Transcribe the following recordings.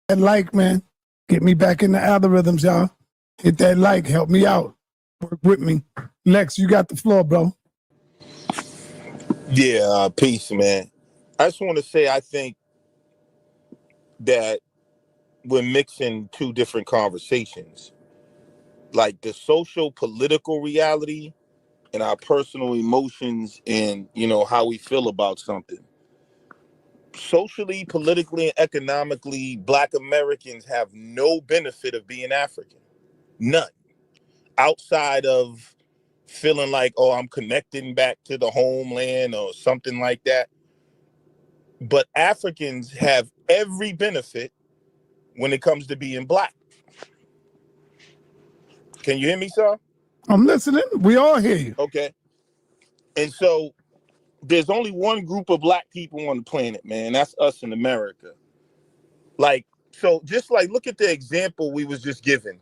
that like, man. Get me back in the algorithms, y'all. Hit that like. Help me out. Work with me. Lex, you got the floor, bro. Yeah, peace, man. I just want to say I think that we're mixing two different conversations, like the social political reality and our personal emotions and, how we feel about something. Socially, politically, and economically, Black Americans have no benefit of being African. None. Outside of feeling like, oh, I'm connecting back to the homeland or something like that. But Africans have every benefit when it comes to being Black. Can you hear me, sir? I'm listening. We all hear you. Okay. And so there's only one group of Black people on the planet, man. That's us in America. So just look at the example we was just given.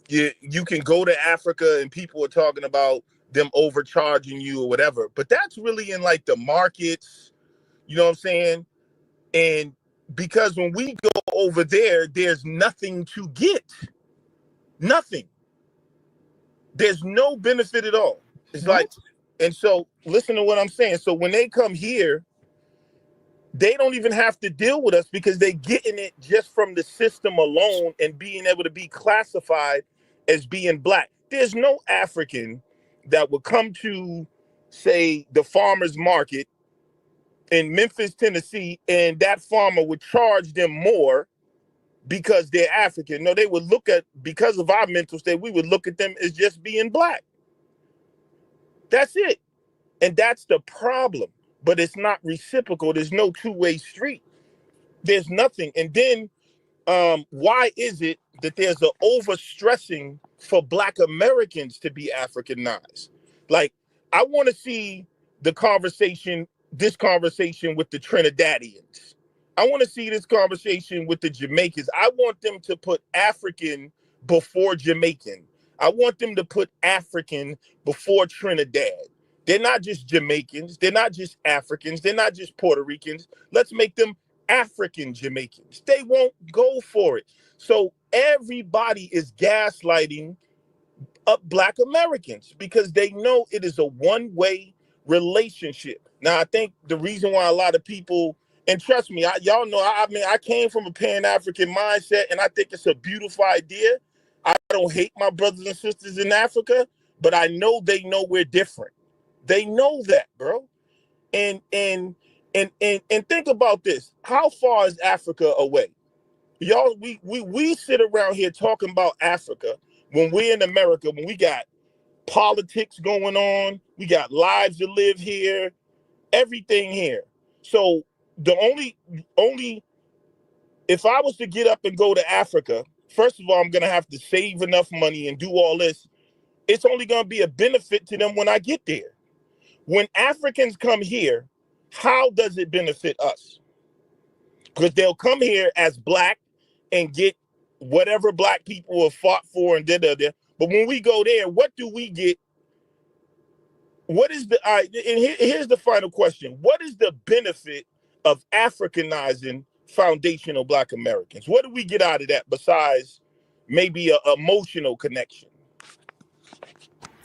You can go to Africa and people are talking about them overcharging you or whatever, but that's really in the markets, you know what I'm saying? And because when we go over there, there's nothing to get. Nothing. There's no benefit at all. It's and so listen to what I'm saying. So when they come here, they don't even have to deal with us because they're getting it just from the system alone and being able to be classified as being Black. There's no African that would come to, say, the farmer's market in Memphis, Tennessee, and that farmer would charge them more because they're African. No, they would look at, because of our mental state, we would look at them as just being Black. That's it. And that's the problem. But it's not reciprocal. There's no two-way street. There's nothing. And then why is it that there's an overstressing for Black Americans to be Africanized? I want to see this conversation with the Trinidadians. I want to see this conversation with the Jamaicans. I want them to put African before Jamaican. I want them to put African before Trinidad. They're not just Jamaicans. They're not just Africans. They're not just Puerto Ricans. Let's make them African Jamaicans. They won't go for it. So everybody is gaslighting up Black Americans because they know it is a one-way relationship. Now, I think the reason why a lot of people, and trust me, y'all know, I came from a Pan-African mindset, and I think it's a beautiful idea. I don't hate my brothers and sisters in Africa, but I know they know we're different. They know that, bro. And think about this. How far is Africa away? Y'all, we sit around here talking about Africa when we're in America, when we got politics going on, we got lives to live here, everything here. So the only if I was to get up and go to Africa, first of all, I'm gonna have to save enough money and do all this. It's only gonna be a benefit to them when I get there. When Africans come here, how does it benefit us? Because they'll come here as Black and get whatever Black people have fought for and da-da-da. But when we go there, what do we get? What is the, and here's the final question. What is the benefit of Africanizing foundational Black Americans? What do we get out of that besides maybe an emotional connection?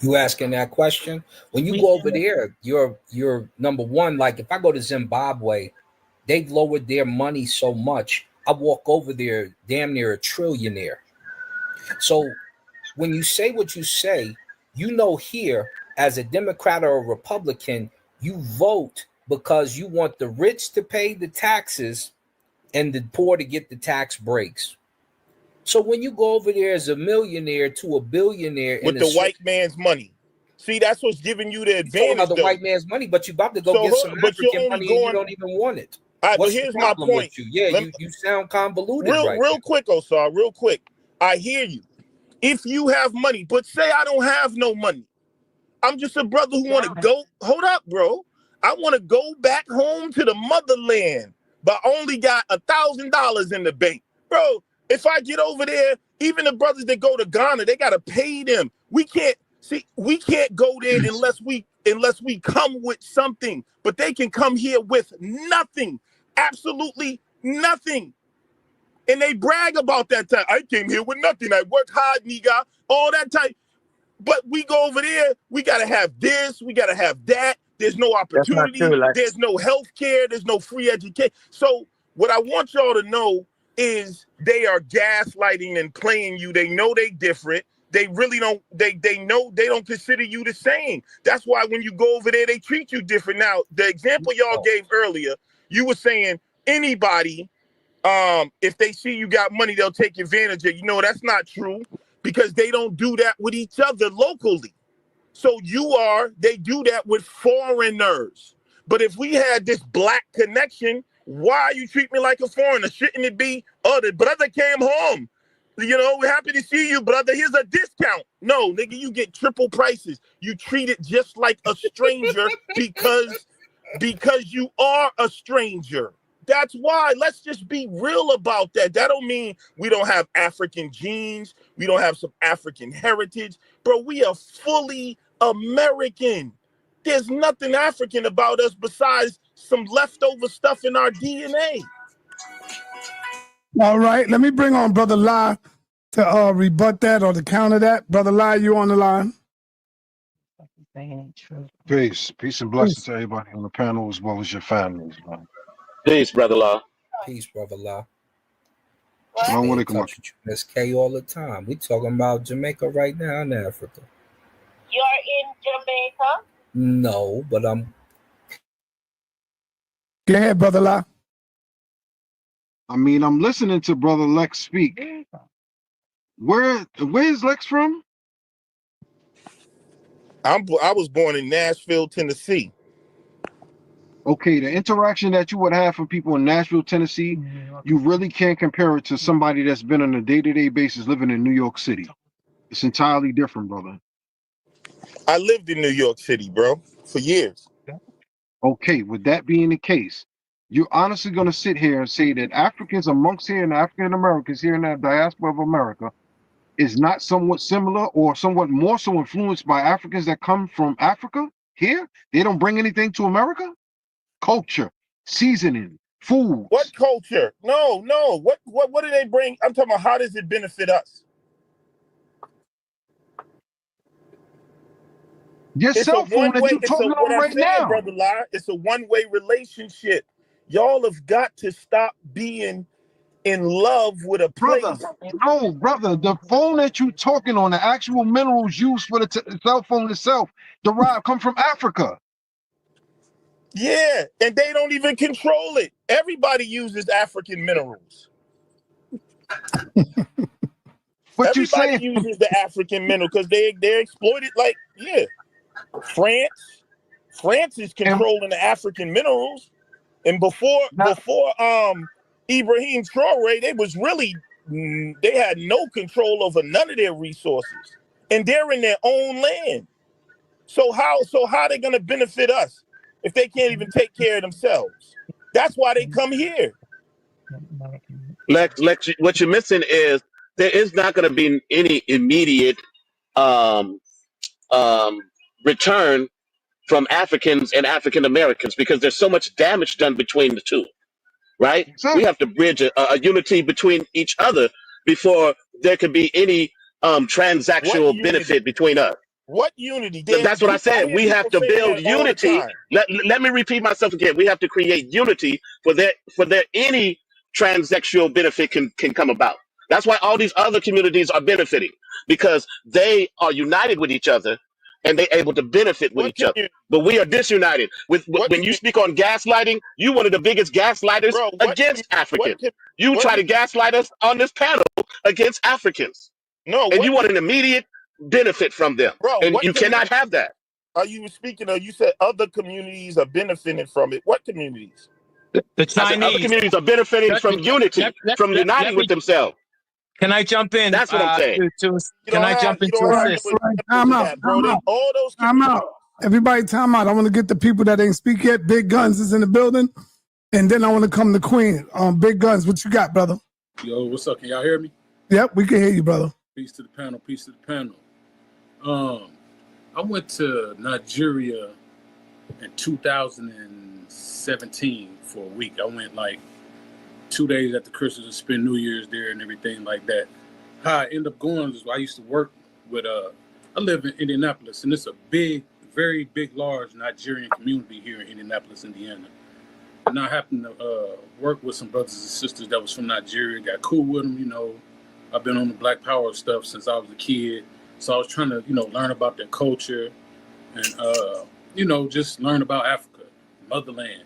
You asking that question? When you go over there, you're number one. Like if I go to Zimbabwe, they've lowered their money so much. I walk over there, damn near a trillionaire. So when you say what you say, here as a Democrat or a Republican, you vote because you want the rich to pay the taxes and the poor to get the tax breaks. So when you go over there as a millionaire to a billionaire with the white man's money, see, that's what's giving you the advantage. About the white man's money, but you're about to go get some African money and you don't even want it. All right, but here's my point. You sound convoluted. Real quick, Osar, real quick. I hear you. If you have money, but say I don't have no money. I'm just a brother who want to go. Hold up, bro. I want to go back home to the motherland, but only got $1,000 in the bank, bro. If I get over there, even the brothers that go to Ghana, they gotta pay them. We can't go there unless we come with something. But they can come here with nothing, absolutely nothing. And they brag about that time. I came here with nothing. I worked hard, nigga, all that type. But we go over there, we got to have this, we got to have that. There's no opportunity. There's no health care. There's no free education. So what I want y'all to know is they are gaslighting and playing you. They know they different. They really don't, they know they don't consider you the same. That's why when you go over there, they treat you different. Now, the example y'all gave earlier, you were saying anybody, if they see you got money, they'll take advantage of you. No, that's not true because they don't do that with each other locally. So they do that with foreigners. But if we had this black connection, why you treat me like a foreigner? Shouldn't it be, oh, the brother came home. You know, we're happy to see you, brother. Here's a discount. No, nigga, you get triple prices. You treat it just like a stranger because you are a stranger. That's why. Let's just be real about that. That don't mean we don't have African genes. We don't have some African heritage. Bro, we are fully American. There's nothing African about us besides some leftover stuff in our DNA. All right, let me bring on Brother Lai to rebut that or to counter that. Brother Lai, you on the line? Peace and blessings to everybody on the panel as well as your families, man. Peace, Brother Law. Peace, Brother Law. Salam Stay in alaikum. touch with you, Miss K, all the time. We talking about Jamaica right now in Africa. You're in Jamaica? No, but I'm. Go ahead, Brother Lai. I mean, I'm listening to Brother Lex speak. Where's Lex from? I was born in Nashville, Tennessee. Okay, the interaction that you would have from people in Nashville, Tennessee, you really can't compare it to somebody that's been on a day-to-day basis living in New York City. It's entirely different, brother. I lived in New York City, bro, for years. Okay, with that being the case, you're honestly going to sit here and say that Africans amongst here and African Americans here in the diaspora of America is not somewhat similar or somewhat more so influenced by Africans that come from Africa here? They don't bring anything to America? Culture, seasoning, foods. What culture? No. What do they bring? I'm talking about how does it benefit us? Your cell phone that you're talking on right now. Brother Lai, it's a one-way relationship. Y'all have got to stop being in love with a place. No, brother, the phone that you're talking on, the actual minerals used for the cell phone itself, come from Africa. Yeah, and they don't even control it. Everybody uses African minerals. But you Everybody saying uses the African mineral because they're exploited. Like, yeah, France is controlling the African minerals, and before Ibrahim Traore, they had no control over none of their resources, and they're in their own land. So how are they going to benefit us if they can't even take care of themselves? That's why they come here. Lex, what you're missing is there is not going to be any immediate return from Africans and African Americans because there's so much damage done between the two, right? Exactly. We have to bridge a unity between each other before there could be any transactional benefit between us. What unity? That's what I said. We have to build unity. Let me repeat myself again. We have to create unity for there any transactional benefit can come about. That's why all these other communities are benefiting because they are united with each other and they're able to benefit with each other. But we are disunited. When you speak on gaslighting, you one of the biggest gaslighters against Africans. You try to gaslight us on this panel against Africans. No, and you want an immediate benefit from them. Bro, and you cannot have that. Are you speaking of, you said other communities are benefiting from it. What communities? The Chinese. Other communities are benefiting from unity, from uniting with themselves. Can I jump in? That's what I'm saying. Can I jump in to assist? Time out. Everybody time out. I want to get the people that ain't speak yet. Big Guns is in the building. And then I want to come to Queen. Big Guns, what you got, brother? Yo, what's up? Can y'all hear me? Yep, we can hear you, brother. Peace to the panel. Peace to the panel. I went to Nigeria in 2017 for a week. I went like 2 days after Christmas and spend New Year's there and everything like that. How I end up going is I used to work with, I live in Indianapolis, and it's a big, very big, large Nigerian community here in Indianapolis, Indiana. And I happened to work with some brothers and sisters that was from Nigeria, got cool with them, you know. I've been on the Black Power stuff since I was a kid. So I was trying to, you know, learn about their culture and, you know, just learn about Africa, motherland.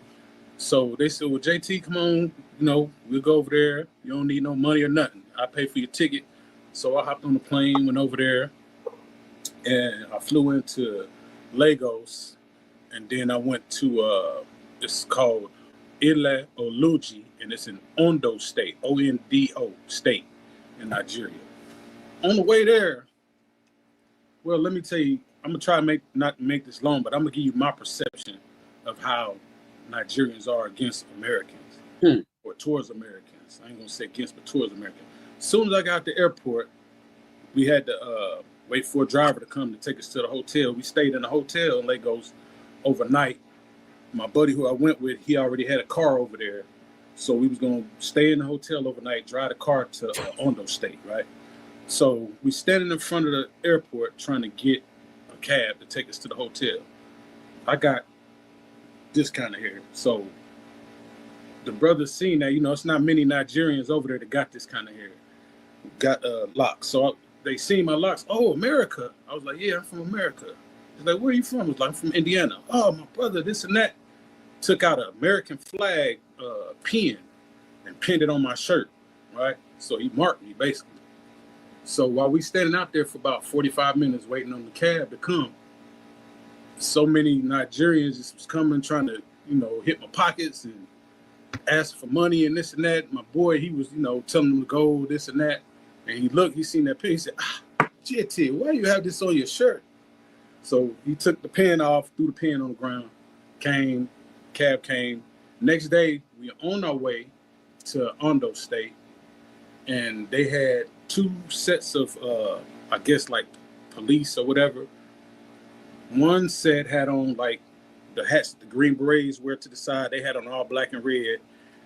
So they said, well, JT, come on, you know, we'll go over there. You don't need no money or nothing. I pay for your ticket. So I hopped on the plane, went over there, and I flew into Lagos. And then I went to, it's called Ile Oluji, and it's in Ondo State, O-N-D-O State in Nigeria. On the way there, well, let me tell you, I'm going to try to not make this long, but I'm going to give you my perception of how Nigerians are against Americans or towards Americans. I ain't going to say against, but towards Americans. As soon as I got to the airport, we had to wait for a driver to come to take us to the hotel. We stayed in a hotel in Lagos overnight. My buddy who I went with, he already had a car over there. So we was going to stay in the hotel overnight, drive the car to Ondo State, right? So we standing in front of the airport trying to get a cab to take us to the hotel. I got this kind of hair. So the brothers seen that, you know, it's not many Nigerians over there that got this kind of hair, got locks. So they seen my locks. Oh, America. I was like, yeah, I'm from America. He's like, where are you from? I was like, I'm from Indiana. Oh, my brother, this and that. Took out an American flag pin and pinned it on my shirt, right? So he marked me, basically. So while we standing out there for about 45 minutes waiting on the cab to come, so many Nigerians just was coming trying to, you know, hit my pockets and ask for money and this and that. My boy, he was, you know, telling them to go this and that. And he looked, he seen that pin. He said, JT, why you have this on your shirt? So he took the pin off, threw the pin on the ground, cab came. Next day, we were on our way to Ondo State, and they had 2 sets of, I guess, like police or whatever. One set had on, like, the hats, the green berets wear to the side. They had on all black and red.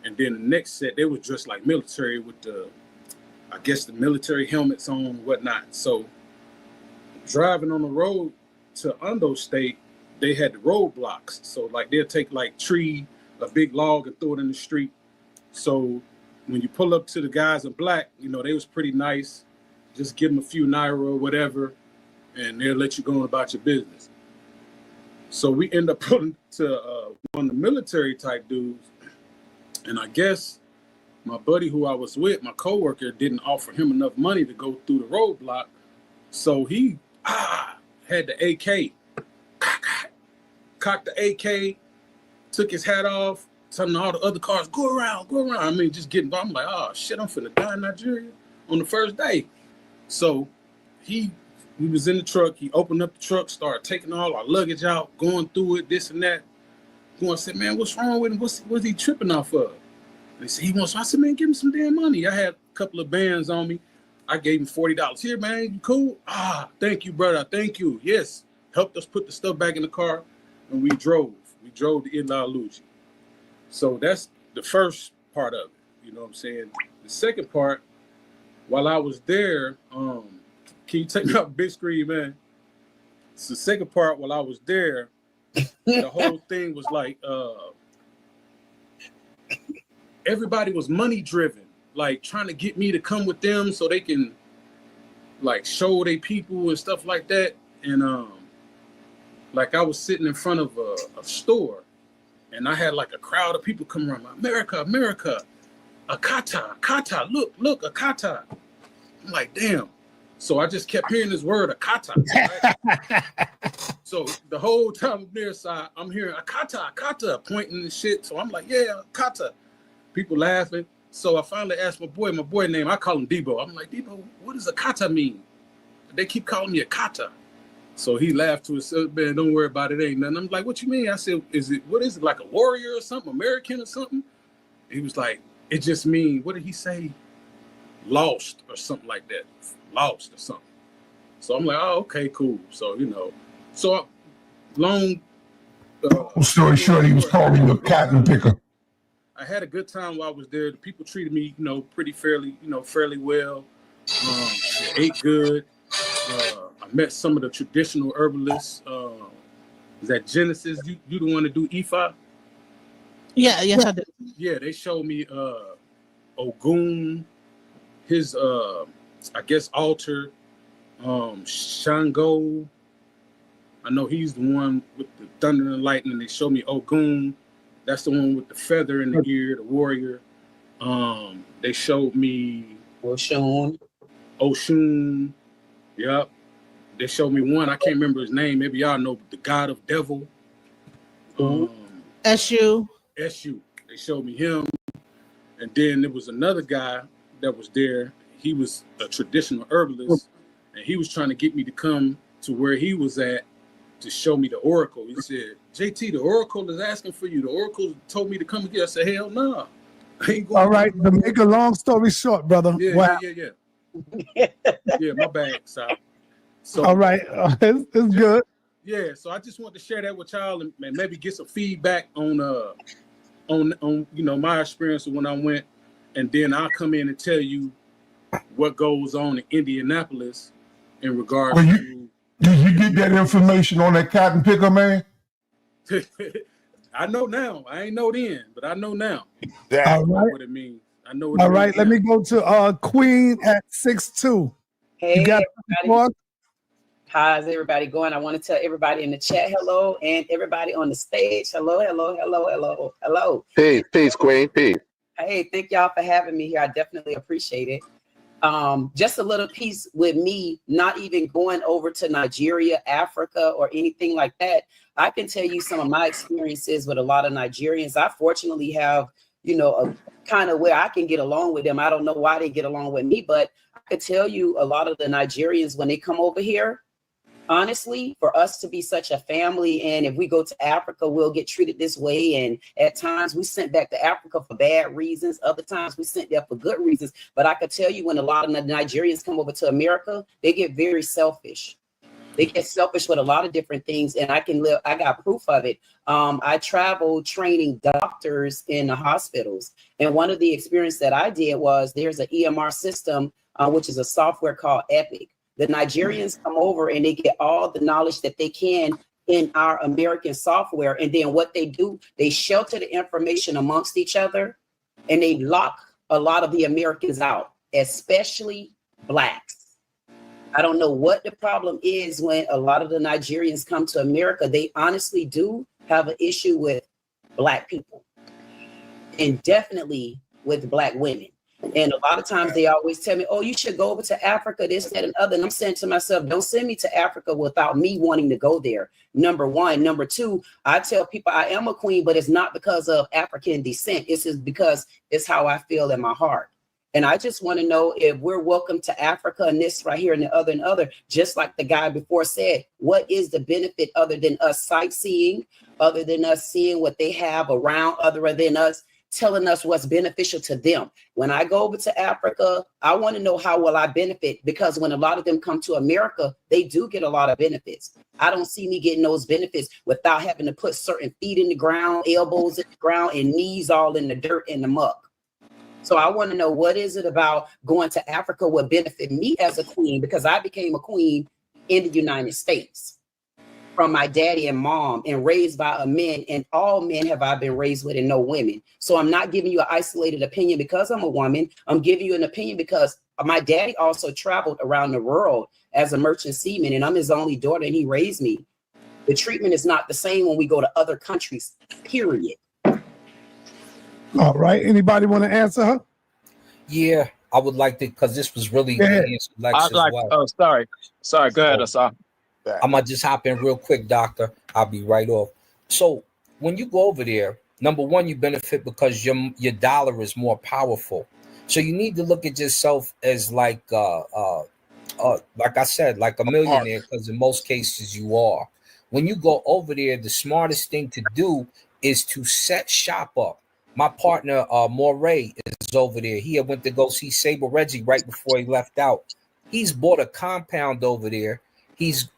And then the next set, they were dressed like military with the, I guess, the military helmets on and whatnot. So driving on the road to Ondo State, they had the roadblocks. So, like, they'll take, like, a big log and throw it in the street. So when you pull up to the guys in black, you know, they was pretty nice. Just give them a few naira or whatever, and they'll let you go on about your business. So we end up pulling to one of the military type dudes. And I guess my buddy who I was with, my coworker, didn't offer him enough money to go through the roadblock. So he had the AK, cocked the AK, took his hat off, telling all the other cars, go around. I mean, just getting by. I'm like, oh, shit, I'm finna die in Nigeria on the first day. So we was in the truck. He opened up the truck, started taking all our luggage out, going through it, this and that. Going, said, man, what's wrong with him? What's he tripping off of? And he said, he wants, I said, man, give him some damn money. I had a couple of bands on me. I gave him $40. Here, man, you cool? Thank you, brother. Thank you. Yes. Helped us put the stuff back in the car, and we drove. We drove to Ile Oluji. So that's the first part of it. You know what I'm saying? The second part, while I was there, can you take me off big screen, man? It's the second part, while I was there, the whole thing was like, everybody was money driven, like trying to get me to come with them so they can like show their people and stuff like that. And like I was sitting in front of a store, and I had like a crowd of people coming around. America, Akata, look, Akata. I'm like, damn. So I just kept hearing this word, Akata. Right? So the whole time there, so I'm hearing Akata, pointing and shit. So I'm like, yeah, Akata. People laughing. So I finally asked my boy name, I call him Debo. I'm like, Debo, what does Akata mean? They keep calling me Akata. So he laughed to himself, man, don't worry about it, ain't nothing. I'm like, what you mean? I said, what is it, like a warrior or something, American or something? He was like, it just means, what did he say? Lost or something like that. Lost or something. So I'm like, oh, okay, cool. So, you know, long story short, he was calling you a cotton picker. I had a good time while I was there. The people treated me, pretty fairly well. Ate good. I met some of the traditional herbalists. Is that Genesis? You the one to do EFI? Yeah, yes, I did. Yeah, they showed me Ogun, his I guess altar, Shango. I know he's the one with the thunder and lightning. They showed me Ogun. That's the one with the feather in the ear, the warrior. They showed me Oshun. Yep. They showed me one. I can't remember his name. Maybe y'all know the God of Devil. SU. They showed me him. And then there was another guy that was there. He was a traditional herbalist, and he was trying to get me to come to where he was at to show me the oracle. He said, JT, the oracle is asking for you. The oracle told me to come here. I said, hell no. Nah. I ain't going. All right, to make a long story short, brother. Yeah, wow. yeah, my bad, Si. So, all right, it's good. Yeah, so I just want to share that with y'all and maybe get some feedback on my experience when I went, and then I'll come in and tell you what goes on in Indianapolis in regards to. Did you get that information on that cotton picker, man? I know now. I ain't know then, but I know now. Exactly. All right. What it means. I know what All it right, means let now. me go to Queen at 6'2". Hey, you got everybody. How's everybody going? I want to tell everybody in the chat hello, and everybody on the stage hello. Peace, Queen. Peace. Hey, thank y'all for having me here. I definitely appreciate it. Just a little piece with me, not even going over to Nigeria, Africa, or anything like that. I can tell you some of my experiences with a lot of Nigerians. I fortunately have, a kind of where I can get along with them. I don't know why they get along with me, but I could tell you a lot of the Nigerians, when they come over here, honestly, for us to be such a family, and if we go to Africa, we'll get treated this way. And at times we sent back to Africa for bad reasons. Other times we sent there for good reasons. But I could tell you when a lot of the Nigerians come over to America, they get very selfish. They get selfish with a lot of different things. And I got proof of it. I traveled training doctors in the hospitals. And one of the experience that I did was there's an EMR system, which is a software called Epic. The Nigerians come over and they get all the knowledge that they can in our American software. And then what they do, they shelter the information amongst each other, and they lock a lot of the Americans out, especially Blacks. I don't know what the problem is when a lot of the Nigerians come to America. They honestly do have an issue with Black people, and definitely with Black women. And a lot of times they always tell me, oh, you should go over to Africa, this, that, and other. And I'm saying to myself, don't send me to Africa without me wanting to go there. Number one. Number two, I tell people I am a queen, but it's not because of African descent. It's just because it's how I feel in my heart. And I just want to know if we're welcome to Africa and this right here and the other, just like the guy before said, what is the benefit other than us sightseeing, other than us seeing what they have around, other than us telling us what's beneficial to them. When I go over to Africa, I want to know how will I benefit, because when a lot of them come to America, they do get a lot of benefits. I don't see me getting those benefits without having to put certain feet in the ground, elbows in the ground, and knees all in the dirt and the muck. So I want to know, what is it about going to Africa will benefit me as a queen, because I became a queen in the United States from my daddy and mom and raised by a men, and all men have I been raised with and no women. So I'm not giving you an isolated opinion because I'm a woman. I'm giving you an opinion because my daddy also traveled around the world as a merchant seaman, and I'm his only daughter and he raised me. The treatment is not the same when we go to other countries, period. All right. Anybody want to answer her? Yeah, I would like to, because this was really the answer Lex as well. Oh, sorry. Go ahead, Asaf. I'm gonna just hop in real quick, doctor. I'll be right off. So when you go over there, number one, you benefit because your dollar is more powerful. So you need to look at yourself as like I said, like a millionaire, because in most cases you are. When you go over there, the smartest thing to do is to set shop up. My partner, Moray, is over there. He went to go see Saber Reggie right before he left out. He's bought a compound over there.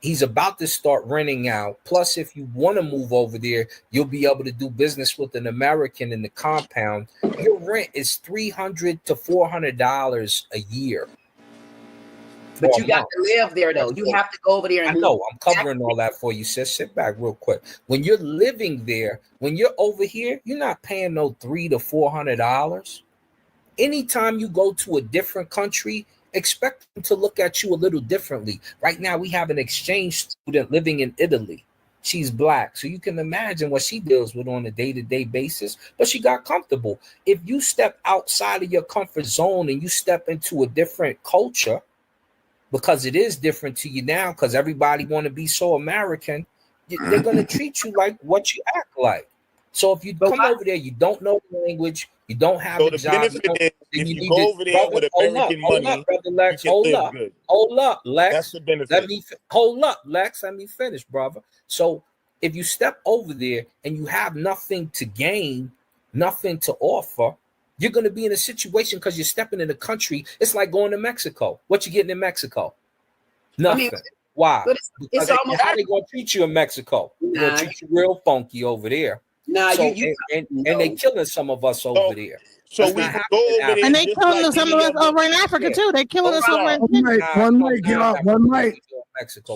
He's about to start renting out. Plus, if you want to move over there, you'll be able to do business with an American in the compound. Your rent is $300 to $400 a year. But you got to live there, though. You have to go over there. And I know. I'm covering all that for you, sis. Sit back real quick. When you're living there, when you're over here, you're not paying no $300 to $400. Anytime you go to a different country, expect them to look at you a little differently. Right now, we have an exchange student living in Italy. She's black, so you can imagine what she deals with on a day-to-day basis, but she got comfortable. If you step outside of your comfort zone and you step into a different culture, because it is different to you now, because everybody want to be so American, they're going to treat you like what you act like. So if you come over there, you don't know the language, you don't have a job. If you go over there with American money, hold up, Lex. That's the benefit. Hold up, Lex. Let me finish, brother. So if you step over there and you have nothing to gain, nothing to offer, you're going to be in a situation because you're stepping in a country. It's like going to Mexico. What you getting in Mexico? Nothing. Why? Because how they going to treat you in Mexico? They're going to treat you real funky over there. And they killing some of us over there. So we can go over there. And they killing some of us over in Africa too. They killing us over in one mic.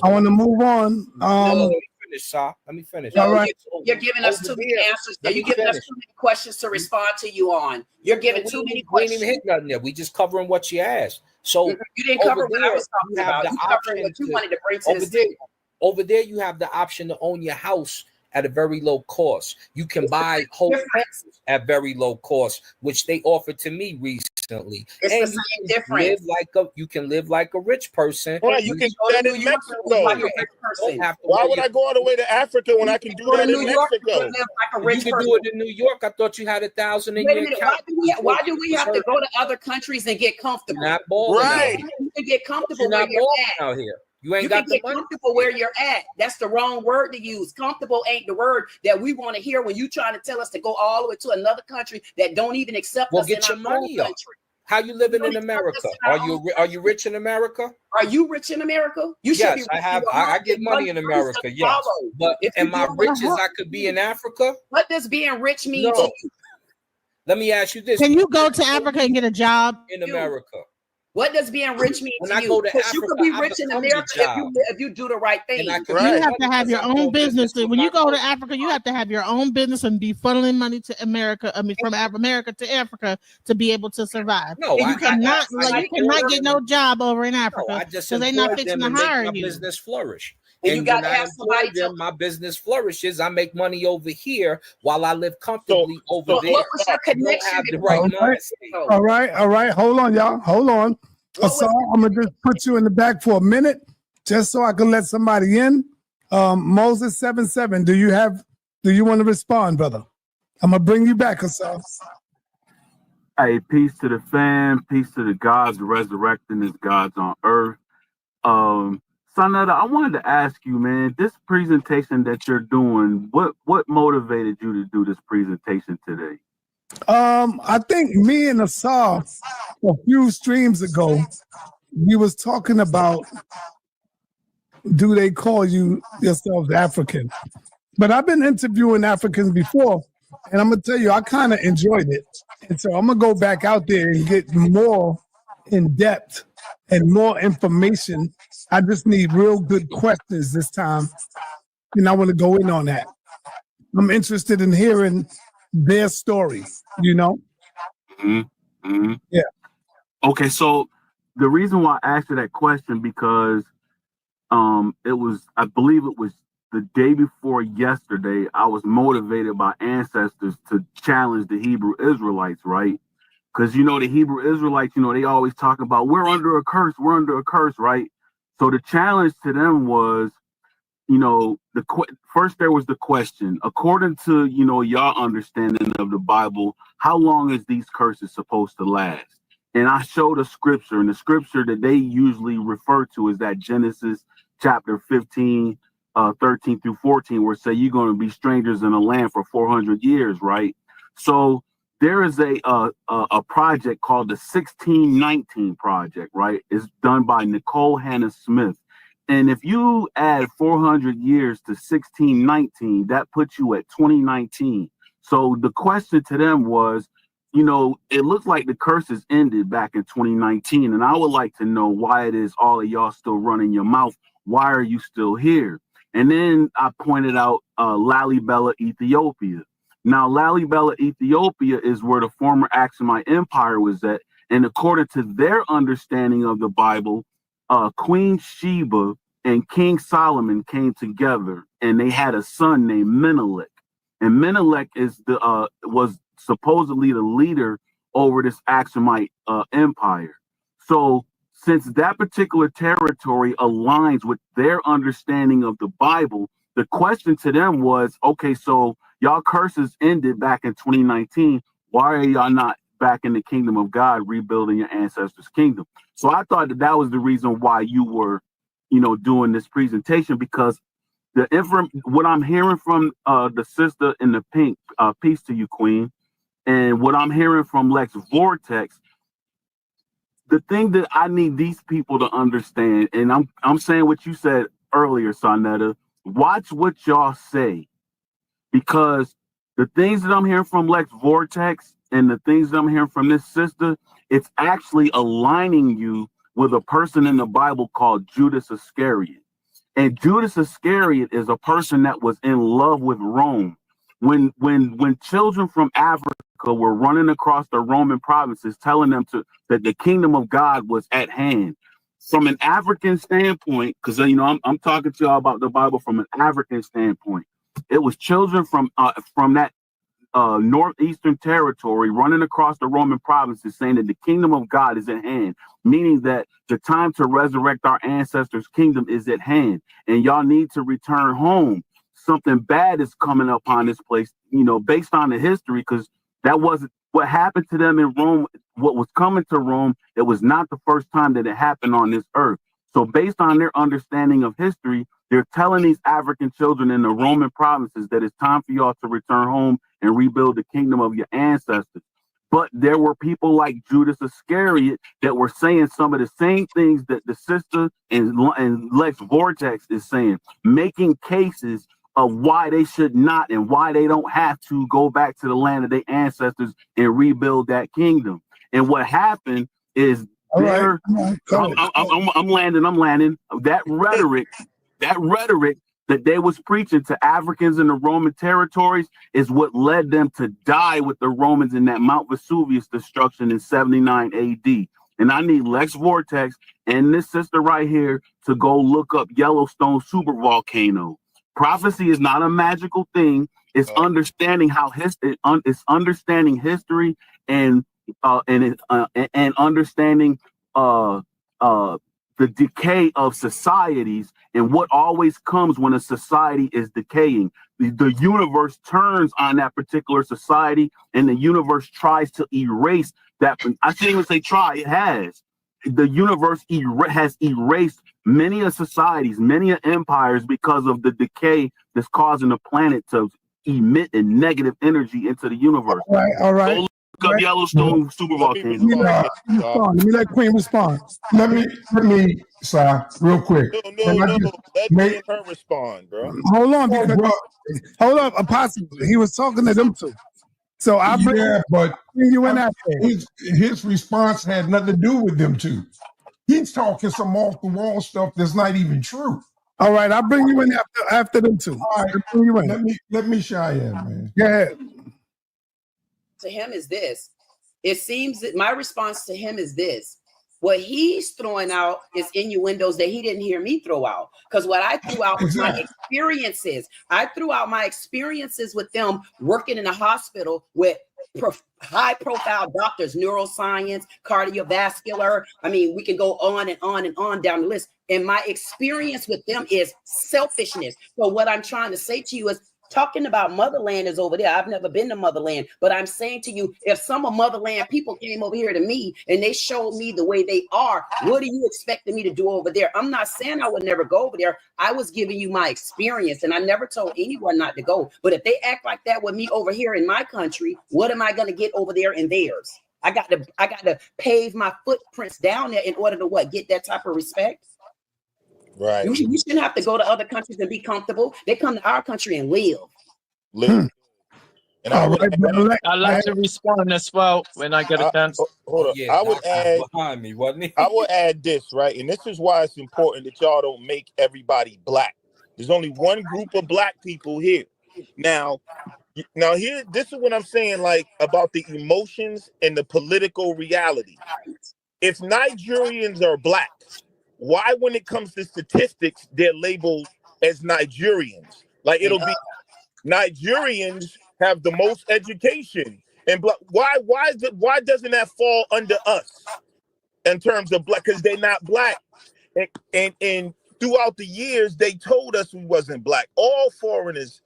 I want to move on. Let me finish. No, right. You're giving us too many answers. You're giving us too many questions to respond to you on. You're giving too many questions. We ain't even hit nothing there. We just covering what you asked. So you didn't cover what I was talking about. You covering what you wanted to bring to the table. Over there, you have the option to own your house at a very low cost. You can buy whole houses at very low cost, which they offered to me recently. It's and the same difference. You can live like a rich person. Right, you can do that in Mexico. Why would I go all the way to Africa when I can do that in Mexico? You can do it in New York. I thought you had 1,000 in your account. Why do we have to go to other countries and get comfortable? You're not balling right. You can get comfortable where you're at. Out here. You ain't got the money. Comfortable where you're at. That's the wrong word to use. Comfortable ain't the word that we want to hear when you trying to tell us to go all the way to another country that don't even accept us get your money up. How you living in America? Are you rich in America? Are you rich in America? You should be. I have. I get money in America. Yes, but am I rich as I could be in Africa? What does being rich mean to you? Let me ask you this: Can you go to Africa and get a job in America? What does being rich mean when to I you? Go to Africa, you could be rich in America if you do the right thing. You have to have your own business. When you go to Africa, you have to have your own business and be funneling money to America. I mean, from America to Africa to be able to survive. No, you cannot get no job over in Africa because they're not fixing to hire you. Business flourish. And you got to have somebody. My business flourishes. I make money over here while I live comfortably over there. What was your connection? All right. Hold on, y'all. Hold on. So I'm gonna just put you in the back for a minute, just so I can let somebody in. Moses 7-7. Do you want to respond, brother? I'm gonna bring you back, Asaf. Hey, peace to the fam, peace to the gods resurrecting as gods on earth. sa.neter, I wanted to ask you, man, this presentation that you're doing, what motivated you to do this presentation today? I think me and Asaf a few streams ago, we was talking about, do they call you yourselves African? But I've been interviewing Africans before, and I'm gonna tell you, I kind of enjoyed it. And so I'm gonna go back out there and get more in depth and more information. I just need real good questions this time, and I want to go in on that. I'm interested in hearing their story, you know? Yeah. Okay, so the reason why I asked you that question because I believe it was the day before yesterday, I was motivated by ancestors to challenge the Hebrew Israelites, right? Because, the Hebrew Israelites, they always talk about, we're under a curse, right? So the challenge to them was, first there was the question, according to, y'all understanding of the Bible, how long is these curses supposed to last? And I showed a scripture, and the scripture that they usually refer to is that Genesis chapter 15, 13 through 14, where it say you're going to be strangers in a land for 400 years, right? So there is a project called the 1619 Project, right? It's done by Nicole Hannah Smith. And if you add 400 years to 1619, that puts you at 2019. So the question to them was, you know, it looks like the curses ended back in 2019. And I would like to know why it is all of y'all still running your mouth. Why are you still here? And then I pointed out Lalibela, Ethiopia. Now, Lalibela, Ethiopia is where the former Aksumite Empire was at. And according to their understanding of the Bible, Queen Sheba and King Solomon came together, and they had a son named Menelik. And Menelik is was supposedly the leader over this Aksumite empire. So since that particular territory aligns with their understanding of the Bible, the question to them was, okay, so y'all curses ended back in 2019. Why are y'all not back in the kingdom of God, rebuilding your ancestors' kingdom? So I thought that that was the reason why you were, you know, doing this presentation, because what I'm hearing from the sister in the pink, peace to you, Queen, and what I'm hearing from Lex Vortex, the thing that I need these people to understand, and I'm saying what you said earlier, sa.neter, watch what y'all say, because the things that I'm hearing from Lex Vortex and the things that I'm hearing from this sister, it's actually aligning you with a person in the Bible called Judas Iscariot. And Judas Iscariot is a person that was in love with Rome. When children from Africa were running across the Roman provinces, telling them that the kingdom of God was at hand, from an African standpoint, because you know I'm talking to y'all about the Bible from an African standpoint, it was children from that northeastern territory running across the Roman provinces saying that the kingdom of God is at hand, meaning that the time to resurrect our ancestors' kingdom is at hand, and y'all need to return home. Something bad is coming upon this place, you know, based on the history, because that wasn't what happened to them in Rome. What was coming to Rome, it was not the first time that it happened on this earth. So based on their understanding of history, they're telling these African children in the Roman provinces that it's time for y'all to return home and rebuild the kingdom of your ancestors. But there were people like Judas Iscariot that were saying some of the same things that the sister and Lex Vortex is saying, making cases of why they should not and why they don't have to go back to the land of their ancestors and rebuild that kingdom. And what happened is I'm landing. That rhetoric that they was preaching to Africans in the Roman territories is what led them to die with the Romans in that Mount Vesuvius destruction in 79 AD. And I need Lex Vortex and this sister right here to go look up Yellowstone supervolcano. Prophecy is not a magical thing. It's understanding how it's understanding history and understanding the decay of societies and what always comes when a society is decaying. The universe turns on that particular society, and the universe tries to erase that. I shouldn't even say try, it has. The universe has erased many of societies, many of empires, because of the decay that's causing the planet to emit a negative energy into the universe. All right. Go look up Yellowstone supervolcano. Let me let Queen respond. Let me, real quick. No. Let her respond, bro. Hold on, hold up, Apostle. He was talking to them too. So I but you in that his response had nothing to do with them two. He's talking some off the wall stuff that's not even true. All right, I'll bring you in after them two. All right, let me Cheyenne, man. Go ahead. To him is this. It seems that my response to him is this. What he's throwing out is innuendos that he didn't hear me throw out. Because what I threw out was my experiences. I threw out my experiences with them working in a hospital with high-profile doctors, neuroscience, cardiovascular. I mean, we can go on and on and on down the list. And my experience with them is selfishness. So what I'm trying to say to you is, talking about motherland is over there. I've never been to motherland, but I'm saying to you, if some of motherland people came over here to me and they showed me the way they are, what are you expecting me to do over there? I'm not saying I would never go over there. I was giving you my experience, and I never told anyone not to go. But if they act like that with me over here in my country, what am I going to get over there in theirs? I got to pave my footprints down there in order to what? Get that type of respect? Right. You shouldn't have to go to other countries and be comfortable. They come to our country and live. And I would, I'd like to respond as well when I get a chance. hold on. Yeah, I would Doc was add behind me, wasn't he? I will add this, right? And this is why it's important that y'all don't make everybody black. There's only one group of black people here. Now here, this is what I'm saying, like, about the emotions and the political reality. If Nigerians are black, why, when it comes to statistics, they're labeled as Nigerians? Like, it'll be Nigerians have the most education, and why doesn't that fall under us in terms of black? Because they're not black, and throughout the years they told us we wasn't black. All foreigners,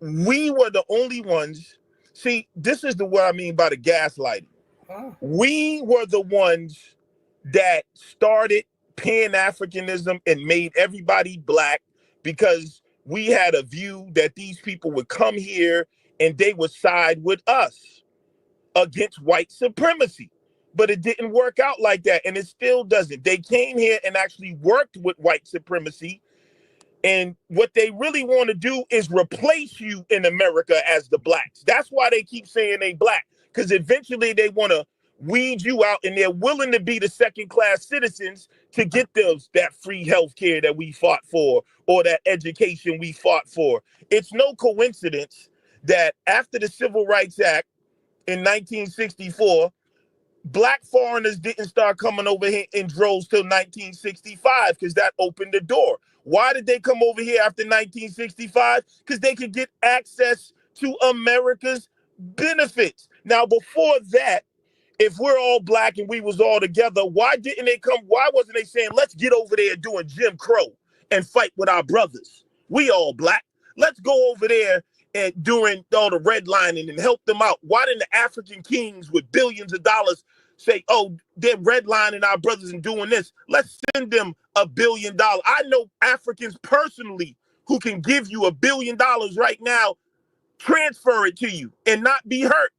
we were the only ones. See, this is what I mean by the gaslighting. We were the ones that started Pan-Africanism and made everybody black, because we had a view that these people would come here and they would side with us against white supremacy. But it didn't work out like that, and it still doesn't. They came here and actually worked with white supremacy, and what they really want to do is replace you in America as the blacks. That's why they keep saying they black, because eventually they want to weed you out, and they're willing to be the second-class citizens to get that free health care that we fought for, or that education we fought for. It's no coincidence that after the Civil Rights Act in 1964, black foreigners didn't start coming over here in droves till 1965, because that opened the door. Why did they come over here after 1965? Because they could get access to America's benefits. Now, before that, if we're all black and we was all together, why didn't they come? Why wasn't they saying, let's get over there doing Jim Crow and fight with our brothers? We all black. Let's go over there and doing all the redlining and help them out. Why didn't the African kings with billions of dollars say, oh, they're redlining our brothers and doing this? Let's send them $1 billion. I know Africans personally who can give you $1 billion right now, transfer it to you and not be hurt.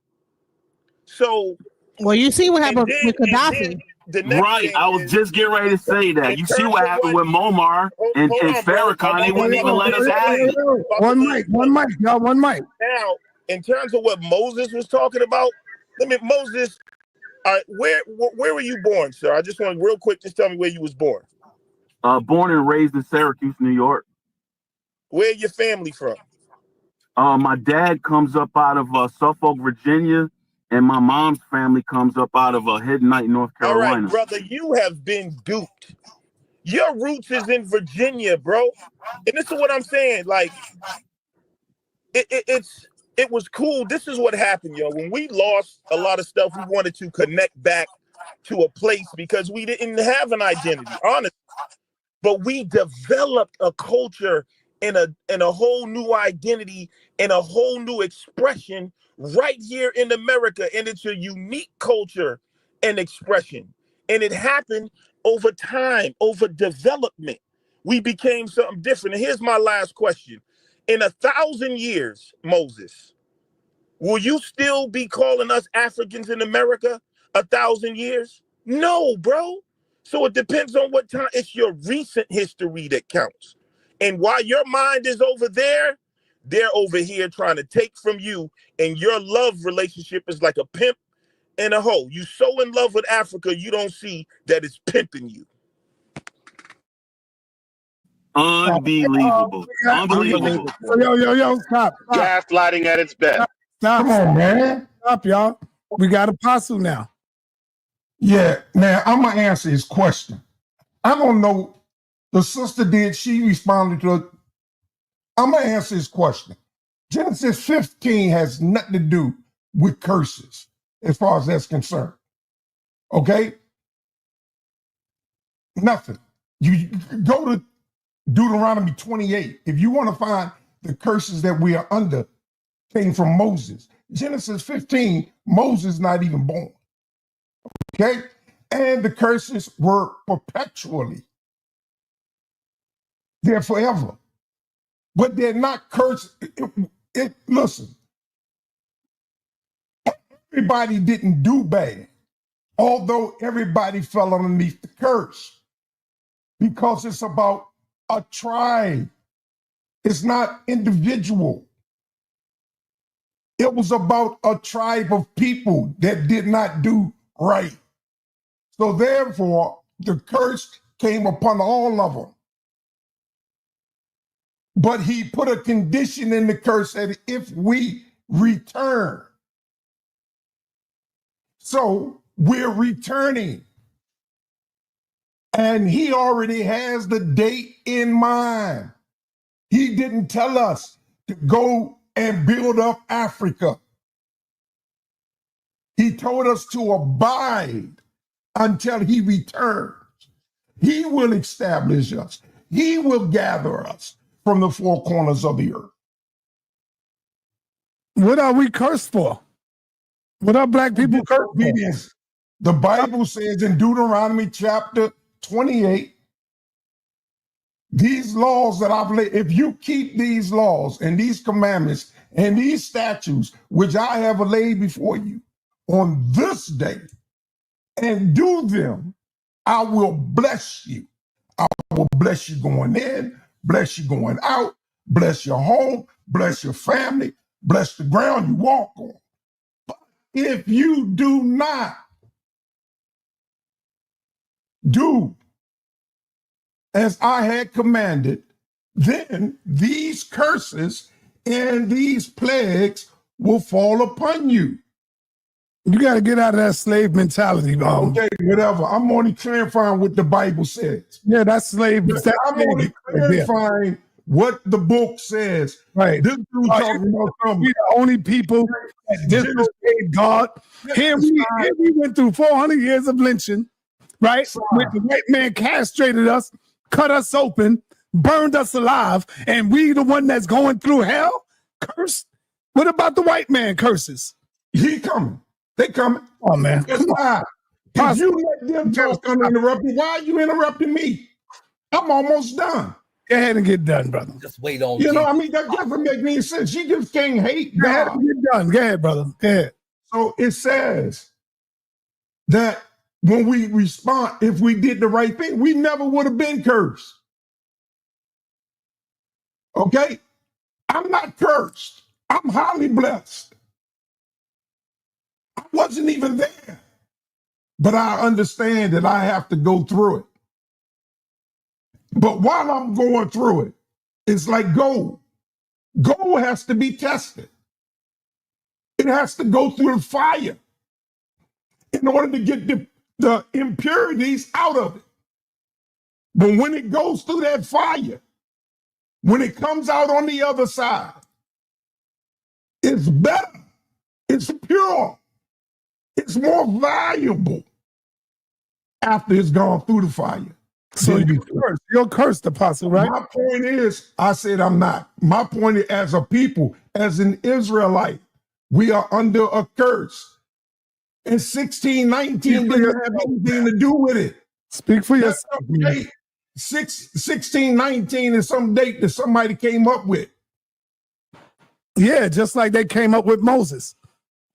So, well, you see what happened with Gaddafi. Right, I was just getting ready to say that. You see what happened with Momar and Farrakhan. They wouldn't even let us have it. One mic, y'all, one mic. Now, in terms of what Moses was talking about, Moses, all right, where were you born, sir? I just want real quick, just tell me where you was born. Born and raised in Syracuse, New York. Where your family from? My dad comes up out of Suffolk, Virginia, and my mom's family comes up out of Hidden Night, North Carolina. All right, brother, you have been duped. Your roots is in Virginia, bro. And this is what I'm saying. Like, it was cool. This is what happened, yo. When we lost a lot of stuff, we wanted to connect back to a place because we didn't have an identity, honestly. But we developed a culture and a whole new identity and a whole new expression right here in America. And it's a unique culture and expression. And it happened over time, over development. We became something different. And here's my last question. In 1,000 years, Moses, will you still be calling us Africans in America 1,000 years? No, bro. So it depends on what time. It's your recent history that counts. And while your mind is over there, they're over here trying to take from you. And your love relationship is like a pimp and a hoe. You so in love with Africa, you don't see that it's pimping you. Unbelievable. Unbelievable. Yo, stop. Gaslighting at its best. Stop. Come on, man. Stop, y'all. We got Apostle now. Yeah, now I'm gonna answer his question. I don't know. The sister did, she responded to it. I'm gonna answer his question. Genesis 15 has nothing to do with curses, as far as that's concerned. Okay? Nothing. You go to Deuteronomy 28. If you want to find the curses that we are under came from Moses. Genesis 15, Moses not even born. Okay? And the curses were perpetually. They're forever. But they're not cursed. Listen, everybody didn't do bad, although everybody fell underneath the curse, because it's about a tribe. It's not individual. It was about a tribe of people that did not do right. So therefore, the curse came upon all of them. But he put a condition in the curse that if we return. So we're returning. And he already has the date in mind. He didn't tell us to go and build up Africa. He told us to abide until he returns. He will establish us. He will gather us from the four corners of the earth. What are we cursed for? What are black people cursed for? The Bible says in Deuteronomy chapter 28, these laws that I've laid, if you keep these laws and these commandments and these statutes, which I have laid before you on this day, and do them, I will bless you. I will bless you going in, bless you going out, bless your home, bless your family, bless the ground you walk on. But if you do not do as I had commanded, then these curses and these plagues will fall upon you. You got to get out of that slave mentality. Okay, whatever. I'm only clarifying what the Bible says. Yeah, that's slave. I'm only clarifying what the book says. Right. This dude talking about something. We're the only people that disobeyed God. Here we went through 400 years of lynching, right? When the white man castrated us, cut us open, burned us alive, and we the one that's going through hell? Cursed? What about the white man curses? He coming. They coming. Oh, man. That's why. If you let them talk uninterrupted, why are you interrupting me? I'm almost done. Go ahead and get done, brother. Just wait on You know, I mean, that doesn't make any sense. You just can't hate Go God. ahead and get done. Go ahead, brother. Go ahead. So it says that when we respond, if we did the right thing, we never would have been cursed. Okay? I'm not cursed. I'm highly blessed. I wasn't even there. But I understand that I have to go through it. But while I'm going through it, it's like gold. Gold has to be tested. It has to go through the fire in order to get the impurities out of it. But when it goes through that fire, when it comes out on the other side, it's better. It's pure. It's more valuable after it's gone through the fire. So you're cursed, Apostle, right? My point is, I said I'm not. My point is, as a people, as an Israelite, we are under a curse. And 1619 didn't have anything to do with it. Speak for yourself. 1619 is some date that somebody came up with. Yeah, just like they came up with Moses.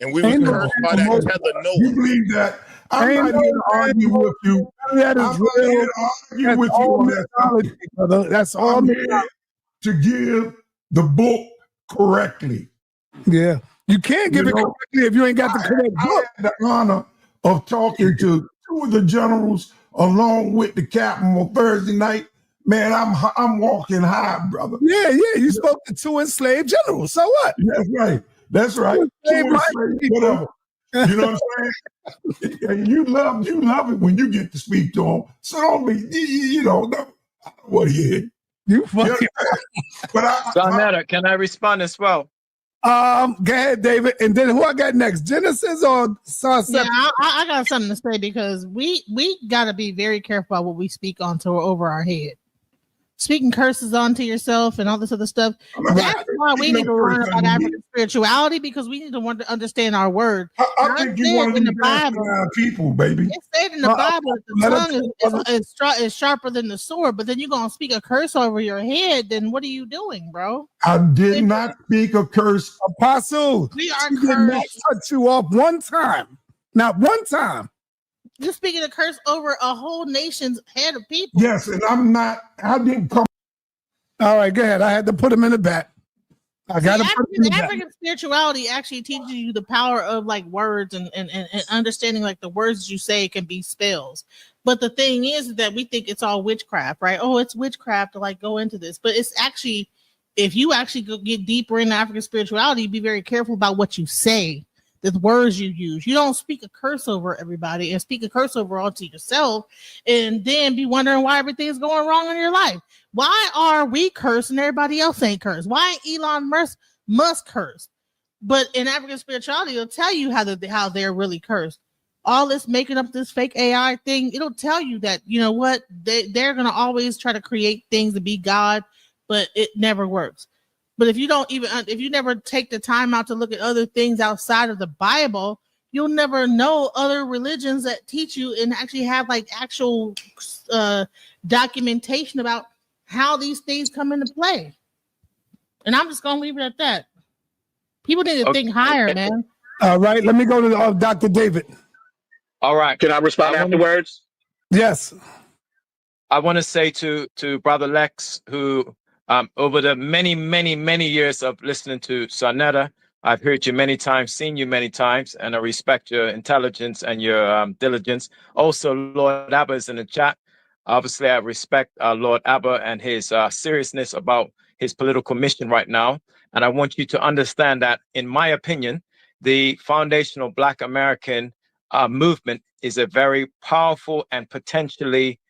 And we were cursed by that tether Noah. You believe that? I'm not here to argue with you. That is I'm not here to argue with you on that. Brother. That's all. I'm here to give the book correctly. Yeah. You can't give it correctly if you ain't got the correct book. I had the honor of talking to two of the generals along with the captain on Thursday night. Man, I'm walking high, brother. Yeah. You spoke to two enslaved generals. So what? That's right. That's right. Whatever. You know what I'm saying? And you love it when you get to speak to them. So don't be, I don't know what he is. You fucking. sa.neter, can I respond as well? Go ahead, David. And then who I got next? Genesis or sa.neter? Yeah, I got something to say because we got to be very careful about what we speak onto or over our head. Speaking curses onto yourself and all this other stuff. That's why we need to learn about African spirituality, because we need to want to understand our word. I think you want to be Bible people, baby. It said in the Bible that the tongue is sharper than the sword, but then you're going to speak a curse over your head, then what are you doing, bro? I did not speak a curse. Apostle, we are cursed. Did not cut you off one time. Not one time. You're speaking a curse over a whole nation's head of people. Yes, and I didn't come All right, go ahead. I had to put him in the back. I got to put him in the back. African spirituality actually teaches you the power of like words and understanding like the words you say can be spells. But the thing is that we think it's all witchcraft, right? Oh, it's witchcraft to like go into this. But it's actually, if you actually go get deeper into African spirituality, be very careful about what you say, the words you use. You don't speak a curse over everybody and speak a curse over all to yourself and then be wondering why everything's going wrong in your life. Why are we cursed and everybody else ain't cursed? Why ain't Elon Musk cursed? But in African spirituality, it'll tell you how they're really cursed. All this making up this fake AI thing, it'll tell you that, you know what, they're going to always try to create things to be God, but it never works. But if you never take the time out to look at other things outside of the Bible, you'll never know other religions that teach you and actually have like actual documentation about how these things come into play. And I'm just going to leave it at that. People need to think higher, man. All right, let me go to Dr. David. All right. Can I respond afterwards? Yes. I want to say to Brother Lex, who over the many years of listening to sa.neter, I've heard you many times, seen you many times, and I respect your intelligence and your diligence. Also, Lord Abba is in the chat. Obviously, I respect Lord Abba and his seriousness about his political mission right now. And I want you to understand that, in my opinion, the foundational Black American movement is a very powerful and potentially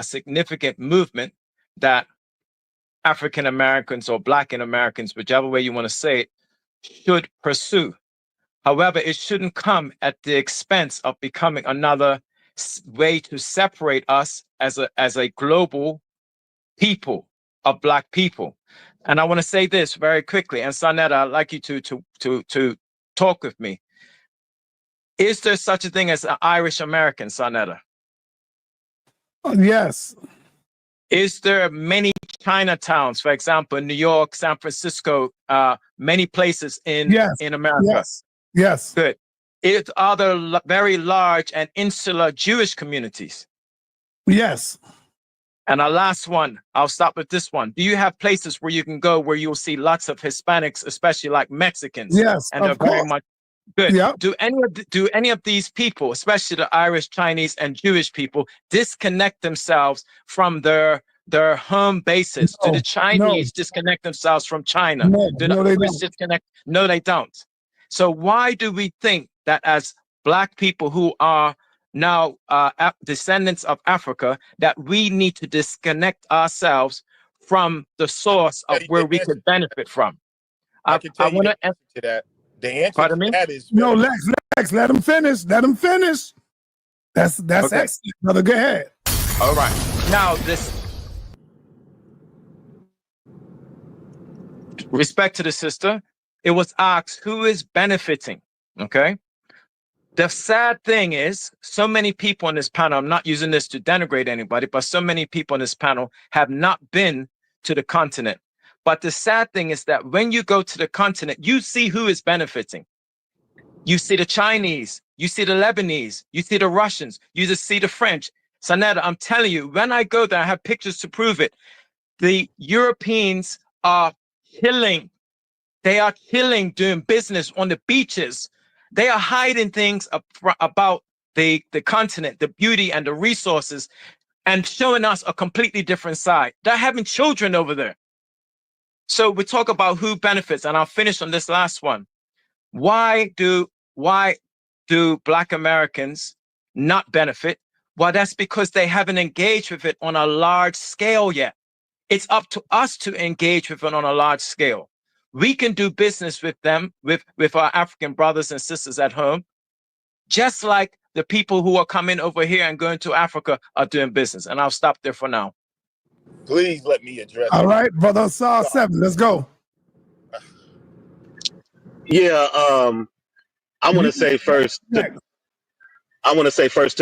significant movement that African Americans or Black Americans, whichever way you want to say it, should pursue. However, it shouldn't come at the expense of becoming another way to separate us as a global people of Black people. And I want to say this very quickly, and sa.neter, I'd like you to talk with me. Is there such a thing as an Irish American, sa.neter? Yes. Is there many Chinatowns, for example, in New York, San Francisco, many places in America? Yes. Good. Are there very large and insular Jewish communities? Yes. And our last one, I'll stop with this one. Do you have places where you can go where you'll see lots of Hispanics, especially like Mexicans? Yes, and they're very much good. Yep. Do any of these people, especially the Irish, Chinese, and Jewish people, disconnect themselves from their home bases? Do the Chinese disconnect themselves from China? Do the Irish disconnect? No, they don't. So why do we think that as Black people who are now descendants of Africa, that we need to disconnect ourselves from the source of where we could benefit from? I can tell you the answer to that. The answer to that is no. Lex, let him finish. Let him finish. That's okay. Excellent, brother. Go ahead. All right. Now this. Respect to the sister. It was asked who is benefiting. Okay. The sad thing is, so many people on this panel, I'm not using this to denigrate anybody, but so many people on this panel have not been to the continent. But the sad thing is that when you go to the continent, you see who is benefiting. You see the Chinese, you see the Lebanese, you see the Russians, you just see the French. sa.neter, I'm telling you, when I go there, I have pictures to prove it. The Europeans are killing. They are killing doing business on the beaches. They are hiding things about the continent, the beauty and the resources, and showing us a completely different side. They're having children over there. So we talk about who benefits, and I'll finish on this last one. Why do Black Americans not benefit? Well, that's because they haven't engaged with it on a large scale yet. It's up to us to engage with it on a large scale. We can do business with them, with our African brothers and sisters at home, just like the people who are coming over here and going to Africa are doing business. And I'll stop there for now. Please let me address All right, brother Saw 7, let's go. Yeah, I want to say first to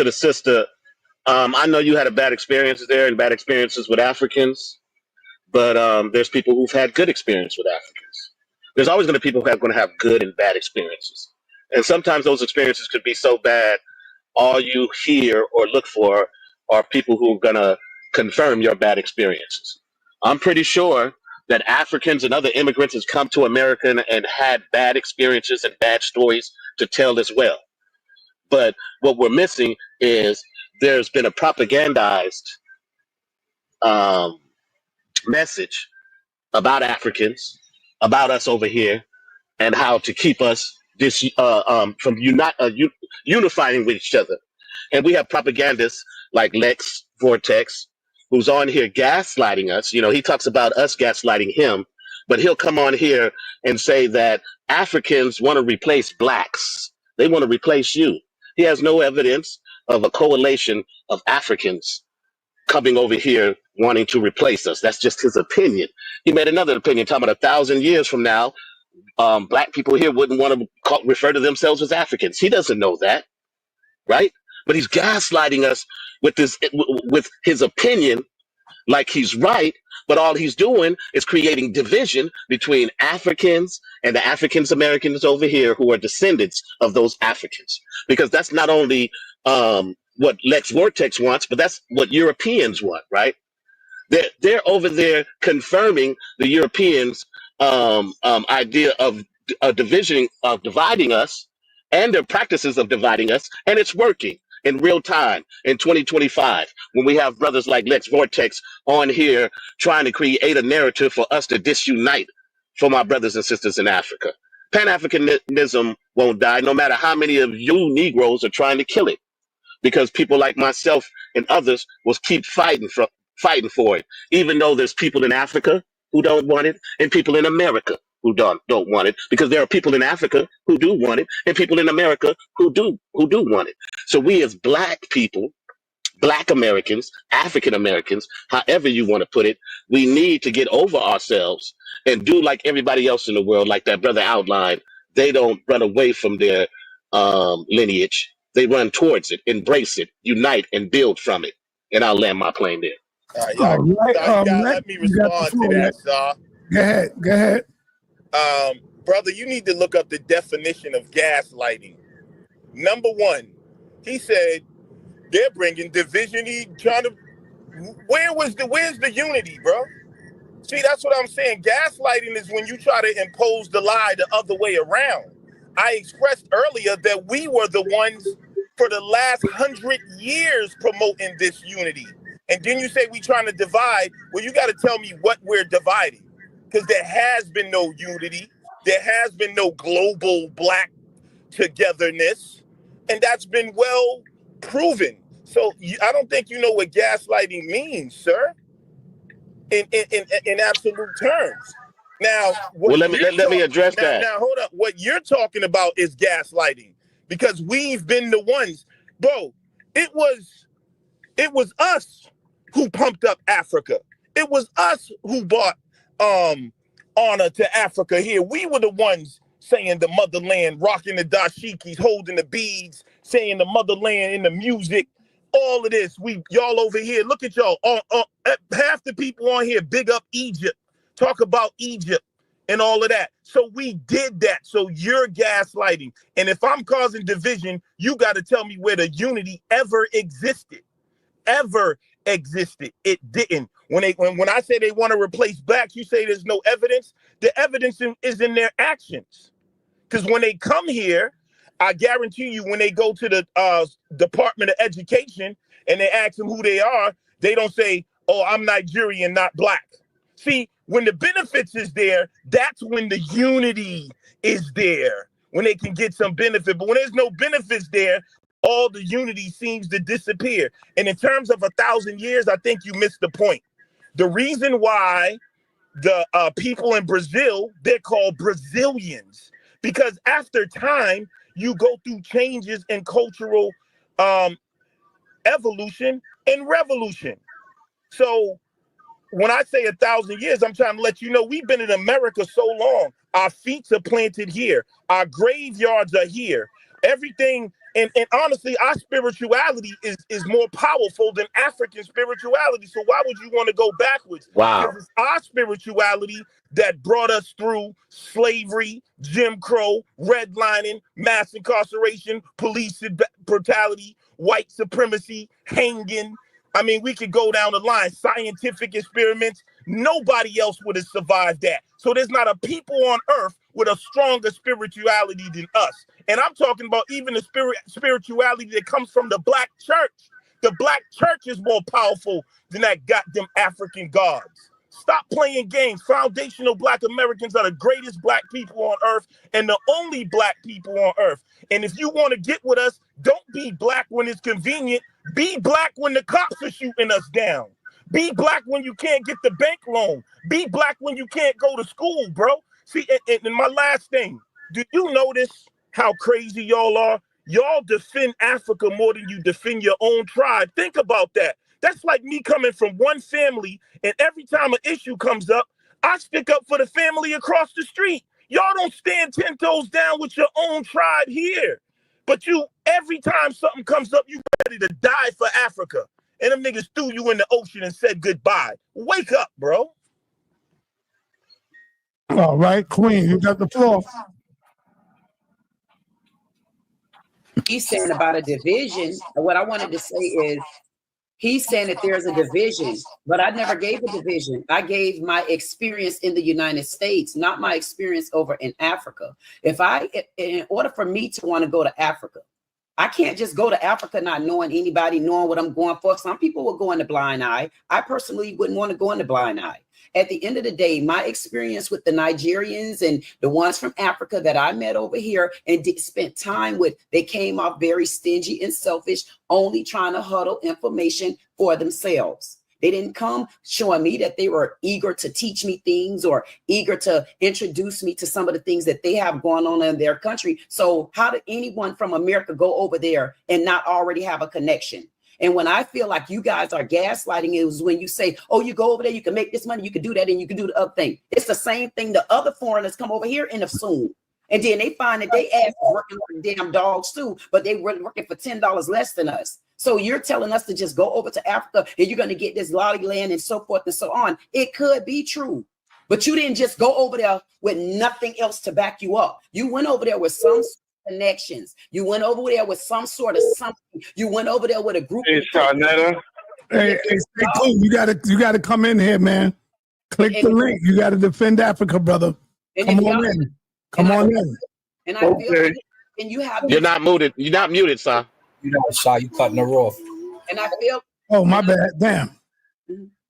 the sister, I know you had a bad experiences there and bad experiences with Africans, but there's people who've had good experience with Africans. There's always going to be people who are going to have good and bad experiences. And sometimes those experiences could be so bad, all you hear or look for are people who are going to confirm your bad experiences. I'm pretty sure that Africans and other immigrants has come to America and had bad experiences and bad stories to tell as well. But what we're missing is there's been a propagandized message about Africans, about us over here, and how to keep us from unifying with each other. And we have propagandists like Lex Vortex, who's on here gaslighting us. You know, he talks about us gaslighting him, but he'll come on here and say that Africans want to replace blacks. They want to replace you. He has no evidence of a coalition of Africans coming over here wanting to replace us. That's just his opinion. He made another opinion talking about 1,000 years from now, black people here wouldn't want to refer to themselves as Africans. He doesn't know that, right? But he's gaslighting us with his opinion, like he's right. But all he's doing is creating division between Africans and the African Americans over here who are descendants of those Africans. Because that's not only what Lex Vortex wants, but that's what Europeans want, right? They're over there confirming the Europeans' idea of dividing us, and their practices of dividing us, and it's working in real time in 2025 when we have brothers like Lex Vortex on here trying to create a narrative for us to disunite from our brothers and sisters in Africa. Pan-Africanism won't die, no matter how many of you Negroes are trying to kill it, because people like myself and others will keep fighting for it, even though there's people in Africa who don't want it and people in America who don't want it, because there are people in Africa who do want it and people in America who do want it. So we as black people, black Americans, African Americans, however you want to put it, we need to get over ourselves and do like everybody else in the world, like that brother outlined. They don't run away from their lineage. They run towards it, embrace it, unite, and build from it. And I'll land my plane there. All right, let me respond to that, Shaw. Go ahead. Brother, you need to look up the definition of gaslighting. Number one, he said they're bringing division. Where's the unity, bro? See, that's what I'm saying. Gaslighting is when you try to impose the lie the other way around. I expressed earlier that we were the ones for the last 100 years promoting this unity. And then you say we trying to divide. Well, you got to tell me what we're dividing, because there has been no unity. There has been no global black togetherness, and that's been well proven. So I don't think you know what gaslighting means, sir, in absolute terms. Now, let me address that. Now, hold up. What you're talking about is gaslighting, because we've been the ones, bro. It was us who pumped up Africa. It was us who brought honor to Africa here. We were the ones saying the motherland, rocking the dashikis, holding the beads, saying the motherland in the music. All of this, y'all over here. Look at y'all. Half the people on here big up Egypt, talk about Egypt and all of that. So we did that. So you're gaslighting. And if I'm causing division, you got to tell me where the unity ever existed. It didn't. When I say they want to replace blacks, you say there's no evidence. The evidence is in their actions. Because when they come here, I guarantee you, when they go to the Department of Education and they ask them who they are, they don't say, "Oh, I'm Nigerian, not black." See, when the benefits is there, that's when the unity is there, when they can get some benefit. But when there's no benefits there, all the unity seems to disappear. And in terms of 1,000 years, I think you missed the point. The reason why the people in Brazil, they're called Brazilians, because after time, you go through changes in cultural evolution and revolution. So when I say 1,000 years, I'm trying to let you know we've been in America so long. Our feet are planted here. Our graveyards are here. Everything, and honestly, our spirituality is more powerful than African spirituality. So why would you want to go backwards? Wow. Because it's our spirituality that brought us through slavery, Jim Crow, redlining, mass incarceration, police brutality, white supremacy, hanging. I mean, we could go down the line, scientific experiments, nobody else would have survived that. So there's not a people on earth with a stronger spirituality than us. And I'm talking about even the spirituality that comes from the black church. The black church is more powerful than that goddamn African gods. Stop playing games. Foundational black Americans are the greatest black people on earth and the only black people on earth. And if you want to get with us, don't be black when it's convenient. Be black when the cops are shooting us down. Be black when you can't get the bank loan. Be black when you can't go to school, bro. See, and my last thing, do you notice how crazy y'all are? Y'all defend Africa more than you defend your own tribe. Think about that. That's like me coming from one family, and every time an issue comes up, I stick up for the family across the street. Y'all don't stand 10 toes down with your own tribe here. But you, every time something comes up, you ready to die for Africa. And them niggas threw you in the ocean and said goodbye. Wake up, bro. All right, Queen, you got the floor. He's saying about a division. What I wanted to say is, he's saying that there's a division, but I never gave a division. I gave my experience in the United States, not my experience over in Africa. In order for me to want to go to Africa, I can't just go to Africa not knowing anybody, knowing what I'm going for. Some people will go in the blind eye. I personally wouldn't want to go in the blind eye. At the end of the day, my experience with the Nigerians and the ones from Africa that I met over here and spent time with, they came off very stingy and selfish, only trying to huddle information for themselves. They didn't come showing me that they were eager to teach me things or eager to introduce me to some of the things that they have going on in their country. So how did anyone from America go over there and not already have a connection? And when I feel like you guys are gaslighting, it was when you say, oh, you go over there, you can make this money, you can do that, and you can do the other thing. It's the same thing the other foreigners come over here and assume. And then they find that they ass is working like damn dogs too, but they were working for $10 less than us. So you're telling us to just go over to Africa and you're going to get this lolly land and so forth and so on. It could be true, but you didn't just go over there with nothing else to back you up. You went over there with some connections. You went over there with some sort of something. You went over there with a group. Hey, sa.neter. Hey, cool. You gotta come in here, man. Click the link. You gotta defend Africa, brother. Come on in. Come on in. And I feel like, and you have. You're not muted. You're not muted, sir. You know, Sa, you cutting her off. And I feel. Oh, my bad. Damn.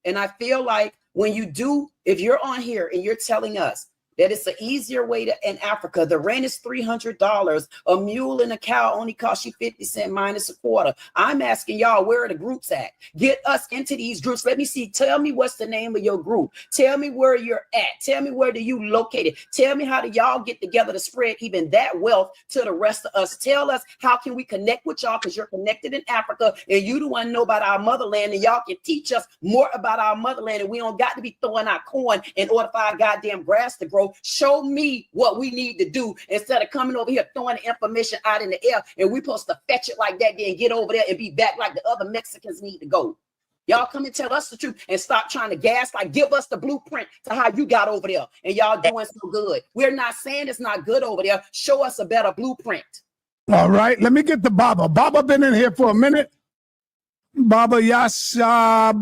And I feel like when you do, if you're on here and you're telling us that it's an easier way to in Africa, the rent is $300. A mule and a cow only cost you 50 cents minus a quarter. I'm asking y'all, where are the groups at? Get us into these groups. Let me see. Tell me what's the name of your group. Tell me where you're at. Tell me where do you located. Tell me how do y'all get together to spread even that wealth to the rest of us. Tell us how can we connect with y'all because you're connected in Africa and you the one know about our motherland and y'all can teach us more about our motherland and we don't got to be throwing our corn in order for our goddamn grass to grow. Show me what we need to do instead of coming over here throwing the information out in the air and we supposed to fetch it like that, then get over there and be back like the other Mexicans need to go. Y'all come and tell us the truth and stop trying to gaslight. Give us the blueprint to how you got over there and y'all doing so good. We're not saying it's not good over there. Show us a better blueprint. All right, let me get the Baba. Baba been in here for a minute. Baba Yashabaya.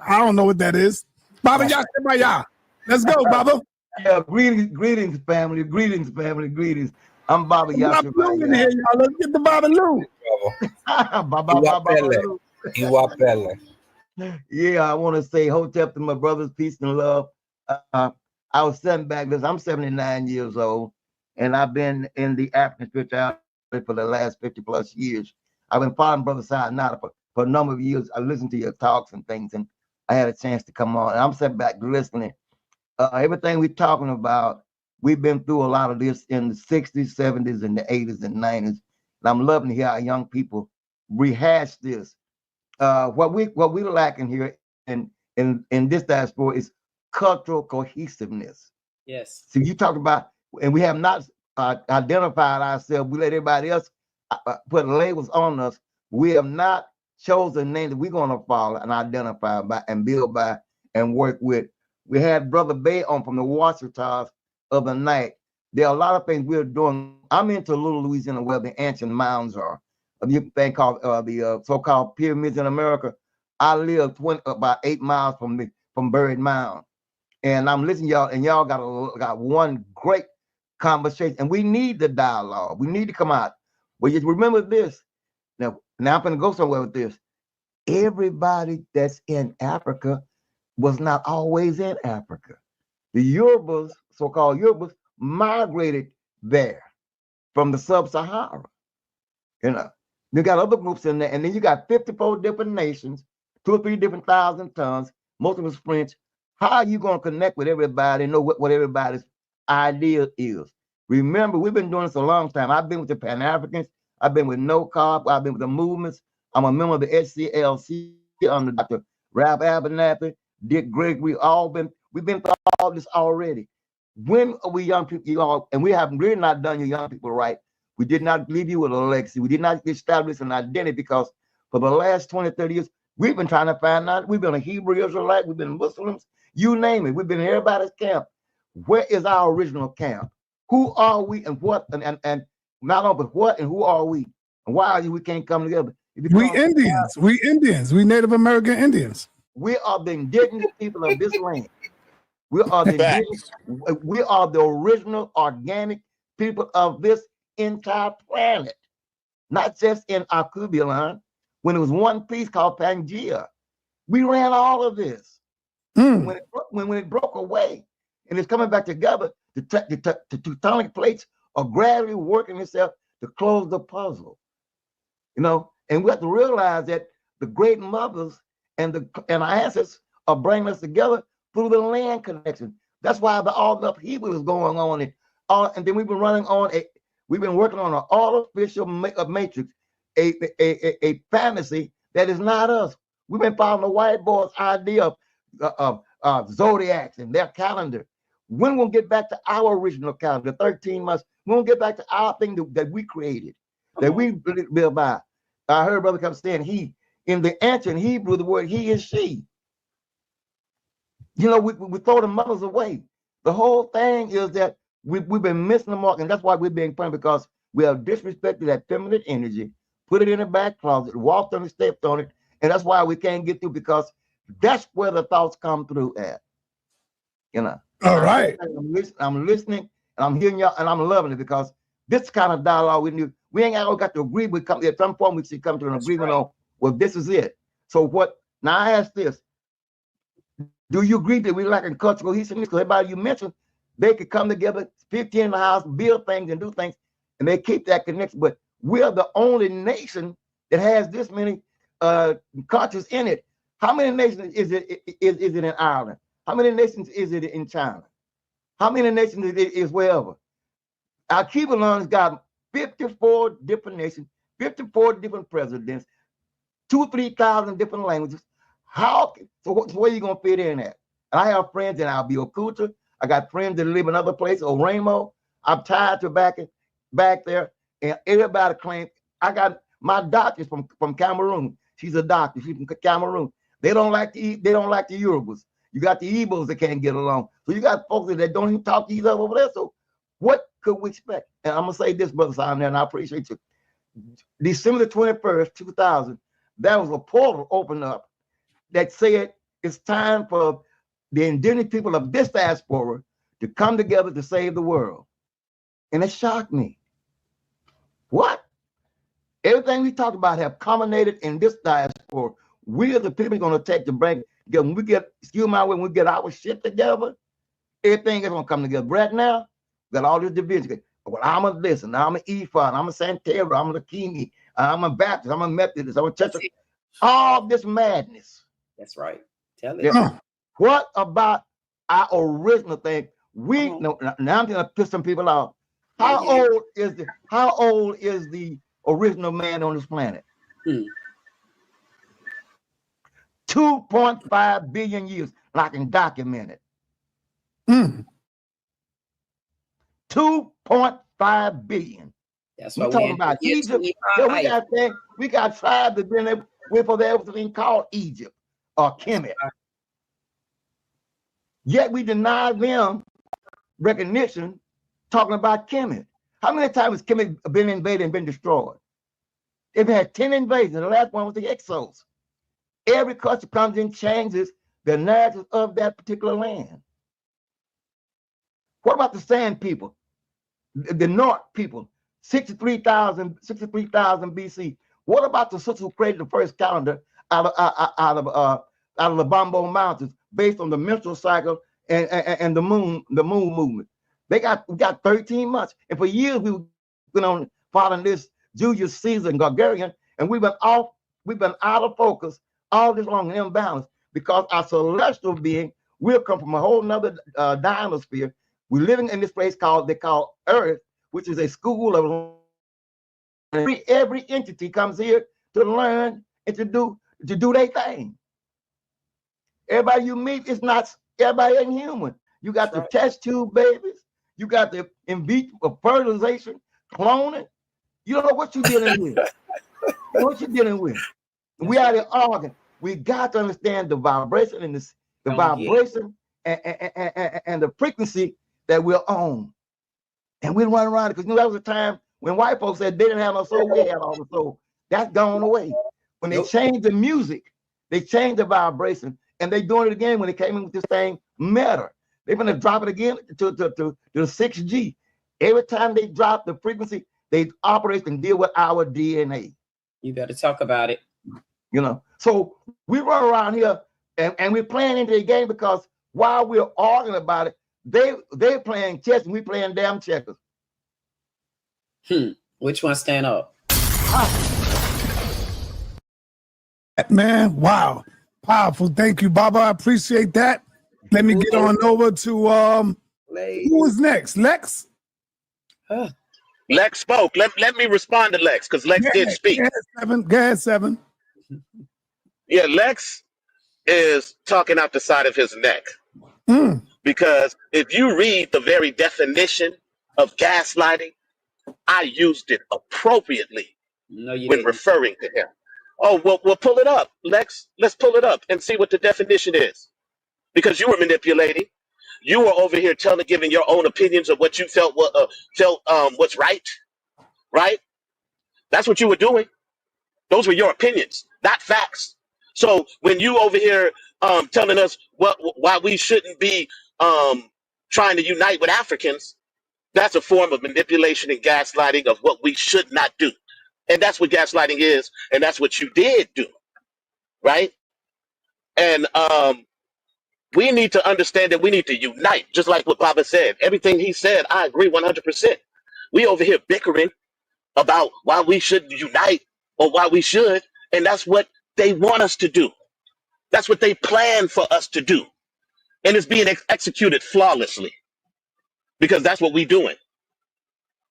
I don't know what that is. Baba Yashabaya. Let's go, Baba. Yeah, greetings, family. Greetings, family. Greetings. I'm Baba Yashabaya. Here, y'all. Let's get the Baba Lou. Baba. Yeah, I want to say hotep to my brothers, peace and love. I was sitting back because I'm 79 years old, and I've been in the African spirituality for the last 50 plus years. I've been following Brother sa.neter for a number of years. I listened to your talks and things, and I had a chance to come on. And I'm sitting back listening. Everything we're talking about, we've been through a lot of this in the 60s, 70s, and the 80s and 90s. And I'm loving to hear our young people rehash this. What we're lacking here in this diaspora is cultural cohesiveness. Yes. So you talk about, and we have not identified ourselves. We let everybody else put labels on us. We have not chosen a name that we're going to follow and identify by and build by and work with. We had Brother Bay on from the Washitars of the night. There are a lot of things we're doing. I'm into Little Louisiana where the ancient mounds are. A thing called the so-called pyramids in America. I live about 8 miles from from Buried Mound. And I'm listening to y'all, and y'all got one great conversation. And we need the dialogue. We need to come out. But just remember this. Now I'm going to go somewhere with this. Everybody that's in Africa was not always in Africa. The Yorubas, so-called Yorubas, migrated there from the sub-Sahara. You know, you got other groups in there, and then you got 54 different nations, 2 or 3 different thousand tongues, most of us French. How are you going to connect with everybody and know what everybody's idea is? Remember, we've been doing this a long time. I've been with the Pan-Africans. I've been with No Carb. I've been with the movements. I'm a member of the SCLC under Dr. Ralph Abernathy, Dick Gregory. We've been through all this already. When are we young people, you all, and we have really not done you young people right. We did not leave you with a legacy. We did not establish an identity because for the last 20, 30 years, we've been trying to find out. We've been a Hebrew Israelite. We've been Muslims. You name it. We've been in everybody's camp. Where is our original camp? Who are we and what? And not only but what and who are we? And why we can't come together? We Indians. We Indians. We Native American Indians. We are the indigenous people of this land. We are the original organic people of this entire planet, not just in Akubilan. When it was one piece called Pangea, we ran all of this. When it broke away and it's coming back together, the tectonic plates are gradually working itself to close the puzzle. You know, and we have to realize that the great mothers and our ancestors are bringing us together through the land connection. That's why all the upheaval is going on, and then we've been working on an artificial matrix, a fantasy that is not us. We've been following the white boys' idea of zodiacs and their calendar. When we'll get back to our original calendar, 13 months, we'll get back to our thing that we created, that we live by. I heard Brother kept saying he, in the ancient Hebrew, the word he is she. You know, we throw the mothers away. The whole thing is that we've been missing the mark, and that's why we're being punished, because we have disrespected that feminine energy, put it in the back closet, walked on it, stepped on it, and that's why we can't get through, because that's where the thoughts come through at. You know. All right. I'm listening, and I'm hearing y'all, and I'm loving it, because this kind of dialogue we ain't all got to agree. We come at some point we should come to an agreement on, well, this is it. So what? Now I ask this: do you agree that we lack in cultural cohesiveness? Because everybody you mentioned, they could come together, 15 in the house, build things and do things, and they keep that connection. But we're the only nation that has this many cultures in it. How many nations is it in Ireland? How many nations is it in China? How many nations is wherever? Our Cuban's got 54 different nations, 54 different presidents, 2,000 to 3,000 different languages. So where you gonna fit in at? And I have friends in Abeokuta. I got friends that live in other places. Oremo. I'm tied to back there, and everybody claims. I got my doctor's from Cameroon. She's a doctor. She's from Cameroon. They don't like the Yorubas. You got the Igbos that can't get along. So you got folks that don't even talk to each other over there. So what could we expect? And I'm gonna say this, Brother Simon, and I appreciate you. December the 21st, 2000, there was a portal opened up that said it's time for the indigenous people of this diaspora to come together to save the world. And it shocked me. What? Everything we talked about have culminated in this diaspora. We are the people going to take the break. When we get, excuse my way, when we get our shit together, everything is going to come together. Right now, we got all this division. Well, I'm a this, and I'm an Ephod, I'm a Santera, I'm a Lakini, I'm a Baptist, I'm a Methodist, I'm a Church. All this madness. That's right. Tell it. Yeah. What about our original thing? Now I'm gonna piss some people off. How old is the original man on this planet? 2.5 billion years, I can document it. 2.5 billion. That's we what talking about Egypt. Yeah, we got tribes that been there before there was anything called Egypt or Kemet. Yet we deny them recognition talking about Kemet. How many times has Kemet been invaded and been destroyed? They've had 10 invasions. The last one was the Exos. Every culture comes in, changes, the narrative of that particular land. What about the Sand people, the North people, 63,000 BC? What about the sisters who created the first calendar out of the Bombo Mountains based on the menstrual cycle and the moon movement? We got 13 months, and for years we've been on following this Julius Caesar and Gregorian, and we've been out of focus all this long and imbalanced because our celestial being will come from a whole nother dinosphere. We're living in this place they call Earth, which is a school of every entity comes here to learn and to do their thing. Everybody you meet is not everybody ain't human. You got the test tube babies, you got the in vitro fertilization, cloning. You don't know what you're dealing with. You know what you're dealing with. We are the organ. We got to understand the vibration and the vibration and the frequency that we're on. And we run around it because that was a time when white folks said they didn't have no soul, we had all the soul. That's gone away. When they changed the music, they changed the vibration, and they doing it again when they came in with this thing matter. They're gonna drop it again to the 6G. Every time they drop the frequency, they operate and deal with our DNA. You better talk about it. You know, so we run around here and we're playing into the game because while we're arguing about it, they're playing chess and we playing damn checkers. Which one stand up? Man, wow. Powerful. Thank you, Baba. I appreciate that. Let me get on over to who is next? Lex? Lex spoke. Let me respond to Lex because Lex did speak. Go ahead, Seven. Yeah, Lex is talking out the side of his neck. Because if you read the very definition of gaslighting, I used it appropriately when referring to him. Oh, well, we'll pull it up, Lex. Let's pull it up and see what the definition is. Because you were manipulating. You were over here giving your own opinions of what you felt what's right. Right? That's what you were doing. Those were your opinions, not facts. So when you over here telling us why we shouldn't be trying to unite with Africans, that's a form of manipulation and gaslighting of what we should not do. And that's what gaslighting is, and that's what you did do, right? And we need to understand that we need to unite, just like what Baba said. Everything he said, I agree 100%. We over here bickering about why we shouldn't unite or why we should, and that's what they want us to do. That's what they plan for us to do. And it's being executed flawlessly because that's what we're doing.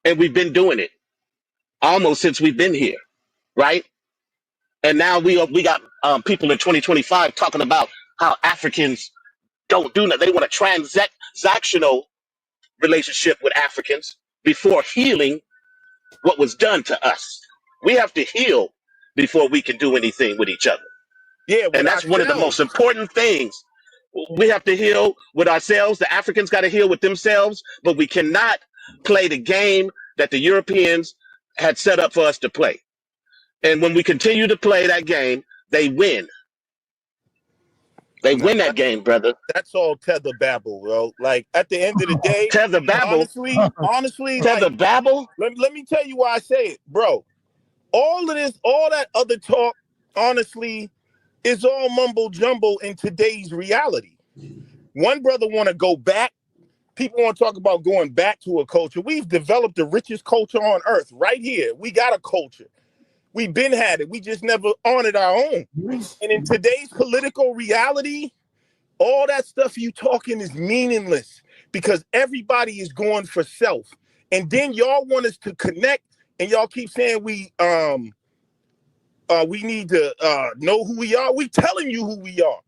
And we've been doing it almost since we've been here, right? And now we got people in 2025 talking about how Africans don't do nothing. They want a transactional relationship with Africans before healing what was done to us. We have to heal before we can do anything with each other. Yeah, and that's one of the most important things. We have to heal with ourselves. The Africans got to heal with themselves, but we cannot play the game that the Europeans had set up for us to play. And when we continue to play that game, they win. They win that game, brother. That's all tether babble, bro. Like at the end of the day, tether babble. Honestly, tether like, babble. Let me tell you why I say it, bro. All of this, all that other talk, honestly, is all mumbo jumbo in today's reality. One brother want to go back. People want to talk about going back to a culture. We've developed the richest culture on earth right here. We got a culture. We've been had it. We just never honored our own. And in today's political reality, all that stuff you talking is meaningless because everybody is going for self. And then y'all want us to connect, and y'all keep saying we need to know who we are. We telling you who we are.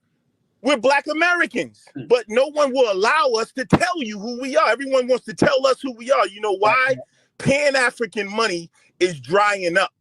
We're Black Americans, but no one will allow us to tell you who we are. Everyone wants to tell us who we are. You know why? Pan-African money is drying up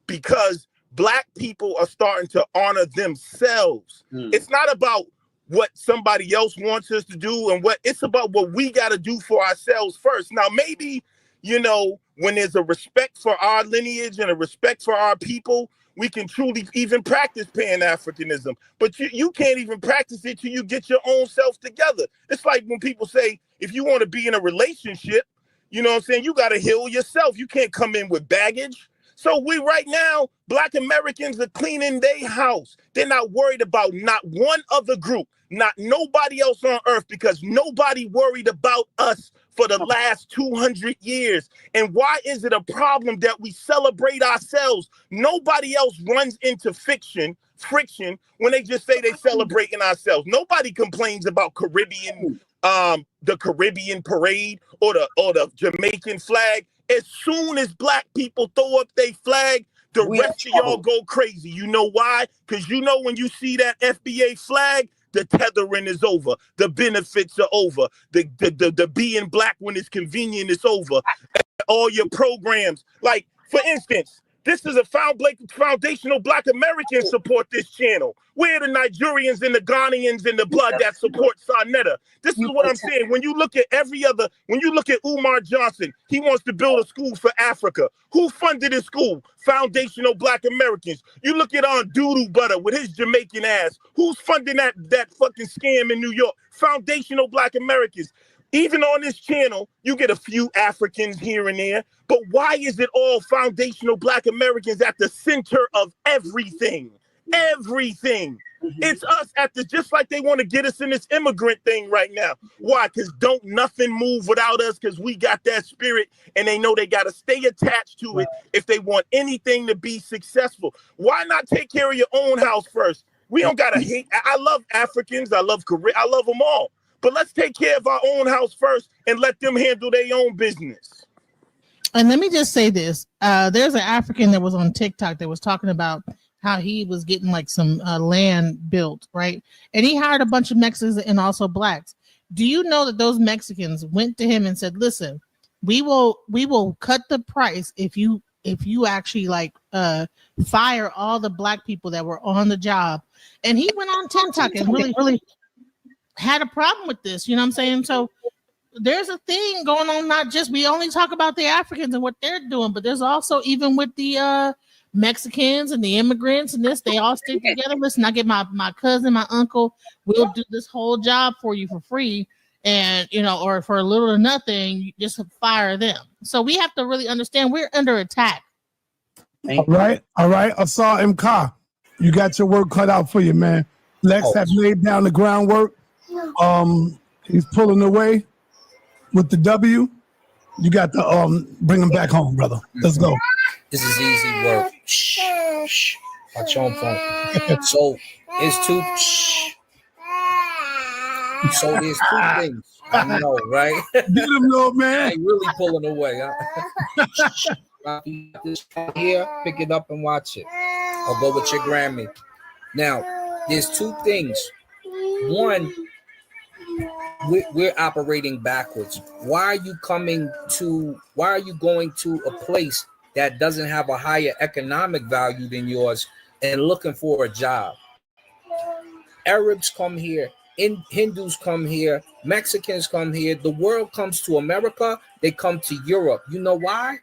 because Black people are starting to honor themselves. It's not about what somebody else wants us to do and it's about what we got to do for ourselves first. Now, maybe, you know, when there's a respect for our lineage and a respect for our people, we can truly even practice Pan-Africanism. But you can't even practice it till you get your own self together. It's like when people say, if you want to be in a relationship, you know what I'm saying, you got to heal yourself. You can't come in with baggage. So we right now, Black Americans are cleaning their house. They're not worried about not one other group, not nobody else on earth, because nobody worried about us for the last 200 years. And why is it a problem that we celebrate ourselves? Nobody else runs into friction when they just say they celebrating ourselves. Nobody complains about Caribbean, the Caribbean parade or the Jamaican flag. As soon as Black people throw up their flag, the rest of y'all go crazy. You know why? Because you know when you see that FBA flag, the tethering is over. The benefits are over. The being Black when it's convenient is over. All your programs. Like, for instance, this is a foundational Black Americans support this channel. We're the Nigerians and the Ghanaians and the blood that support sa.neter. This is what I'm saying. When you look at when you look at Umar Johnson, he wants to build a school for Africa. Who funded his school? Foundational Black Americans. You look at Doodoo Butter with his Jamaican ass. Who's funding that fucking scam in New York? Foundational Black Americans. Even on this channel, you get a few Africans here and there, but why is it all foundational Black Americans at the center of everything? Everything. It's us just like they want to get us in this immigrant thing right now. Why? Because don't nothing move without us, because we got that spirit and they know they got to stay attached to it if they want anything to be successful. Why not take care of your own house first? We don't got to hate. I love Africans. I love Korea. I love them all. But let's take care of our own house first and let them handle their own business. And let me just say this. There's an African that was on TikTok that was talking about how he was getting like some land built, right? And he hired a bunch of Mexicans and also Blacks. Do you know that those Mexicans went to him and said, listen, we will cut the price if you actually like fire all the Black people that were on the job. And he went on TikTok and really had a problem with this, you know what I'm saying? So there's a thing going on, not just, we only talk about the Africans and what they're doing, but there's also even with the Mexicans and the immigrants and this, they all stick together. Listen, I get my cousin, my uncle, we'll do this whole job for you for free, and or for a little or nothing, you just fire them. So we have to really understand we're under attack. All right. Asar Mka, you got your work cut out for you, man. Lex has laid down the groundwork. He's pulling away with the W. You got to bring him back home, brother. Let's go. This is easy work. Shh. Watch your own phone. So it's two. So there's two things. I know, right? Get him, little man. Hey, really pulling away. This here, pick it up and watch it. Or go with your Grammy. Now, there's two things. One, we're operating backwards. Why are you going to a place that doesn't have a higher economic value than yours and looking for a job? Arabs come here, Hindus come here, Mexicans come here. The world comes to America, they come to Europe. You know why?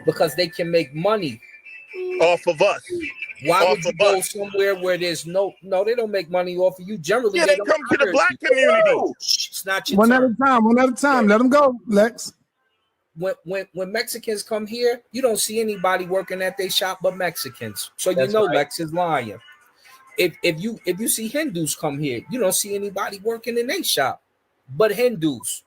Because they can make money off of us. Why would you go somewhere where there's no, they don't make money off of you. Generally, they come to the Black community. It's not your one at a time. Let them go, Lex. When Mexicans come here, you don't see anybody working at their shop but Mexicans. So you know right. Lex is lying. If you see Hindus come here, you don't see anybody working in their shop but Hindus.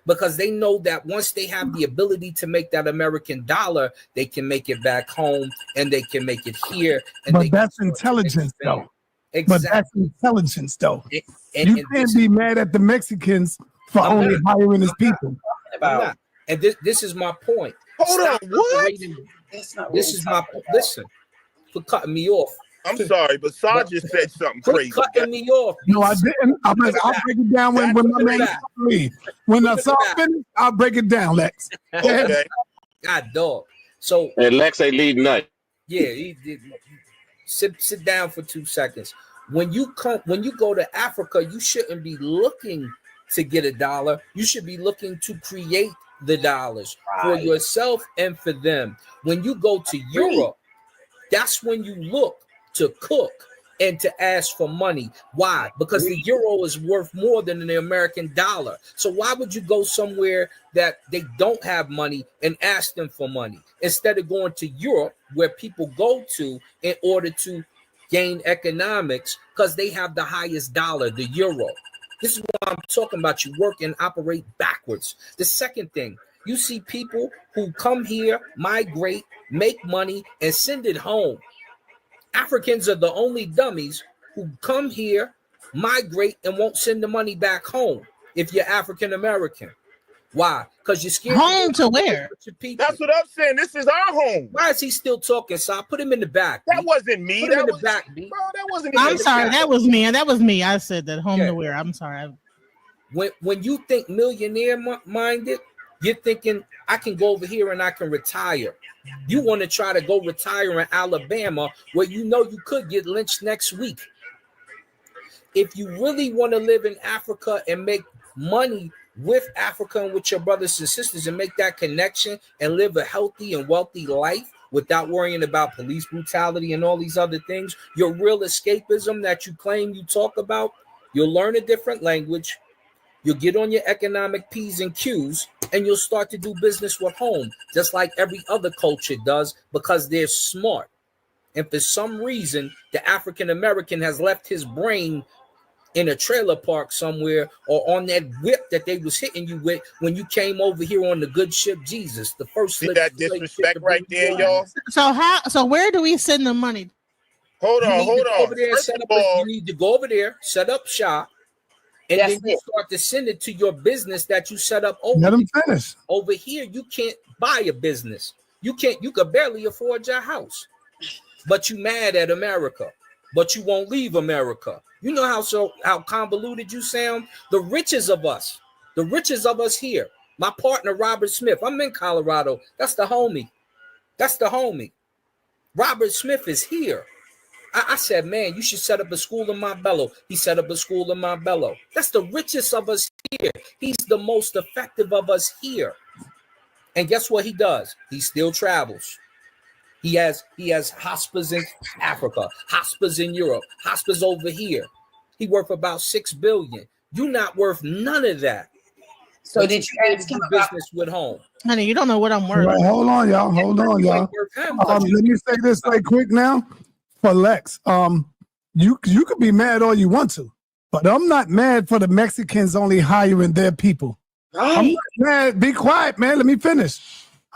Because they know that once they have the ability to make that American dollar, they can make it back home and they can make it here. But that's intelligence, though. Exactly. But that's intelligence, though. You can't be mad at the Mexicans for only hiring his people. And this is my point. Hold on, what? This is my listen for cutting me off. I'm sorry, but Saj just said something crazy. Cutting me off. No, I didn't. I'll break it down when my man leave. When I saw finish, I'll break it down, Lex. Okay. God, dog. So and Lex ain't leading nothing. Yeah, he did. Sit down for 2 seconds. When you go to Africa, you shouldn't be looking to get a dollar. You should be looking to create the dollars for yourself and for them. When you go to Europe, That's when you look to cook and to ask for money. Why? Because the euro is worth more than the American dollar. So why would you go somewhere that they don't have money and ask them for money instead of going to Europe, where people go to in order to gain economics, because they have the highest dollar, the euro. This is what I'm talking about. You work and operate backwards. The second thing, you see people who come here, migrate, make money, and send it home. Africans are the only dummies who come here, migrate, and won't send the money back home if you're African American. Why? Because you're scared. Home to where? That's what I'm saying. This is our home. Why is he still talking? So I put him in the back. That wasn't me. Put him That in was the back, B. Bro, that wasn't. I'm sorry. That was me. That was me. I said that home to where. I'm sorry. When you think millionaire minded, you're thinking I can go over here and I can retire. You want to try to go retire in Alabama, where you know you could get lynched next week. If you really want to live in Africa and make money with Africa and with your brothers and sisters and make that connection and live a healthy and wealthy life without worrying about police brutality and all these other things, your real escapism that you claim you talk about, you'll learn a different language, you'll get on your economic P's and Q's, and you'll start to do business with home, just like every other culture does, because they're smart. And for some reason, the African American has left his brain in a trailer park somewhere, or on that whip that they was hitting you with when you came over here on the good ship Jesus. The first. See that disrespect right there, y'all? So where do we send the money? Hold on. Over there, you need to go over there, set up shop, and then you start to send it to your business that you set up over. Let them finish. Over here, you can't buy a business. You could barely afford your house. But you mad at America. But you won't leave America. You know how convoluted you sound? The richest of us here. My partner, Robert Smith. I'm in Colorado. That's the homie. Robert Smith is here. I said, man, you should set up a school in Marbello. He set up a school in Marbello. That's the richest of us here. He's the most effective of us here. And guess what he does? He still travels. He has hospitals in Africa, hospitals in Europe, hospitals over here. He worth about $6 billion. You're not worth none of that. So did you ask him about business with home? Honey, you don't know what I'm worth. Right, hold on, y'all. Let me say this right quick now for Lex. You could be mad all you want to, but I'm not mad for the Mexicans only hiring their people. Right. I'm not mad. Be quiet, man. Let me finish.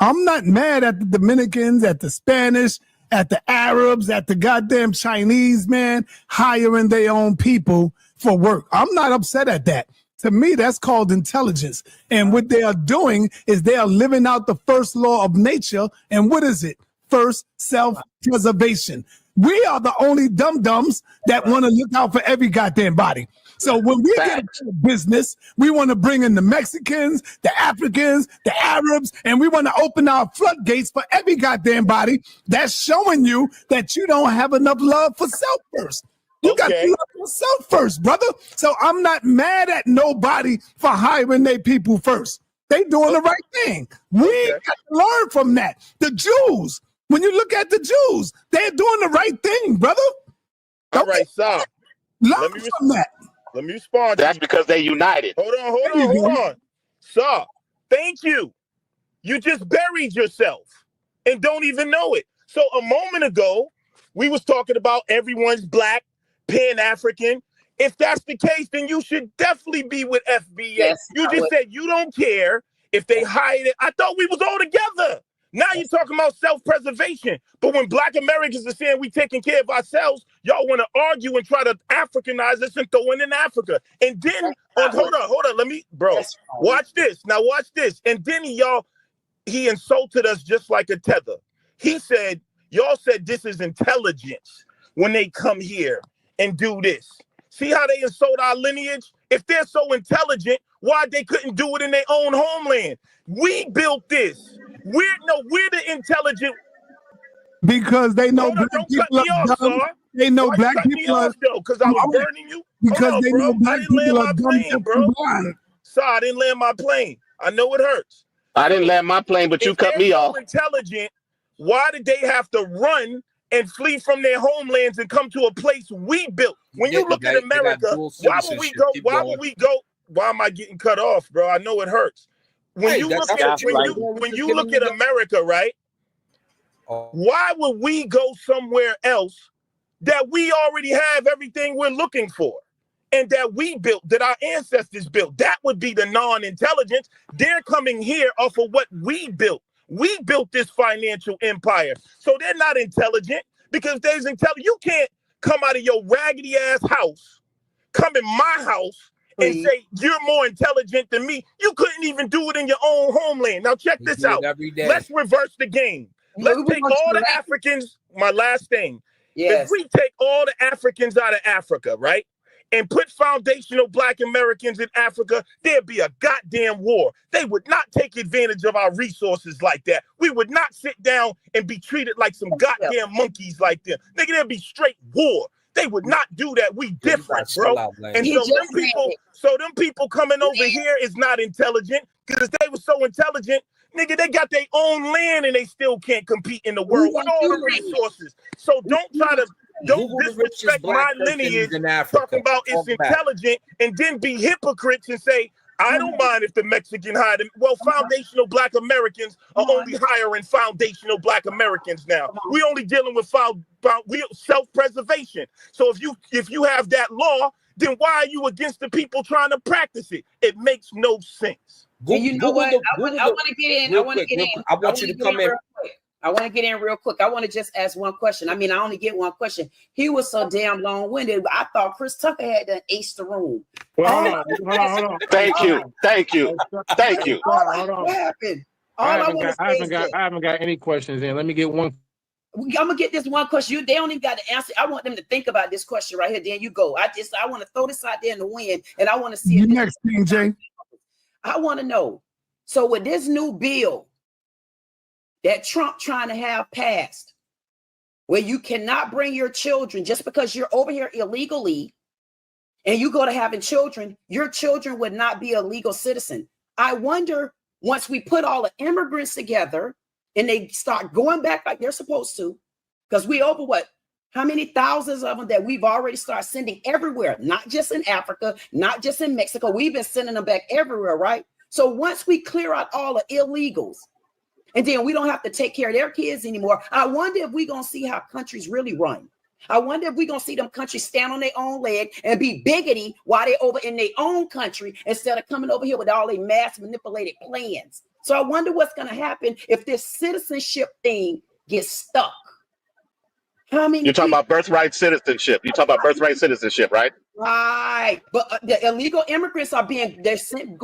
I'm not mad at the Dominicans, at the Spanish, at the Arabs, at the goddamn Chinese, man, hiring their own people for work. I'm not upset at that. To me, that's called intelligence. And what they are doing is they are living out the first law of nature. And what is it? First, self-preservation. We are the only dum-dums that want to look out for every goddamn body. So when we get into business, we want to bring in the Mexicans, the Africans, the Arabs, and we want to open our floodgates for every goddamn body. That's showing you that you don't have enough love for self first. You got to love yourself first, brother. So I'm not mad at nobody for hiring their people first. They doing the right thing. We got to learn from that. The Jews, when you look at the Jews, they're doing the right thing, brother. All right, so learn from that. Let me respond. That's because they united. Hold on. So, thank you. You just buried yourself and don't even know it. So a moment ago, we was talking about everyone's black, Pan-African. If that's the case, then you should definitely be with FBA. Yes, you just said you don't care if they hired it. I thought we was all together. Now you're talking about self-preservation. But when black Americans are saying we taking care of ourselves, y'all want to argue and try to Africanize us and throw in Africa. And then, hold on. Let me, watch this. Now watch this. And then he insulted us just like a tether. He said, y'all said this is intelligence when they come here and do this. See how they insult our lineage? If they're so intelligent, why they couldn't do it in their own homeland? We built this. We're the intelligent. Because they know black people are dumb. They know black people are because I was burning you. Because they know black people are dumb, bro. So I didn't land my plane. I know it hurts. I didn't land my plane, but you cut me off. Intelligent. Why did they have to run and flee from their homelands and come to a place we built. When you look at America, why would we go? Why would we go? Why am I getting cut off, bro? I know it hurts. When you look at when you look at America, right? Why would we go somewhere else that we already have everything we're looking for and that we built, that our ancestors built? That would be the non-intelligence. They're coming here off of what we built. We built this financial empire. So they're not intelligent because they're intelligent. You can't come out of your raggedy ass house, come in my house and say you're more intelligent than me. You couldn't even do it in your own homeland. Now check this out. Let's reverse the game. Let's take all the Africans, my last thing. If we take all the Africans out of Africa, right, and put foundational Black Americans in Africa, there'd be a goddamn war. They would not take advantage of our resources like that. We would not sit down and be treated like some goddamn monkeys like them. Nigga, there'd be straight war. They would not do that. We different, bro. And so them people coming over here is not intelligent, because if they were so intelligent, nigga, they got their own land and they still can't compete in the world with all the resources. So don't disrespect my lineage talking about it's intelligent and then be hypocrites and say, I don't mind if the Mexican hire them. Well, foundational Black Americans are only hiring foundational Black Americans now. We only dealing with self-preservation. So if you have that law, then why are you against the people trying to practice it? It makes no sense. And you know what? I want to get in. I want to get in. I want you to come in. I want to get in real quick. I want to just ask one question. I mean, I only get one question. He was so damn long-winded. I thought Chris Tucker had to ace the room. Well, hold on. Thank you. What happened? I haven't got any questions in. Let me get one. I'm gonna get this one question. They don't even got to answer. I want them to think about this question right here. Then you go. I want to throw this out there in the wind, and I want to see. You next, King Jay. I want to know. So with this new bill that Trump trying to have passed, where you cannot bring your children just because you're over here illegally, and you go to having children, your children would not be a legal citizen. I wonder, once we put all the immigrants together and they start going back like they're supposed to, because we over how many thousands of them that we've already started sending everywhere, not just in Africa, not just in Mexico. We've been sending them back everywhere, right? So once we clear out all the illegals, and then we don't have to take care of their kids anymore, I wonder if we're going to see how countries really run. I wonder if we're going to see them countries stand on their own leg and be biggity while they're over in their own country instead of coming over here with all their mass manipulated plans. So I wonder what's going to happen if this citizenship thing gets stuck. How many You're talking about birthright citizenship. Right? Right. But the illegal immigrants are sent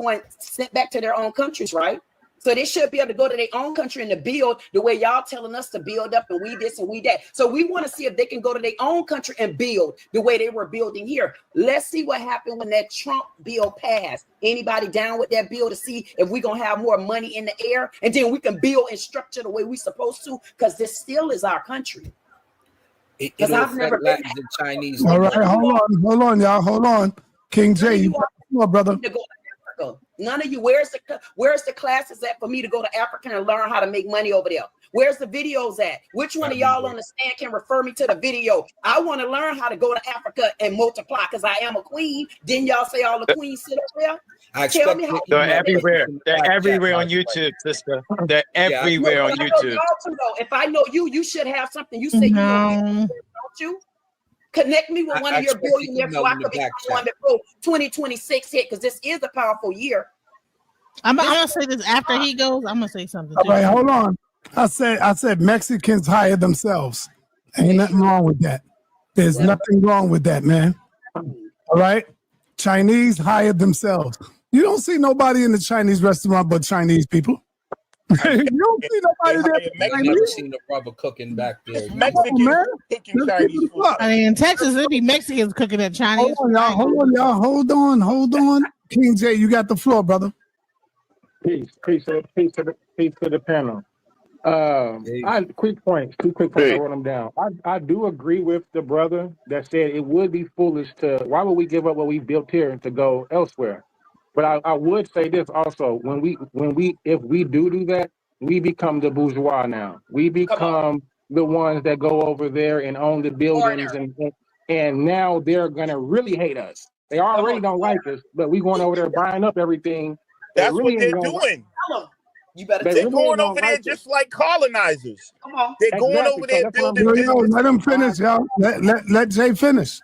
back to their own countries, right? So they should be able to go to their own country and to build the way y'all telling us to build up, and we this and we that. So we want to see if they can go to their own country and build the way they were building here. Let's see what happened when that Trump bill passed. Anybody down with that bill to see if we're going to have more money in the air, and then we can build and structure the way we're supposed to, because this still is our country. Because I've never been the Chinese. All right, hold on, y'all. Hold on. King Jay, you got brother. None of you, where's the classes at for me to go to Africa and learn how to make money over there? Where's the videos at? Which one of y'all on the stand can refer me to the video? I want to learn how to go to Africa and multiply, because I am a queen. Didn't y'all say all the queens sit up there? Tell me how. They're everywhere. They're everywhere on YouTube, sister. They're everywhere on YouTube. If I know you, you should have something. You say you know, don't you? Connect me with one of your billionaires so I could be one before 2026 hit, because this is a powerful year. I'm gonna say this after he goes. I'm gonna say something. All right, hold on. I said Mexicans hire themselves. Ain't nothing wrong with that. There's nothing wrong with that, man. All right. Chinese hired themselves. You don't see nobody in the Chinese restaurant but Chinese people. You don't see nobody there. I've never seen the rubber cooking back there. Mexicans cooking Chinese food. I mean, in Texas, it'd be Mexicans cooking at Chinese. Hold on. King Jay, you got the floor, brother. Peace to the panel. Two quick points. I wrote them down. I do agree with the brother that said it would be foolish why would we give up what we built here to go elsewhere? But I would say this also: if we do that, we become the bourgeois now. We become the ones that go over there and own the buildings, and now they're gonna really hate us. They already don't like us, but we going over there buying up everything. That's what they're doing. You better They're going over there just like colonizers. Come on. They're going over there building business. Let him finish, y'all. Let Jay finish.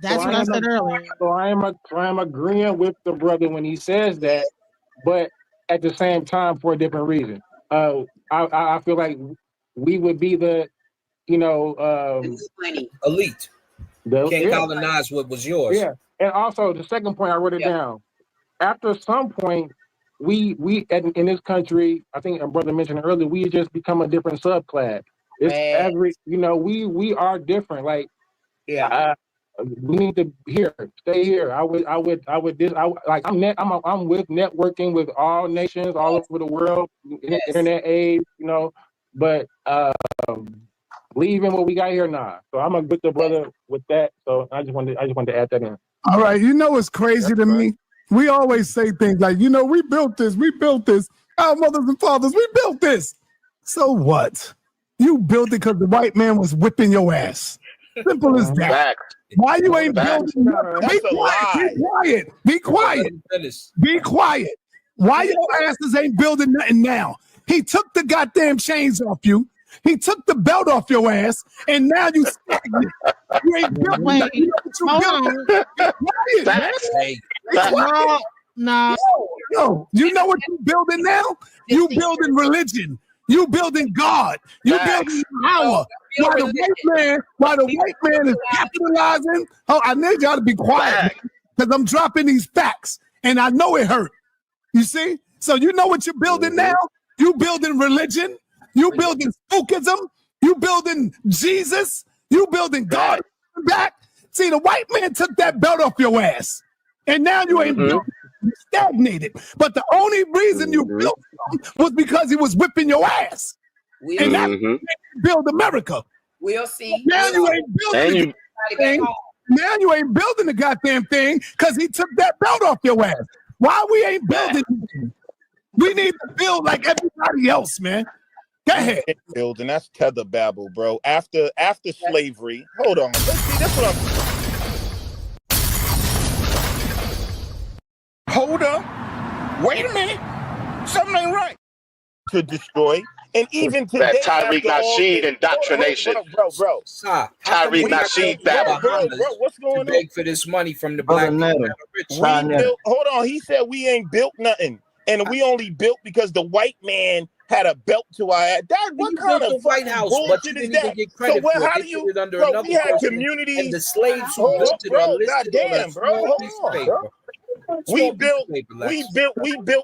That's what I said earlier. So I'm agreeing with the brother when he says that, but at the same time for a different reason. I feel like we would be the, elite. Can't colonize what was yours. Yeah, and also the second point I wrote it down. After some point, we in this country, I think a brother mentioned earlier, we just become a different subclass. It's we are different. Like, we need to stay here. I'm with networking with all nations all over the world, internet age, but leaving what we got here now. So I'm with the brother with that. So I just wanted to add that in. All right, what's crazy to me? We always say things like, we built this, our mothers and fathers, we built this. So what? You built it because the white man was whipping your ass. Simple as that. Why you ain't building nothing? Be quiet. Be quiet. Why your asses ain't building nothing now? He took the goddamn chains off you. He took the belt off your ass, and now you stagnant. You ain't building nothing. You know you know what you building now? You building religion. You building God. You building power. While the white man is capitalizing. Oh, I need y'all to be quiet because I'm dropping these facts, and I know it hurt. You see? So you know what you're building now? You building religion. You building spookism. You building Jesus. You building God back. See, the white man took that belt off your ass, and now you ain't building. You stagnated. But the only reason you built him was because he was whipping your ass. And that's build America. We'll see. Now you ain't building the thing. Now you ain't building the goddamn thing because he took that belt off your ass. Why we ain't building? We need to build like everybody else, man. Go ahead. Building, that's tether babble, bro. After slavery, hold on. Let's see, that's what Hold up. Wait a minute. Something ain't right. To destroy. And even today, that Tariq Nasheed indoctrination. Bro. Tariq Nasheed battle. Bro, what's going on? Beg for this money from the black people. Hold on. He said we ain't built nothing. And we only built because the white man had a belt to our ass. What kind of White House, but you didn't even get credit for it. How do you? Bro, we had communities. And the slaves who built it are listed goddamn, bro. We built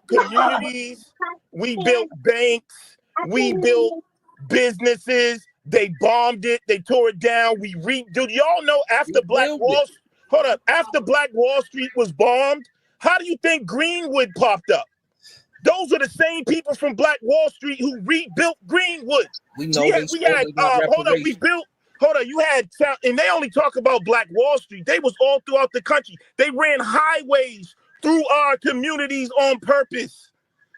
communities. We built banks. We built businesses. They bombed it. They tore it down. Dude, y'all know after after Black Wall Street was bombed, how do you think Greenwood popped up? Those are the same people from Black Wall Street who rebuilt Greenwood. We know and they only talk about Black Wall Street. They was all throughout the country. They ran highways through our communities on purpose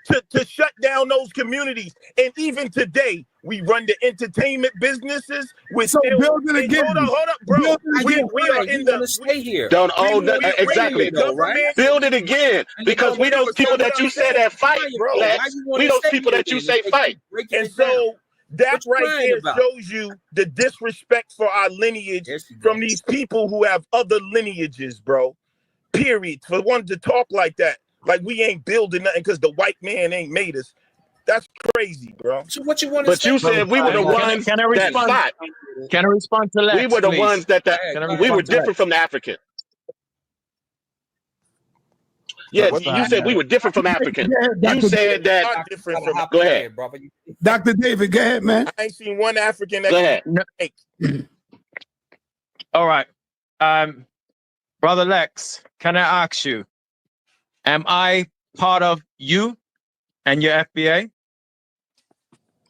to shut down those communities. And even today, we run the entertainment businesses. Build it again. Hold up, bro. We are in the stay here. Don't own that exactly. Build it again, because we those people that you say that fight, bro. We those people that you say fight. And so that right there shows you the disrespect for our lineage from these people who have other lineages, bro. Period. For one to talk like that, like we ain't building nothing because the white man ain't made us. That's crazy, bro. So what you want to But you said we were the ones that fought. Can I respond to that? We were the ones that we were different from the African. Yeah, you said we were different from African. You said that. Go ahead, Dr. David. Go ahead, man. I ain't seen one African that. Go ahead. All right, Brother Lex, can I ask you, am I part of you and your FBA?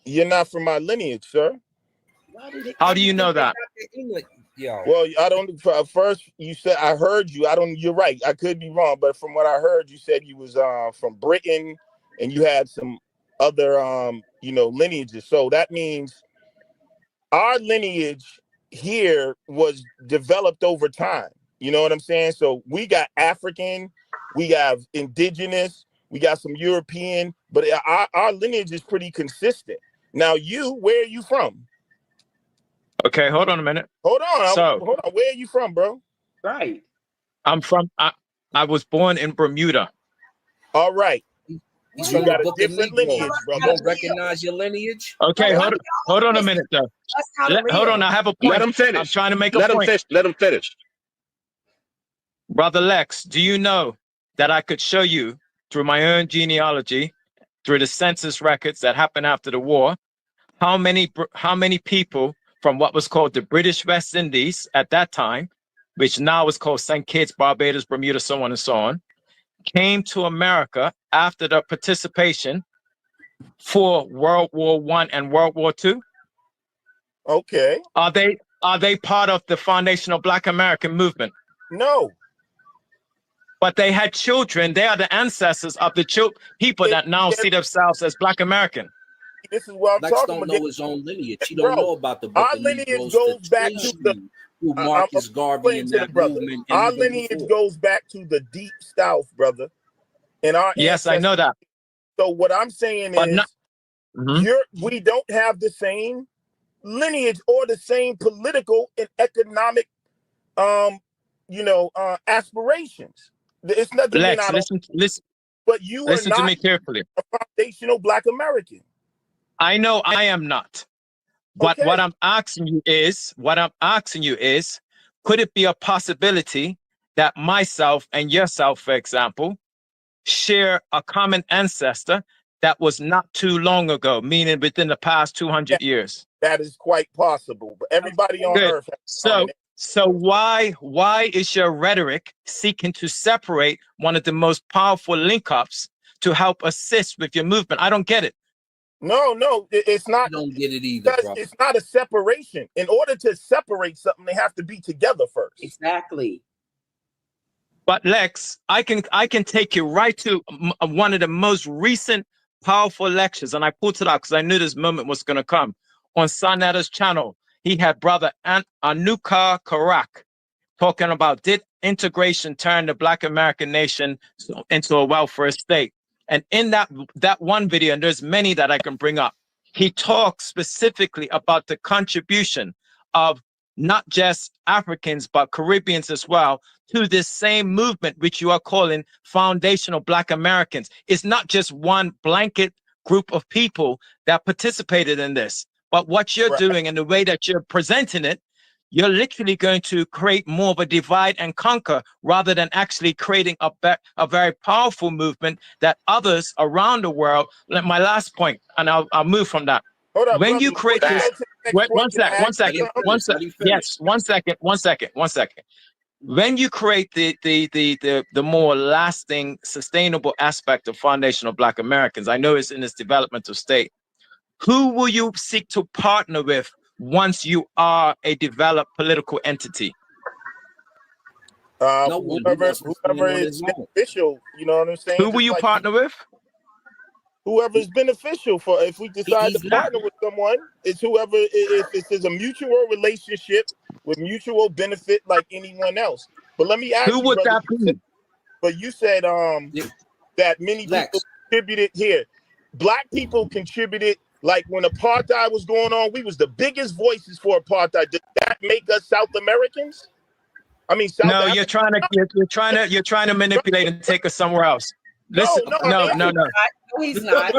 You're not from my lineage, sir. How do you know that? Well, I don't. First, you said I heard you. I don't. You're right. I could be wrong, but from what I heard, you said you was from Britain and you had some other lineages. So that means our lineage here was developed over time. You know what I'm saying? So we got African, we have indigenous, we got some European, but our lineage is pretty consistent. Now, where are you from? Okay, hold on a minute. Hold on. So, hold on. Where are you from, bro? Right. I'm from. I was born in Bermuda. All right. He's You from the got a book of different Negro. lineage, You brother. don't recognize your lineage? Okay, hold on a minute, though. Hold on, I have a point. Let him finish. I'm trying to make Let a him point. finish. Let him finish. Brother Lex, do you know that I could show you through my own genealogy, through the census records that happened after the war, how many people from what was called the British West Indies at that time, which now is called St. Kitts, Barbados, Bermuda, so on and so on, came to America after the participation for World War I and World War II? Okay. Are they part of the foundational Black American movement? No. But they had children. They are the ancestors of the people that now see themselves as Black American. This is what I'm Lex talking don't about. know his own lineage. He don't know about the book Our of lineage Negroes goes back trace to the through Marcus Garvey and that movement. And our even lineage before. goes back to the deep South, brother. And our yes, I know that. So what I'm saying but is, we don't have the same lineage or the same political and economic, aspirations. It's nothing. Lex, listen. But you listen are not to me carefully. A foundational Black American. I know I am not. But what I'm asking you is, could it be a possibility that myself and yourself, for example, share a common ancestor that was not too long ago, meaning within the past 200 years? That is quite possible. But everybody on Earth has So why is your rhetoric seeking to separate one of the most powerful link-ups to help assist with your movement? I don't get it. No, it's not. You don't get it either, because bro. it's not a separation. In order to separate something, they have to be together first. Exactly. But Lex, I can take you right to one of the most recent powerful lectures, and I pulled it out because I knew this moment was going to come. On sa.neter's channel, he had brother Anuka Karak talking about, did integration turn the Black American nation into a welfare state? And in that one video, and there's many that I can bring up, he talks specifically about the contribution of not just Africans, but Caribbeans as well, to this same movement, which you are calling foundational Black Americans. It's not just one blanket group of people that participated in this, but what you're doing and the way that you're presenting it, you're literally going to create more of a divide and conquer rather than actually creating a very powerful movement that others around the world, like my last point, and I'll move from that. Hold up, when brother, you create this, one second. Yes, one second. When you create the more lasting, sustainable aspect of foundational Black Americans, I know it's in its developmental state. Who will you seek to partner with once you are a developed political entity? Whoever is beneficial, you know what I'm saying? Who will you partner with? Whoever is beneficial for. If we decide to partner with someone, it's whoever. If it's a mutual relationship with mutual benefit, like anyone else. But let me ask you, would brother, that be? But you said that many people contributed here. Black people contributed. Like when apartheid was going on, we was the biggest voices for apartheid. Did that make us South Americans? I mean, South no, you're trying to manipulate and take us somewhere else. Listen, no. No, he's not.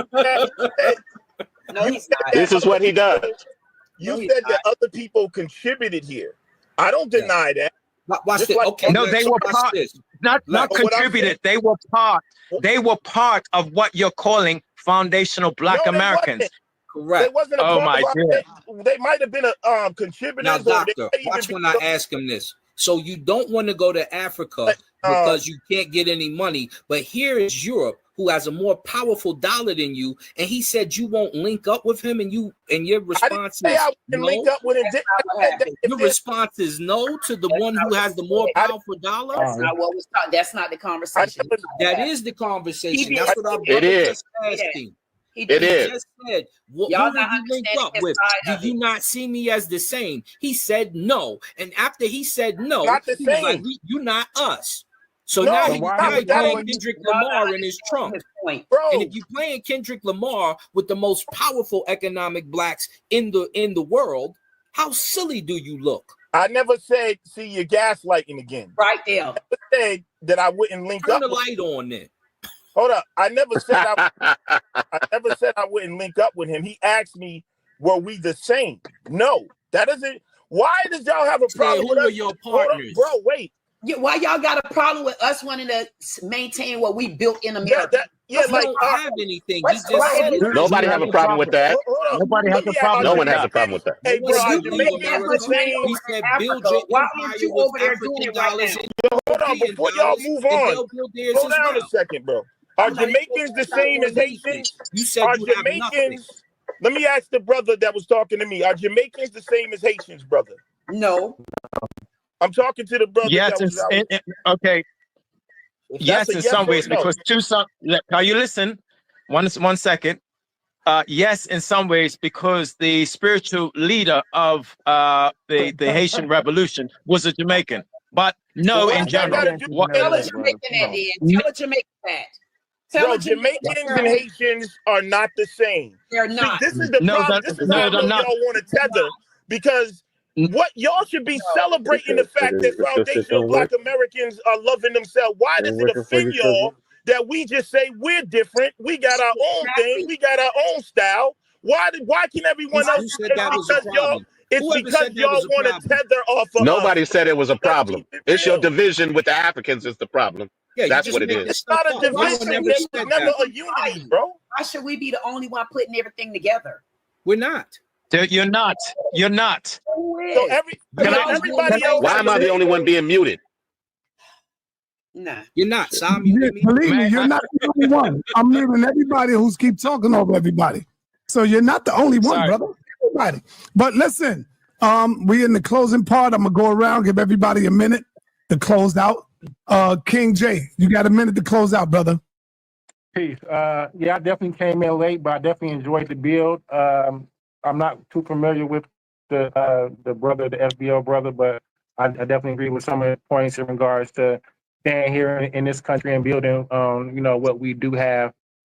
No, he's not. This is what he does. You said that other people contributed here. I don't deny that. Watch this. Okay. No, they were part. Not contributed. They were part. They were part of what you're calling foundational Black Americans. Correct. They wasn't a part. They might have been a contributor. Now, doctor, watch when I ask him this. So you don't want to go to Africa because you can't get any money, but here is Europe, who has a more powerful dollar than you, and he said you won't link up with him, and your response is no. Link up with him. Your response is no to the one who has the more powerful dollar. That's not what was taught. That's not the conversation. That is the conversation. That's what our brother just asking. He is. just said, who Y'all would not you link understanding up his with? side Do of you it. not see me as the same? He said no. And after he said no, Not the he was like, same. you're not us. So No, now so he's why probably would that playing don't- Kendrick Y'all not Lamar in his understanding trunk. his point. Bro, And if you're playing Kendrick Lamar with the most powerful economic blacks in the world, how silly do you look? I never said, see, you're gaslighting again. Right there. I never said that I wouldn't link Turn up the with light on then. Hold up. I never said I wouldn't link up with him. He asked me, were we the same? No. That doesn't. Why does y'all have a problem with who us? are your Hold up, partners? bro, wait. Why y'all got a problem with us wanting to maintain what we built in America? Yeah, We don't have anything. He just said Nobody have a problem with that. Hold up. Nobody has a problem No with one has that. a problem with that. Hey, bro, are Jamaicans the same? He said, build your Why empire aren't you with over there doing African it right dollars now? and Hold on, European before y'all dollars, move and on, they'll build theirs slow as down well. a second, bro. Are I'm not Jamaicans the same as Haitians? You said Are you have nothing. Jamaicans? Let me ask the brother that was talking to me. Are Jamaicans the same as Haitians, brother? No. I'm talking to the brother Yes, that was. okay. Yes, That's a in yes some or ways, no? because now you listen. One second. Yes, in some ways, because the spiritual leader of the Haitian Revolution was a Jamaican. But no, What in does that general. gotta do? Tell a Jamaican that then. Tell a Jamaican that. Tell Bro, a Jamaican Jamaicans that. and Haitians are not the same. They're See, not. this is the problem. This is how I know they're not. y'all want to tether, because what y'all should be celebrating the fact that foundational Black Americans are loving themselves. Why does it offend y'all that we just say we're different? We got our own thing. We got our own style. Why can everyone else? Who said that was a problem? It's Whoever because said that y'all was a want to problem? tether off of us. Nobody said it was a Let's problem. keep it It's your real. division with the Africans is the problem. Yeah, you That's just what it making is. It's not a stuff up. No one division. ever It's said never that. a unity, bro. Why should we be the only one putting everything together? We're not. You're not. You're not. Who is? So everybody else. Why am I the only one being muted? Nah. You're not. Sam, you Yeah, with me? believe me, you're not the only one. I'm muting everybody who's keep talking over everybody. So you're not the only one, Sorry. brother. Everybody. But listen, we in the closing part. I'm gonna go around, give everybody a minute to close out. King J, you got a minute to close out, brother. Peace. Yeah, I definitely came in late, but I definitely enjoyed the build. I'm not too familiar with the brother, the FBO brother, but I definitely agree with some of the points in regards to staying here in this country and building, what we do have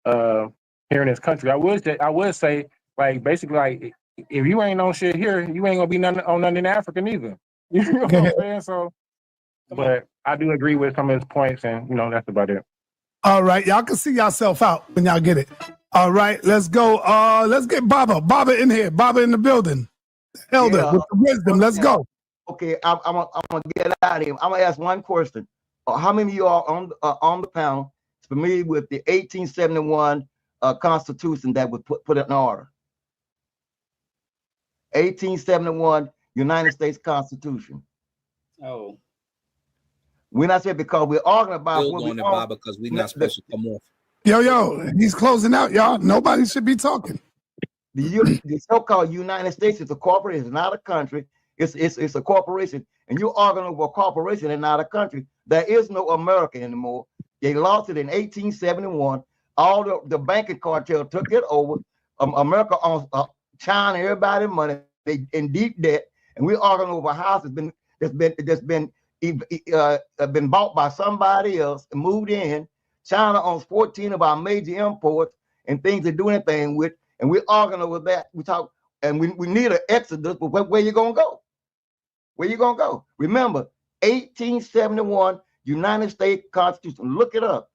here in this country. I would say, like, basically, like, if you ain't on shit here, you ain't gonna be on nothing in Africa neither. You know what I'm saying? So, but I do agree with some of his points, and that's about it. All right, y'all can see yourself out when y'all get it. All right, let's go. Let's get Baba. Baba in here. Baba in the building. Elder with the wisdom. Let's go. Okay, I'm gonna get out of here. I'm gonna ask one question. How many of you are on the panel is familiar with the 1871 Constitution that was put in order? 1871 United States Constitution. Oh. We're not saying because we're arguing about Build what we on it, are. Bob, because we're not supposed to come off. Yo, he's closing out, y'all. Nobody should be talking. The so-called United States is a corporation, it's not a country. It's a corporation, and you're arguing over a corporation and not a country. There is no America anymore. They lost it in 1871. All the banking cartel took it over. America owns China, everybody money. They in deep debt, and we're arguing over a house that's been bought by somebody else and moved in. China owns 14 of our major imports and things to do anything with, and we're arguing over that. We talk, and we need an exodus, but where you gonna go? Where you gonna go? Remember, 1871 United States Constitution. Look it up.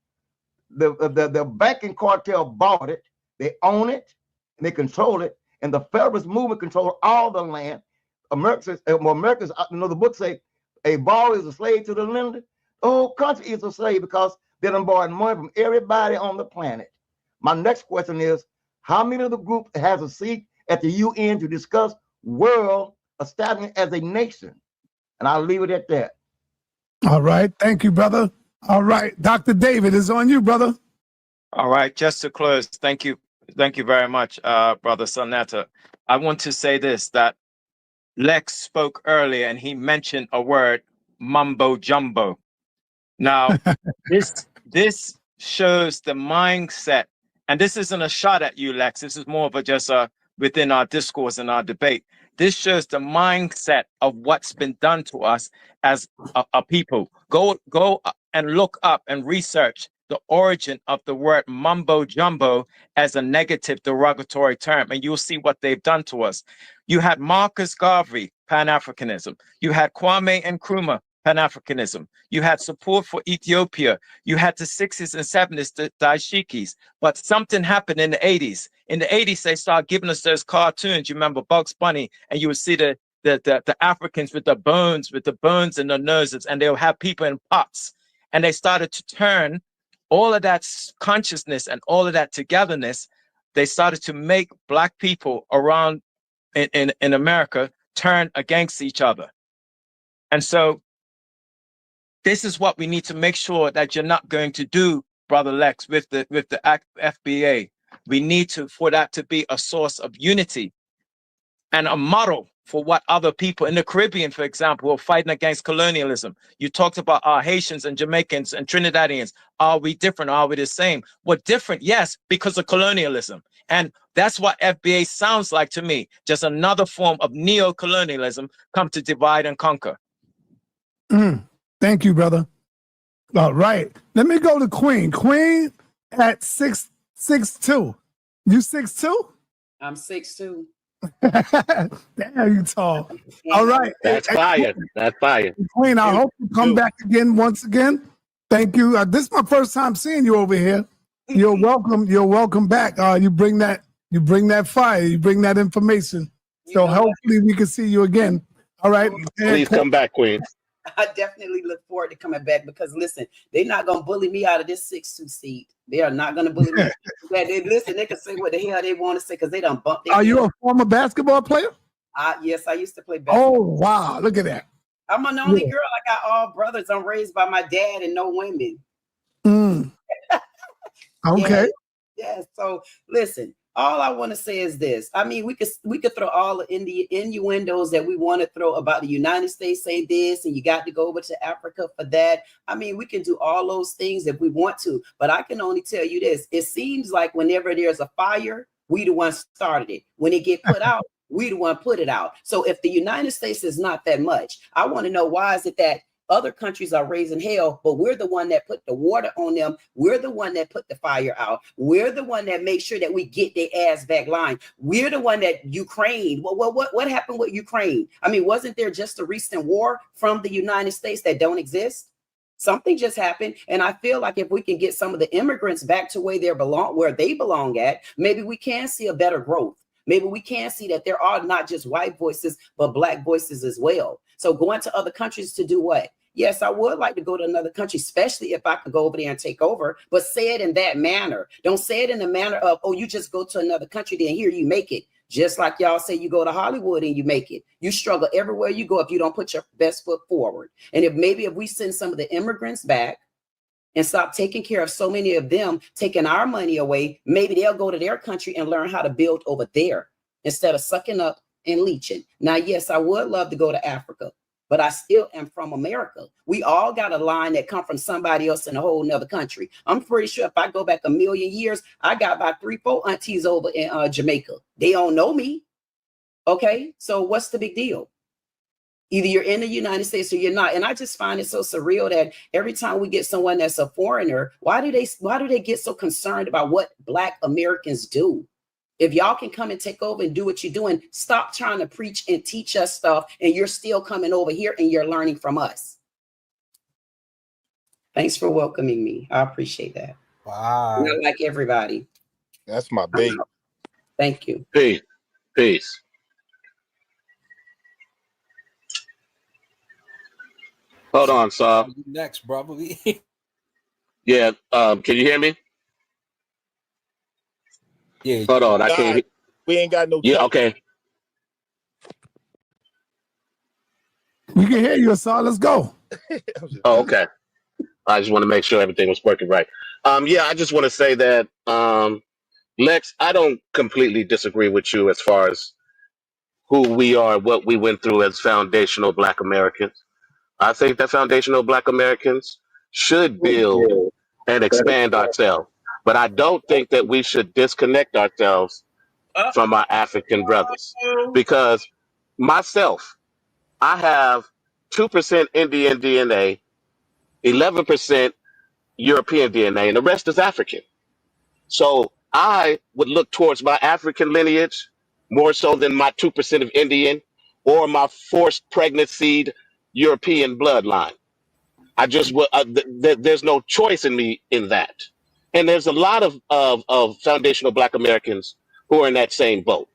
The banking cartel bought it. They own it, and they control it. And the Federalist movement control all the land. America's, the book say, a borrower is a slave to the lender. The whole country is a slave because they done borrowed money from everybody on the planet. My next question is, how many of the group has a seat at the UN to discuss world establishment as a nation? And I'll leave it at that. All right. Thank you, brother. All right. Dr. David is on you, brother. All right. Just to close, thank you. Thank you very much, brother sa.neter. I want to say this, that Lex spoke earlier and he mentioned a word, mumbo jumbo. Now, this shows the mindset and this isn't a shot at you, Lex. This is more of a just within our discourse and our debate. This shows the mindset of what's been done to us as a people. Go and look up and research the origin of the word mumbo jumbo as a negative derogatory term, and you'll see what they've done to us. You had Marcus Garvey, Pan-Africanism. You had Kwame Nkrumah, Pan-Africanism. You had support for Ethiopia. You had the 60s and 70s, the dashikis. But something happened in the 80s. In the 80s, they started giving us those cartoons. You remember Bugs Bunny, and you would see the Africans with the bones in their noses, and they'll have people in pots. And they started to turn all of that consciousness and all of that togetherness. They started to make Black people around in America turn against each other. And so this is what we need to make sure that you're not going to do, Brother Lex, with the FBA. We need for that to be a source of unity and a model for what other people in the Caribbean, for example, are fighting against colonialism. You talked about our Haitians and Jamaicans and Trinidadians. Are we different? Are we the same? We're different, yes, because of colonialism. And that's what FBA sounds like to me. Just another form of neo-colonialism come to divide and conquer. Thank you, brother. All right. Let me go to Queen. Queen at 6'2". You 6'2"? I'm 6'2". Damn, you tall. All right. That's fire. That's fire. Queen, I hope you come back again once again. Thank you. This is my first time seeing you over here. You're welcome. You're welcome back. You bring that fire. You bring that information. So hopefully we can see you again. All right. Please come back, Queen. I definitely look forward to coming back because listen, they're not gonna bully me out of this 6'2" seat. They are not gonna bully me. They can say what the hell they want to say because they done bumped. Are you a former basketball player? Yes, I used to play basketball. Oh wow, look at that. I'm an only girl. I got all brothers. I'm raised by my dad and no women. Okay. Yeah. So listen. All I want to say is this. I mean, we could throw all the innuendos that we want to throw about the United States say this, and you got to go over to Africa for that. I mean, we can do all those things if we want to, but I can only tell you this. It seems like whenever there's a fire, we the one started it. When it get put out, we the one put it out. So if the United States is not that much, I want to know why is it that other countries are raising hell, but we're the one that put the water on them. We're the one that put the fire out. We're the one that makes sure that we get their ass back line. We're the one that Ukraine. What happened with Ukraine? I mean, wasn't there just a recent war from the United States that don't exist? Something just happened. And I feel like if we can get some of the immigrants back to where they belong at, maybe we can see a better growth. Maybe we can see that there are not just white voices, but Black voices as well. So going to other countries to do what? Yes, I would like to go to another country, especially if I could go over there and take over, but say it in that manner. Don't say it in the manner of, oh, you just go to another country, then here you make it. Just like y'all say you go to Hollywood and you make it. You struggle everywhere you go if you don't put your best foot forward. And if we send some of the immigrants back and stop taking care of so many of them, taking our money away, maybe they'll go to their country and learn how to build over there instead of sucking up and leeching. Now, yes, I would love to go to Africa, but I still am from America. We all got a line that come from somebody else in a whole nother country. I'm pretty sure if I go back 1,000,000 years, I got about 3-4 aunties over in Jamaica. They don't know me. Okay, so what's the big deal? Either you're in the United States or you're not. And I just find it so surreal that every time we get someone that's a foreigner, why do they get so concerned about what Black Americans do? If y'all can come and take over and do what you're doing, stop trying to preach and teach us stuff, and you're still coming over here and you're learning from us. Thanks for welcoming me. I appreciate that. Wow. I like everybody. That's my baby. Thank you. Peace. Hold on, Saul. Next, brother. Yeah. Can you hear me? Yeah. Hold on. I can't. We ain't got no. Yeah. Okay. We can hear you, Saul. Let's go. Oh, okay. I just want to make sure everything was working right. Yeah, I just want to say that, Lex, I don't completely disagree with you as far as who we are, what we went through as foundational Black Americans. I think that foundational Black Americans should build and expand ourselves. But I don't think that we should disconnect ourselves from our African brothers, because myself, I have 2% Indian DNA, 11% European DNA, and the rest is African. So I would look towards my African lineage more so than my 2% of Indian or my forced pregnancy European bloodline. I just there's no choice in me in that. And there's a lot of foundational Black Americans who are in that same boat.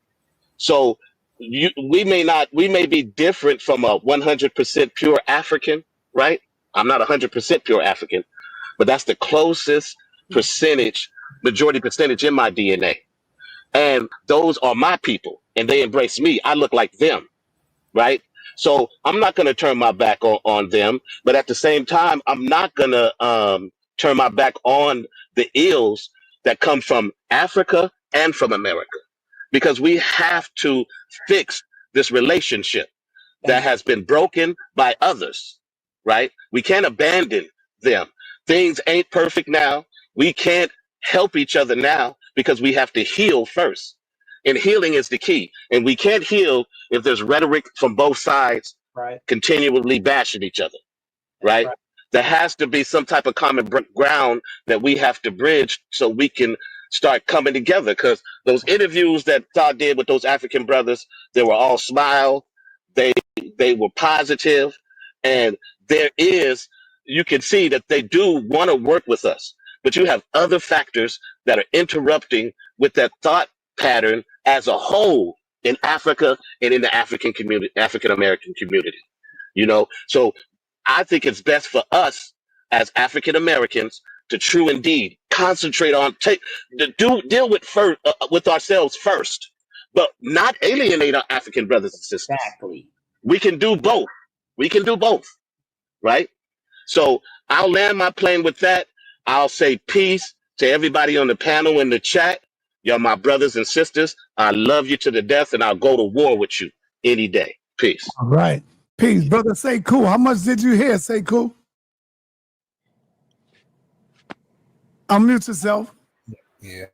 So we may be different from a 100% pure African, right? I'm not 100% pure African, but that's the closest majority percentage in my DNA. And those are my people, and they embrace me. I look like them, right? So I'm not going to turn my back on them, but at the same time, I'm not going to turn my back on the ills that come from Africa and from America, because we have to fix this relationship that has been broken by others, right? We can't abandon them. Things ain't perfect now. We can't help each other now because we have to heal first. And healing is the key. And we can't heal if there's rhetoric from both sides continually bashing each other, right? There has to be some type of common ground that we have to bridge so we can start coming together. Because those interviews that Todd did with those African brothers, they were all smile. They were positive, and you can see that they do want to work with us, but you have other factors that are interrupting with that thought pattern as a whole in Africa and in the African American community, so I think it's best for us as African Americans to true indeed concentrate on deal with ourselves first, but not alienate our African brothers and sisters. Exactly. We can do both. Right? So I'll land my plane with that. I'll say peace to everybody on the panel in the chat. Y'all my brothers and sisters. I love you to the death, and I'll go to war with you any day. Peace. All right. Peace, brother. Say cool. How much did you hear? Say cool. Unmute yourself. Yeah.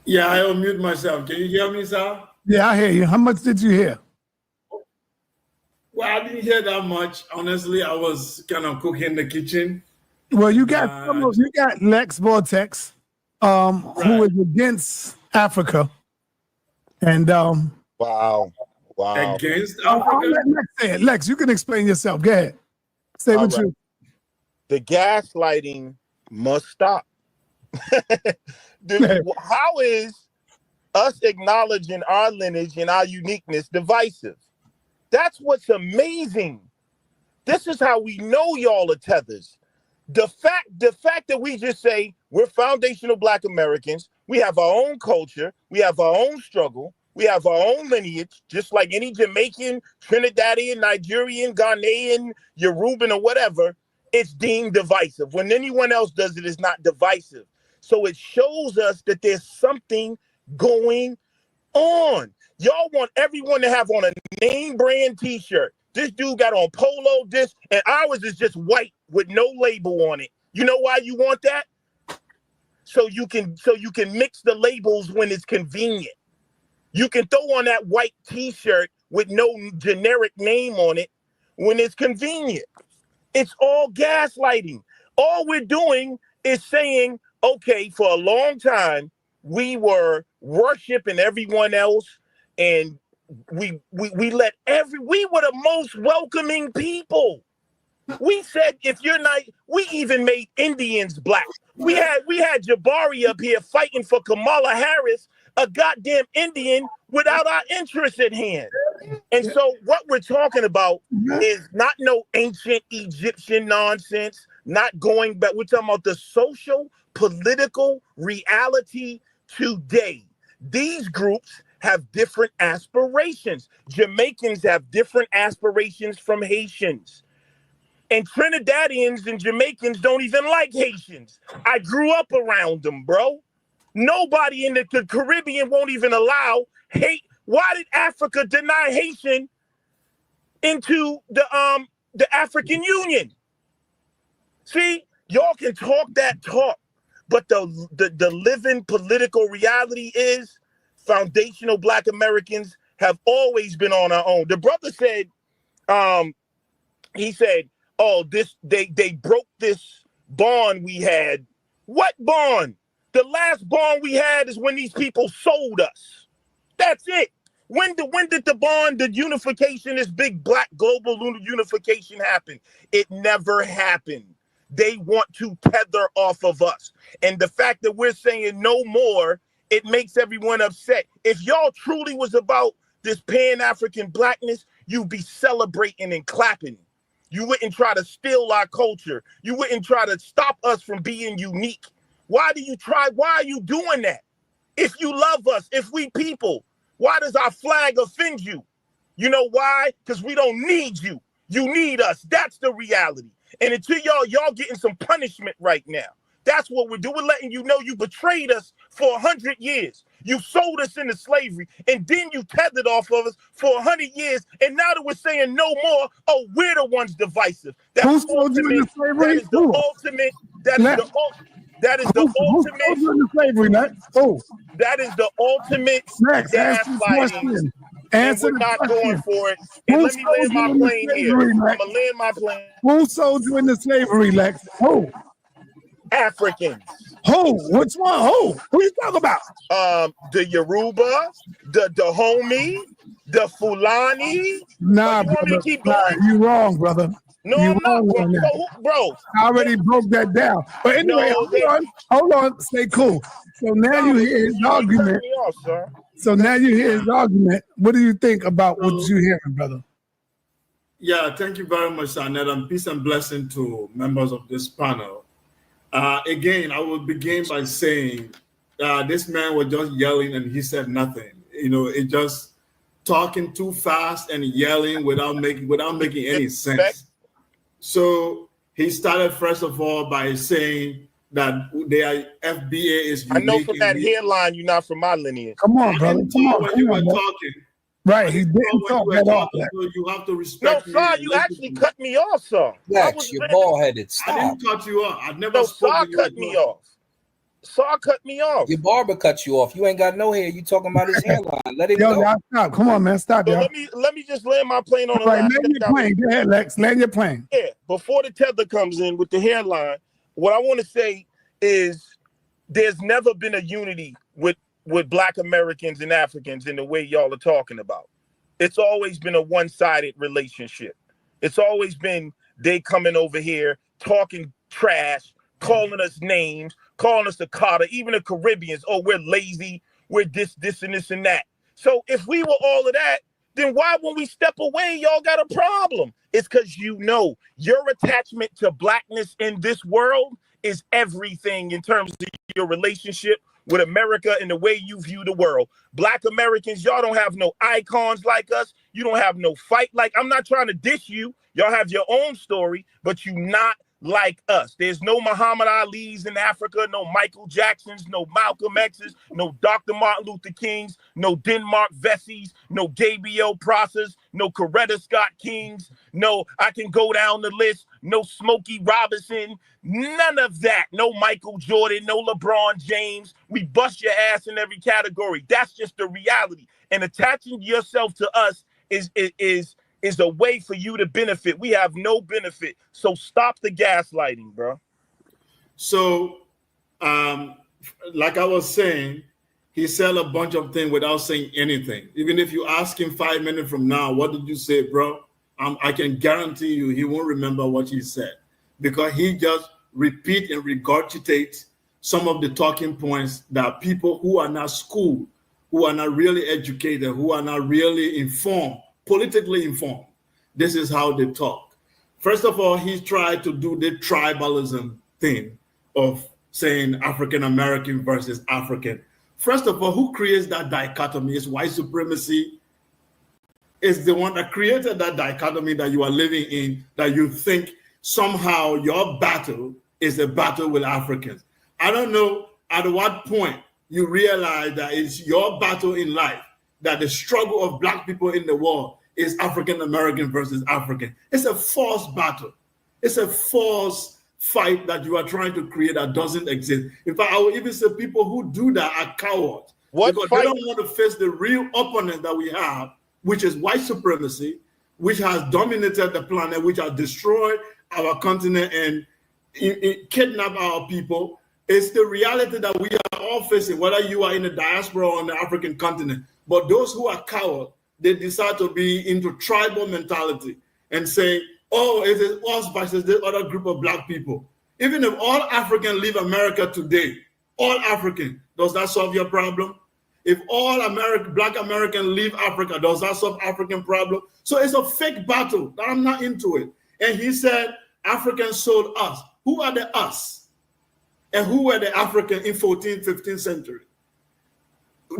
Yeah, I unmute myself. Can you hear me, sir? Yeah, I hear you. How much did you hear? Well, I didn't hear that much. Honestly, I was kind of cooking in the kitchen. Well, you got Lex Vortex, who is against Africa, and wow. Against I'll Africa? let Lex say it. Lex, you can explain yourself. Go ahead. Say what you. The gaslighting must stop. How is us acknowledging our lineage and our uniqueness divisive? That's what's amazing. This is how we know y'all are tethers. The fact that we just say we're foundational Black Americans, we have our own culture, we have our own struggle, we have our own lineage, just like any Jamaican, Trinidadian, Nigerian, Ghanaian, Yoruban, or whatever, it's deemed divisive. When anyone else does it, it's not divisive. So it shows us that there's something going on. Y'all want everyone to have on a name brand t-shirt. This dude got on polo disc, and ours is just white with no label on it. You know why you want that? So you can mix the labels when it's convenient. You can throw on that white t-shirt with no generic name on it when it's convenient. It's all gaslighting. All we're doing is saying, okay, for a long time, we were worshiping everyone else, and we were the most welcoming people. We said, if you're not, we even made Indians Black. We had Jabari up here fighting for Kamala Harris, a goddamn Indian, without our interests at hand. And so what we're talking about is not no ancient Egyptian nonsense, not going back. We're talking about the social, political reality today. These groups have different aspirations. Jamaicans have different aspirations from Haitians. And Trinidadians and Jamaicans don't even like Haitians. I grew up around them, bro. Nobody in the Caribbean won't even allow hate. Why did Africa deny Haitian into the African Union? See, Y'all can talk that talk, but the living political reality is foundational Black Americans have always been on our own. The brother said, he said, oh, they broke this bond we had. What bond? The last bond we had is when these people sold us. That's it. When did the bond, the unification, this big Black global unification happen? It never happened. They want to tether off of us. And the fact that we're saying no more, it makes everyone upset. If y'all truly was about this Pan-African Blackness, you'd be celebrating and clapping. You wouldn't try to steal our culture. You wouldn't try to stop us from being unique. Why are you doing that? If you love us, if we people, why does our flag offend you? You know why? Because we don't need you. You need us. That's the reality. And until y'all getting some punishment right now. That's what we're doing. We're letting you know you betrayed us for 100 years. You sold us into slavery, and then you tethered off of us for 100 years. And now that we're saying no more, oh, we're the ones divisive. Who sold you into slavery? That is the ultimate. That is the ultimate. Who sold you into slavery, Lex? Who? That is the ultimate gaslighting. And we're not going for it. And let me land my plane here. I'm gonna land my plane. Who sold you into slavery, Lex? Who? Africans. Who? Which one? Who you talking about? The Yoruba, the Dahomey, the Fulani. Nah, brother. You wrong, brother. No, you I'm wrong not, bro. I already broke that down. But anyway, hold on. Stay cool. So now you hear his argument. So now you hear his argument. What do you think about what you're hearing, brother? Yeah, thank you very much, sa.neter, and peace and blessing to members of this panel. Again, I will begin by saying this man was just yelling and he said nothing. You know, it just talking too fast and yelling without making any sense. So he started first of all by saying that their FBA is unique. I know from that hairline you're not from my lineage. Come on, brother. Come on. When you were talking. Right, he didn't talk at all. So you have to respect me. No, sir, you actually cut me off, sir. Lex, you're bald-headed. Stop. I didn't cut you off. I never spoke to you. Cut me off. Saw cut me off. Your barber cut you off. You ain't got no hair. You talking about his hairline. Let him go. Y'all stop. Come on, man. Stop, So y'all. let me just land my plane on the land your plane. Go ahead, Lex. Land your plane. Yeah, before the tether comes in with the hairline, what I want to say is there's never been a unity with Black Americans and Africans in the way y'all are talking about. It's always been a one-sided relationship. It's always been they coming over here, talking trash, calling us names, calling us the Carter, even the Caribbeans. Oh, we're lazy. We're this, and this, and that. So if we were all of that, then why when we step away, y'all got a problem? It's because you know your attachment to Blackness in this world is everything in terms of your relationship with America and the way you view the world. Black Americans, y'all don't have no icons like us. You don't have no fight. Like, I'm not trying to diss you. Y'all have your own story, but you not like us. There's no Muhammad Ali's in Africa, no Michael Jacksons, no Malcolm X's, no Dr. Martin Luther Kings, no Denmark Vessies, no Gabriel Prosses, no Coretta Scott Kings, no, I can go down the list, no Smokey Robinson, none of that. No Michael Jordan, no LeBron James. We bust your ass in every category. That's just the reality. And attaching yourself to us is a way for you to benefit. We have no benefit. So stop the gaslighting, bro. So, like I was saying, he said a bunch of things without saying anything. Even if you ask him 5 minutes from now, what did you say, bro? I can guarantee you he won't remember what he said because he just repeat and regurgitate some of the talking points that people who are not schooled, who are not really educated, who are not really informed, politically informed. This is how they talk. First of all, he tried to do the tribalism thing of saying African American versus African. First of all, who creates that dichotomy? Is white supremacy. Is the one that created that dichotomy that you are living in, that you think somehow your battle is a battle with Africans. I don't know at what point you realize that it's your battle in life, that the struggle of Black people in the world is African American versus African. It's a false battle. It's a false fight that you are trying to create that doesn't exist. In fact, I would even say people who do that are cowards. Because they don't want to face the real opponent that we have, which is white supremacy, which has dominated the planet, which has destroyed our continent and kidnapped our people. It's the reality that we are all facing, whether you are in the diaspora or on the African continent. But those who are cowards, they decide to be into tribal mentality and say, oh, it is us versus this other group of black people. Even if all Africans leave America today, all African, does that solve your problem? If all black Americans leave Africa, does that solve African problem? So it's a fake battle that I'm not into it. And he said, Africans sold us. Who are the us? And who were the Africans in 14th, 15th century?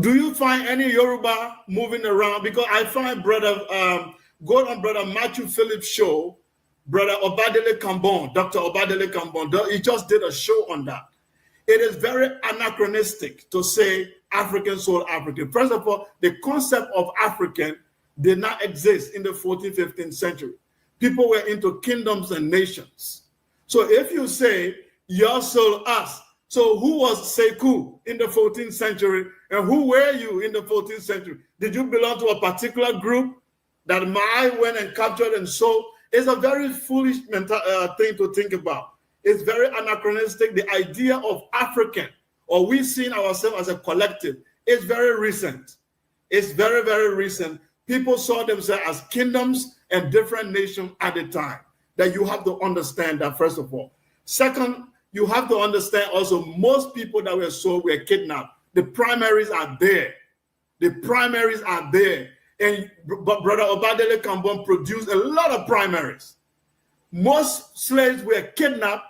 Do you find any Yoruba moving around? Because I find go on Brother Matthew Phillips' show, Brother Obadele Kambon, Dr. Obadele Kambon, he just did a show on that. It is very anachronistic to say African sold African. First of all, the concept of African did not exist in the 14th, 15th century. People were into kingdoms and nations. So if you say, you sold us, so who was Sekou in the 14th century and who were you in the 14th century? Did you belong to a particular group that Mai went and captured and sold? It's a very foolish thing to think about. It's very anachronistic. The idea of African, or we seeing ourselves as a collective, is very recent. It's very, very recent. People saw themselves as kingdoms and different nations at the time. That you have to understand that, first of all. Second, you have to understand also most people that were sold were kidnapped. The primaries are there. The primaries are there. And Brother Obadele Kambon produced a lot of primaries. Most slaves were kidnapped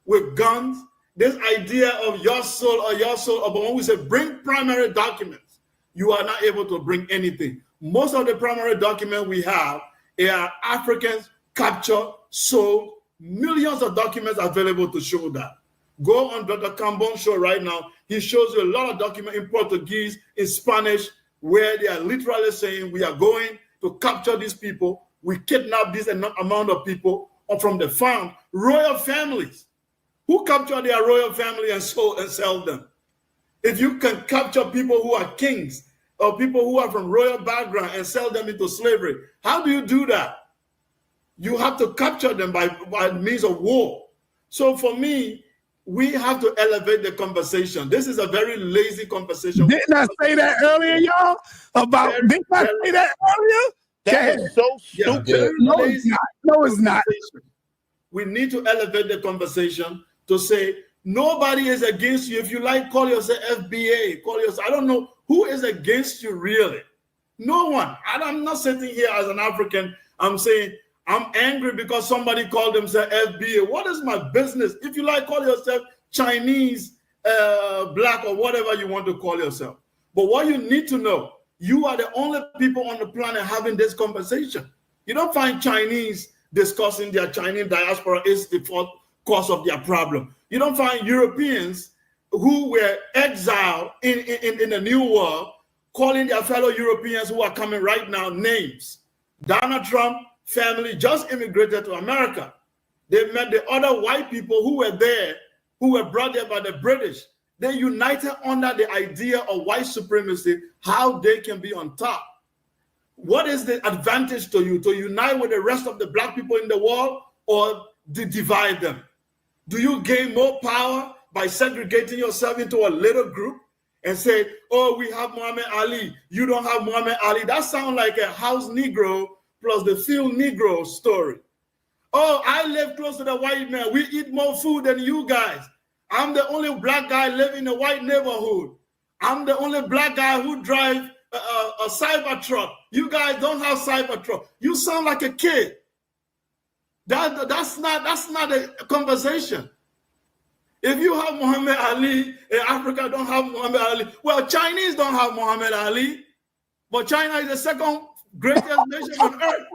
with guns. This idea of your soul or your soul, but when we say bring primary documents, you are not able to bring anything. Most of the primary documents we have are Africans captured, sold, millions of documents available to show that. Go on Dr. Kambon's show right now. He shows you a lot of documents in Portuguese, in Spanish, where they are literally saying we are going to capture these people. We kidnap this amount of people from the farm. Royal families. Who capture their royal family and sell them? If you can capture people who are kings or people who are from royal background and sell them into slavery, how do you do that? You have to capture them by means of war. So for me, we have to elevate the conversation. This is a very lazy conversation. Didn't I say that earlier, y'all? Didn't I say that earlier? That is so stupid. Yeah, no, it's not. No, it's not. We need to elevate the conversation to say, nobody is against you. If you like, call yourself FBA, call yourself, I don't know who is against you really. No one. I'm not sitting here as an African. I'm saying, I'm angry because somebody called themselves FBA. What is my business? If you like, call yourself Chinese, black, or whatever you want to call yourself. But what you need to know, you are the only people on the planet having this conversation. You don't find Chinese discussing their Chinese diaspora is the cause of their problem. You don't find Europeans who were exiled in the New World calling their fellow Europeans who are coming right now names. Donald Trump family just immigrated to America. They met the other white people who were there, who were brought there by the British. They united under the idea of white supremacy, how they can be on top. What is the advantage to you? To unite with the rest of the black people in the world or to divide them? Do you gain more power by segregating yourself into a little group and say, oh, we have Muhammad Ali, you don't have Muhammad Ali? That sounds like a house Negro plus the field Negro story. Oh, I live close to the white man. We eat more food than you guys. I'm the only black guy living in a white neighborhood. I'm the only black guy who drives a cyber truck. You guys don't have cyber truck. You sound like a kid. That's not a conversation. If you have Muhammad Ali and Africa don't have Muhammad Ali, well, Chinese don't have Muhammad Ali, but China is the second greatest nation on earth.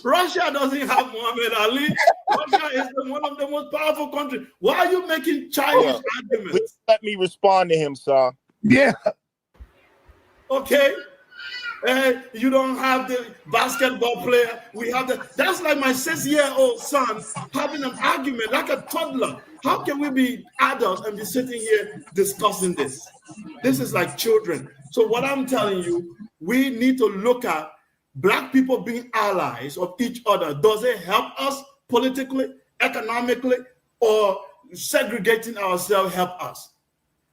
Russia doesn't have Muhammad Ali. Russia is one of the most powerful countries. Why are you making childish arguments? Let me respond to him, sir. Yeah. Okay. You don't have the basketball player. We have the. That's like my 6-year-old son having an argument like a toddler. How can we be adults and be sitting here discussing this? This is like children. So what I'm telling you, we need to look at Black people being allies of each other. Does it help us politically, economically, or segregating ourselves help us?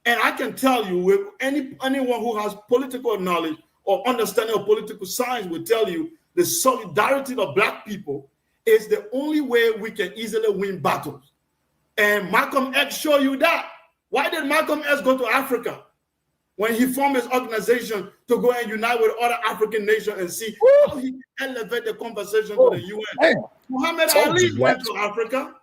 And I can tell you, with anyone who has political knowledge or understanding of political science will tell you the solidarity of Black people is the only way we can easily win battles. And Malcolm X showed you that. Why did Malcolm X go to Africa when he formed his organization to go and unite with other African nations and see how he elevate the conversation to the UN? Hey, Muhammad Ali went to Africa.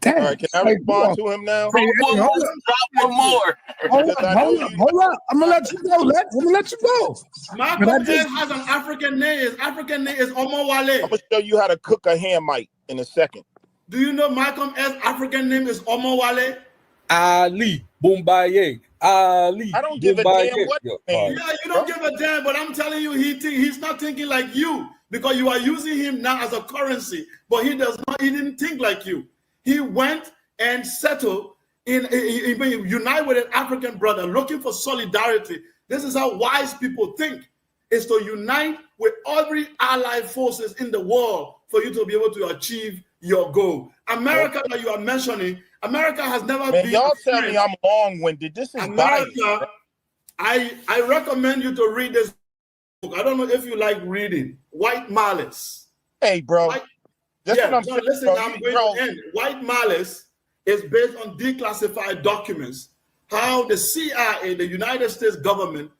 Damn. All right, can I respond to him now? Hold up. I'm gonna let you go. I'm gonna let you go. Malcolm X has an African name. His African name is Omowale. I'm gonna show you how to cook a Hamite in a second. Do you know Malcolm X's African name is Omowale? Ali Boombaye. Ali. I don't give a damn what Yeah, you don't give a damn, but I'm telling you, he's not thinking like you because you are using him now as a currency, but he didn't think like you. He went and settled he unite with an African brother, looking for solidarity. This is how wise people think, is to unite with every allied forces in the world for you to be able to achieve your goal. America that you are mentioning, America has never been. Y'all tell me I'm long-winded. This is America. I recommend you to read this book. I don't know if you like reading. White Malice. Hey, bro. Listen, I'm going to end. White Malice is based on declassified documents. How the CIA, the United States government,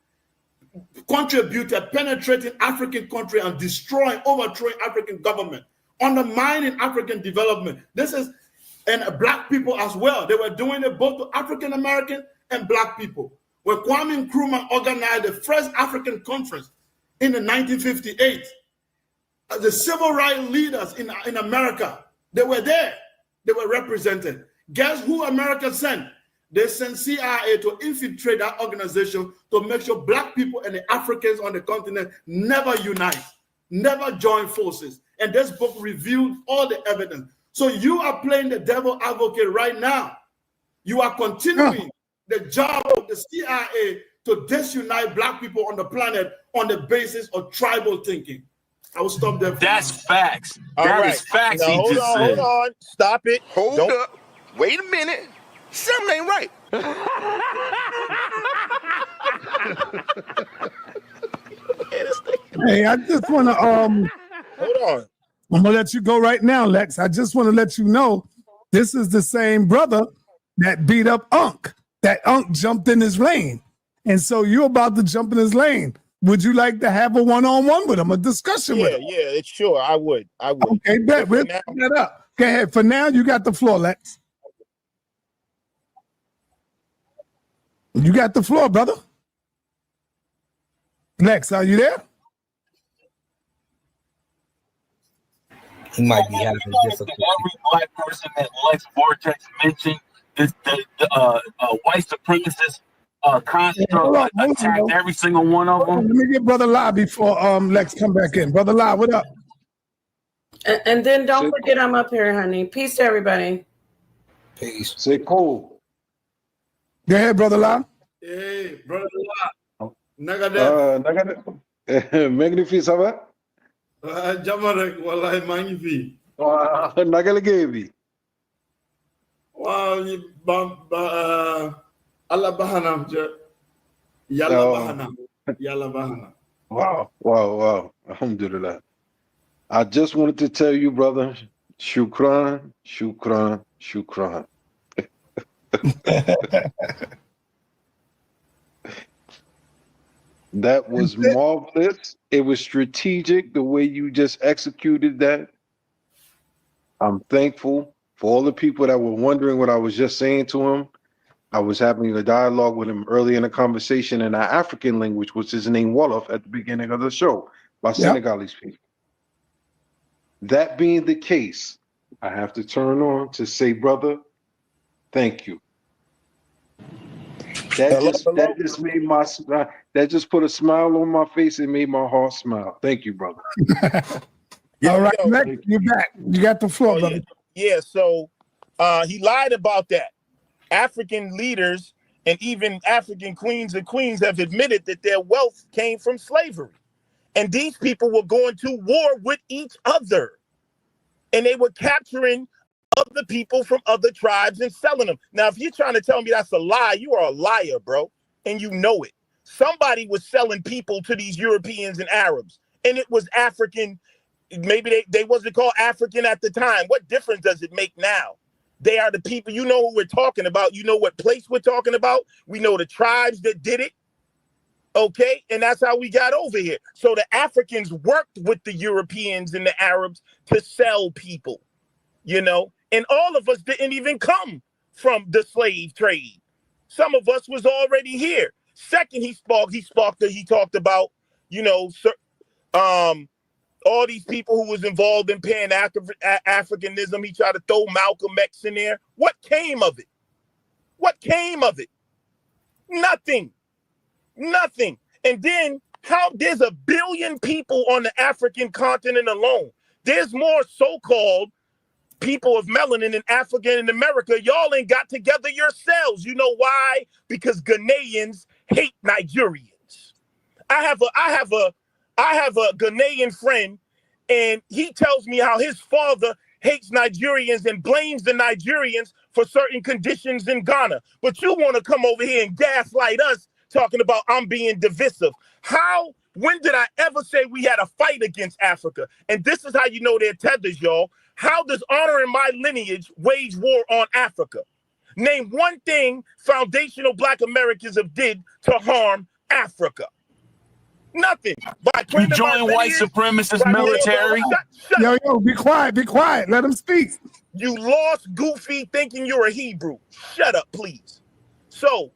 contributed penetrating African country and overthrowing African government, undermining African development. This is, and Black people as well. They were doing it both to African American and Black people. When Kwame Nkrumah organized the first African conference in 1958, the civil rights leaders in America, they were there. They were represented. Guess who America sent? They sent CIA to infiltrate that organization to make sure Black people and the Africans on the continent never unite, never join forces. And this book reviewed all the evidence. So you are playing the devil advocate right now. You are continuing the job of the CIA to disunite Black people on the planet on the basis of tribal thinking. I will stop there. That's facts. All That right. is facts. Now, hold on. Stop it. Hold up. Wait a minute. Something ain't right. Hey, I just want to hold on. I'm gonna let you go right now, Lex. I just want to let you know this is the same brother that beat up Unc. That Unc jumped in his lane, and so you're about to jump in his lane. Would you like to have a one-on-one with him, a discussion with him? Yeah, it's sure. I would. Okay, bet. We'll pick that up. Go ahead. For now, you got the floor, Lex. You got the floor, brother. Lex, are you there? He might be having difficulty. Every Black person that Lex Vortex mentioned is the white supremacist construct attacked every single one of them. Let me get Brother La before Lex come back in. Brother La, what up? And then don't forget I'm up here, honey. Peace to everybody. Peace. Say cool. Go ahead, Brother La. Hey, Brother La. Nagadef. Magnifique, ça va? Jamarek, wallahi, magnifique. Nagalegevi. Wow, Allah bahana. Yalla bahana. Wow. Alhamdulillah. I just wanted to tell you, brother, shukran. That was marvelous. It was strategic the way you just executed that. I'm thankful for all the people that were wondering what I was just saying to him. I was having a dialogue with him early in the conversation in our African language, which is named Wolof at the beginning of the show by Senegalese people. That being the case, I have to turn on to say, brother, thank you. That just made my that just put a smile on my face and made my heart smile. Thank you, brother. All right, next, you're back. You got the floor, brother. Yeah, so he lied about that. African leaders and even African queens and queens have admitted that their wealth came from slavery. And these people were going to war with each other. And they were capturing other people from other tribes and selling them. Now, if you're trying to tell me that's a lie, you are a liar, bro. And you know it. Somebody was selling people to these Europeans and Arabs. And it was African. Maybe they wasn't called African at the time. What difference does it make now? They are the people. You know who we're talking about. You know what place we're talking about. We know the tribes that did it. Okay, and that's how we got over here. So the Africans worked with the Europeans and the Arabs to sell people, you know, and all of us didn't even come from the slave trade. Some of us was already here. Second, he talked about, you know, all these people who was involved in Pan-Africanism. He tried to throw Malcolm X in there. What came of it? What came of it? Nothing. Nothing. And then there's 1 billion people on the African continent alone. There's more so-called people of melanin in Africa and America. Y'all ain't got together yourselves. You know why? Because Ghanaians hate Nigerians. I have a Ghanaian friend, and he tells me how his father hates Nigerians and blames the Nigerians for certain conditions in Ghana. But you want to come over here and gaslight us talking about I'm being divisive. When did I ever say we had a fight against Africa? And this is how you know they're tethers, y'all. How does honoring my lineage wage war on Africa? Name one thing foundational Black Americans have did to harm Africa. Nothing. You join white supremacist military. Yo, be quiet. Let him speak. You lost goofy thinking you're a Hebrew. Shut up, please. So,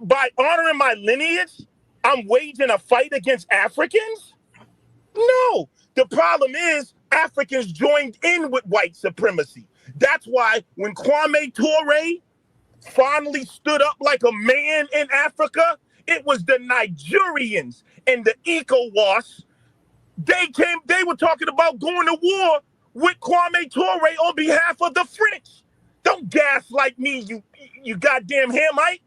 by honoring my lineage, I'm waging a fight against Africans? No. The problem is Africans joined in with white supremacy. That's why when Kwame Ture finally stood up like a man in Africa, it was the Nigerians and the ECOWAS. They were talking about going to war with Kwame Ture on behalf of the French. Don't gaslight me, you goddamn Hamite.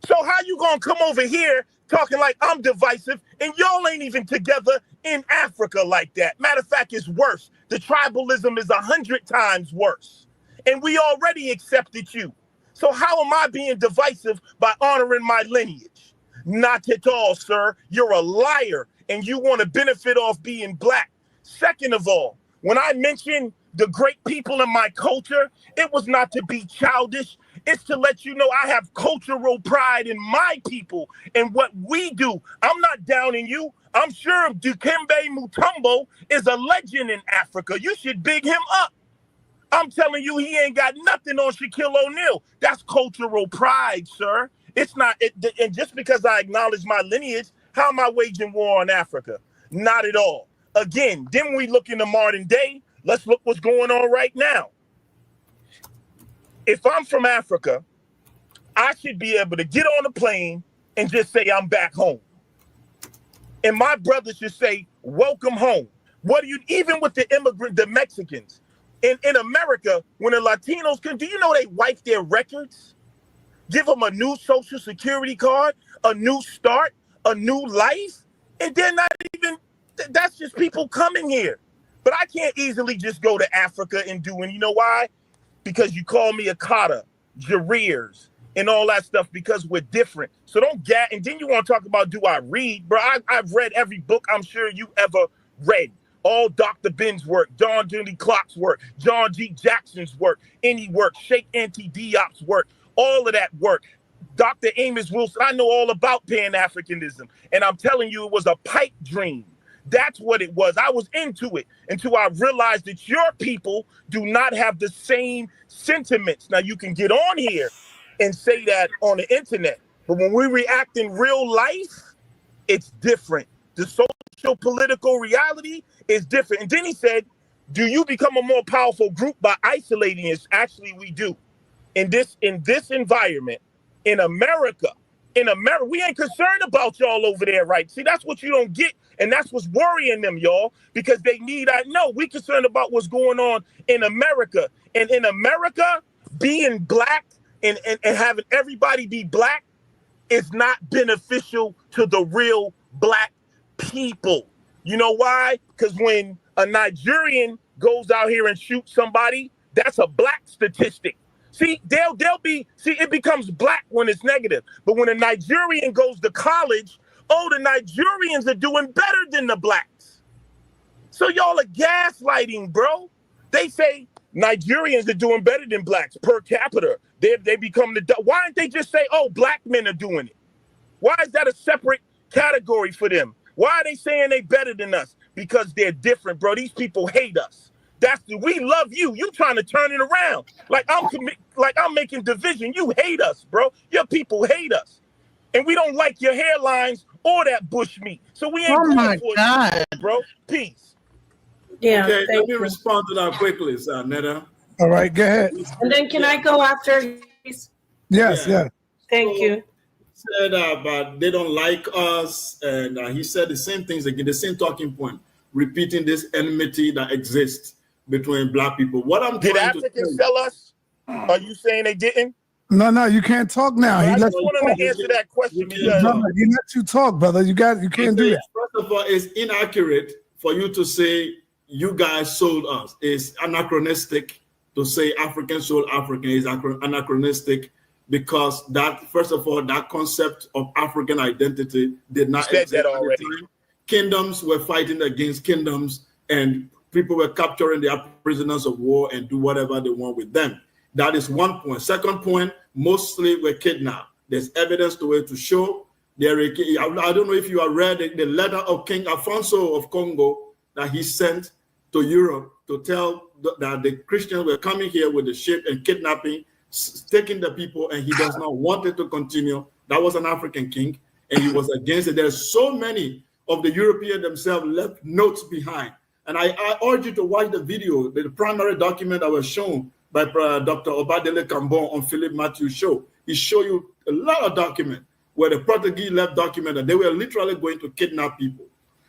So how you gonna come over here talking like I'm divisive and y'all ain't even together in Africa like that? Matter of fact, it's worse. The tribalism is 100 times worse. And we already accepted you. So how am I being divisive by honoring my lineage? Not at all, sir. You're a liar and you want to benefit off being Black. Second of all, when I mentioned the great people in my culture, it was not to be childish. It's to let you know I have cultural pride in my people and what we do. I'm not downing you. I'm sure Dikembe Mutombo is a legend in Africa. You should big him up. I'm telling you, he ain't got nothing on Shaquille O'Neal. That's cultural pride, sir. It's not, and just because I acknowledge my lineage, how am I waging war on Africa? Not at all. Again, then we look in the modern day. Let's look what's going on right now. If I'm from Africa, I should be able to get on a plane and just say I'm back home. And my brothers should say, welcome home. Even with the Mexicans, in America, when the Latinos do you know they wipe their records? Give them a new social security card, a new start, a new life, and they're not even, that's just people coming here. But I can't easily just go to Africa and you know why? Because you call me a Kata, Jareers, and all that stuff because we're different. So don't and then you want to talk about do I read? Bro, I've read every book I'm sure you ever read. All Dr. Ben's work, John Judy Clark's work, John G. Jackson's work, any work, Sheikh Anta Diop's work, all of that work. Dr. Amos Wilson, I know all about Pan-Africanism. And I'm telling you, it was a pipe dream. That's what it was. I was into it until I realized that your people do not have the same sentiments. Now, you can get on here and say that on the internet, but when we react in real life, it's different. The social political reality is different. And then he said, do you become a more powerful group by isolating us? Actually, we do. In this environment, in America, we ain't concerned about y'all over there, right? See, that's what you don't get, and that's what's worrying them, y'all, because they need. I know we concerned about what's going on in America, and in America, being black and having everybody be black is not beneficial to the real black people. You know why? Because when a Nigerian goes out here and shoots somebody, that's a black statistic. See, they'll be, it becomes black when it's negative. But when a Nigerian goes to college, oh, the Nigerians are doing better than the blacks. So y'all are gaslighting, bro. They say Nigerians are doing better than blacks per capita. They become why aren't they just say, oh, black men are doing it? Why is that a separate category for them? Why are they saying they better than us? Because they're different, bro. These people hate us. We love you. You trying to turn it around. Like I'm making division. You hate us, bro. Your people hate us. And we don't like your hairlines or that bush meat. So we ain't going for it, bro. Peace. Yeah. Okay, let me respond to that quickly, sa.neter. All right, go ahead. And then can I go after? Yes. Thank you. Said but they don't like us, and he said the same things again, the same talking point, repeating this enmity that exists between black people. What I'm Did trying Africans to sell us? Are you saying they didn't? No, you can't talk now. I He let just you want talk. him to answer that question because No, he let you talk, brother. You can't do that. First of all, it's inaccurate for you to say you guys sold us. It's anachronistic to say Africans sold African. Is anachronistic because that, first of all, that concept of African identity did not exist that at already. the time. Kingdoms were fighting against kingdoms, and people were capturing their prisoners of war and do whatever they want with them. That is one point. Second point, mostly were kidnapped. There's evidence to it to show. I don't know if you have read the letter of King Alfonso of Congo that he sent to Europe to tell that the Christians were coming here with the ship and kidnapping, taking the people, and he does not want it to continue. That was an African king, and he was against it. There's so many of the Europeans themselves left notes behind. And I urge you to watch the video, the primary document that was shown by Dr. Obadele Cambon on Philip Matthew's show. He showed you a lot of documents where the Portuguese left document that they were literally going to kidnap people.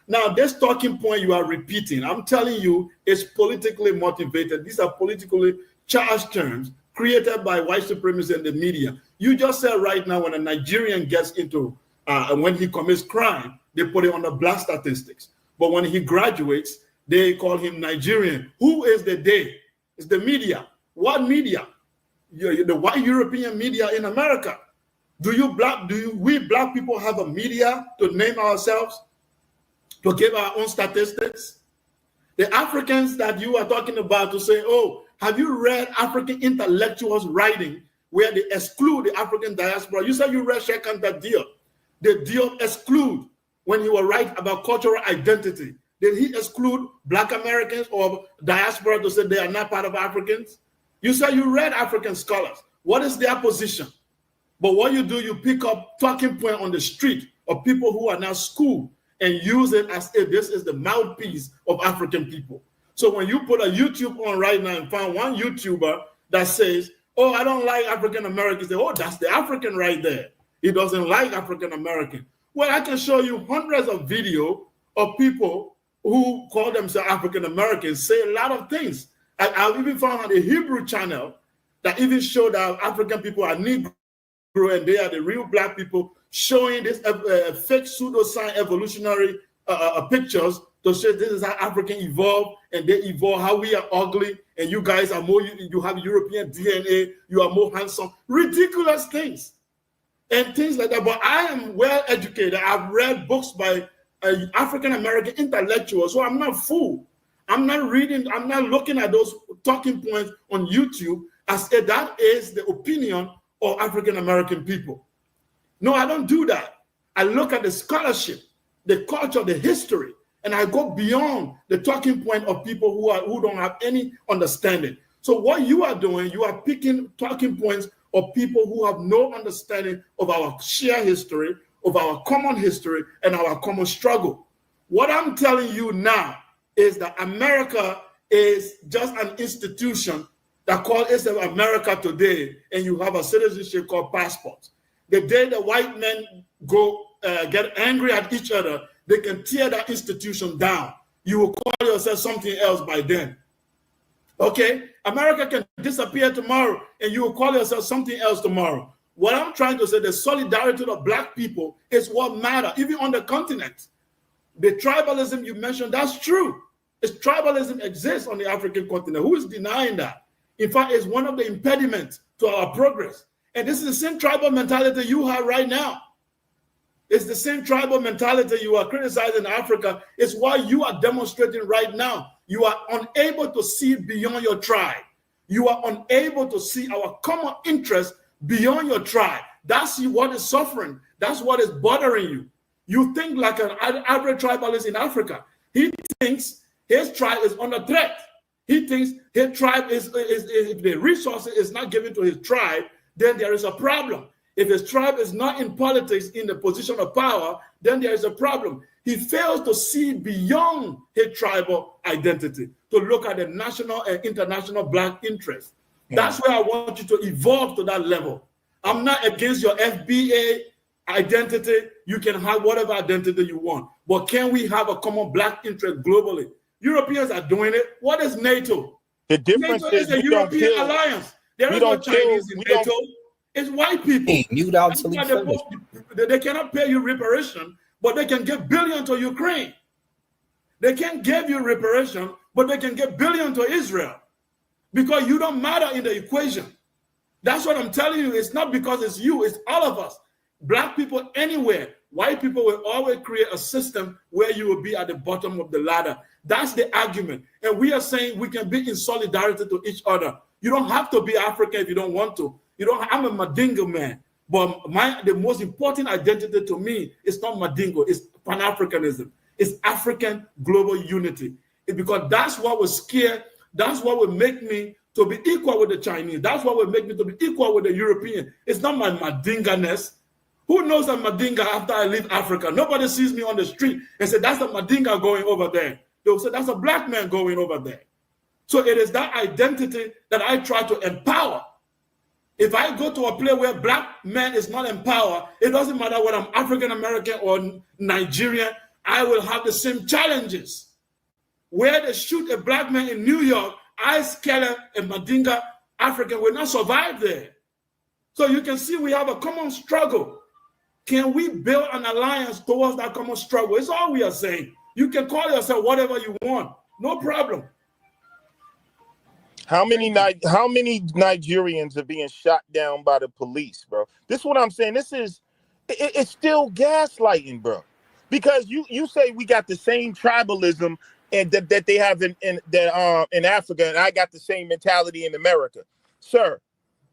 Now, this talking point you are repeating, I'm telling you, is politically motivated. These are politically charged terms created by white supremacists and the media. You just said right now when a Nigerian gets into, when he commits crime, they put it on the black statistics. But when he graduates, they call him Nigerian. Who is the they? It's the media. What media? The white European media in America. Do we black people have a media to name ourselves, to give our own statistics? The Africans that you are talking about to say, oh, have you read African intellectuals writing where they exclude the African diaspora? You said you read Cheikh Anta Diop. Did Diop exclude when he was writing about cultural identity? Did he exclude Black Americans or diaspora to say they are not part of Africans? You said you read African scholars. What is their position? But what you do, you pick up talking point on the street of people who are now schooled and use it as if this is the mouthpiece of African people. So when you put a YouTube on right now and find one YouTuber that says, oh, I don't like African Americans, say, oh, that's the African right there. He doesn't like African American. Well, I can show you hundreds of videos of people who call themselves African Americans say a lot of things. I've even found on the Hebrew channel that even showed that African people are Negro and they are the real black people, showing this fake pseudoscience evolutionary pictures to say this is how African evolved and they evolve, how we are ugly and you guys are more, you have European DNA, you are more handsome. Ridiculous things and things like that. But I am well educated. I've read books by African American intellectuals, so I'm not fooled. I'm not reading, I'm not looking at those talking points on YouTube as if that is the opinion of African American people. No, I don't do that. I look at the scholarship, the culture, the history, and I go beyond the talking point of people who don't have any understanding. So what you are doing, you are picking talking points of people who have no understanding of our shared history, of our common history, and our common struggle. What I'm telling you now is that America is just an institution that calls itself America today, and you have a citizenship called passports. The day the white men go get angry at each other, they can tear that institution down. You will call yourself something else by then. Okay? America can disappear tomorrow and you will call yourself something else tomorrow. What I'm trying to say, the solidarity of black people is what matters, even on the continent. The tribalism you mentioned, that's true. Tribalism exists on the African continent. Who is denying that? In fact, it's one of the impediments to our progress. And this is the same tribal mentality you have right now. It's the same tribal mentality you are criticizing in Africa. It's why you are demonstrating right now. You are unable to see beyond your tribe. You are unable to see our common interest beyond your tribe. That's what is suffering. That's what is bothering you. You think like an average tribalist in Africa. He thinks his tribe is under threat. He thinks his tribe if the resources is not given to his tribe, then there is a problem. If his tribe is not in politics in the position of power, then there is a problem. He fails to see beyond his tribal identity, to look at the national and international black interest. That's where I want you to evolve to that level. I'm not against your FBA identity. You can have whatever identity you want. But can we have a common black interest globally? Europeans are doing it. What is NATO? The difference NATO is a European alliance. There is no Chinese in NATO. It's white people. Hey, mute out till he they cannot pay you reparation, but they can give billion to Ukraine. They can't give you reparation, but they can give billion to Israel because you don't matter in the equation. That's what I'm telling you. It's not because it's you, it's all of us. Black people anywhere, white people will always create a system where you will be at the bottom of the ladder. That's the argument. And we are saying we can be in solidarity to each other. You don't have to be African if you don't want to. I'm a Mandingo man, but the most important identity to me is not Mandingo, it's Pan-Africanism. It's African global unity. Because that's what will scare, that's what will make me to be equal with the Chinese. That's what will make me to be equal with the European. It's not my Mandinga-ness. Who knows a Mandinga after I leave Africa? Nobody sees me on the street and say, that's a Mandinga going over there. They'll say, that's a black man going over there. So it is that identity that I try to empower. If I go to a place where black man is not empowered, it doesn't matter whether I'm African American or Nigerian, I will have the same challenges. Where they shoot a black man in New York, I scare a Mandinga African will not survive there. So you can see we have a common struggle. Can we build an alliance towards that common struggle? It's all we are saying. You can call yourself whatever you want. No problem. How many Nigerians are being shot down by the police, bro? This is what I'm saying. It's still gaslighting, bro. Because you say we got the same tribalism and that they have in Africa, and I got the same mentality in America. Sir,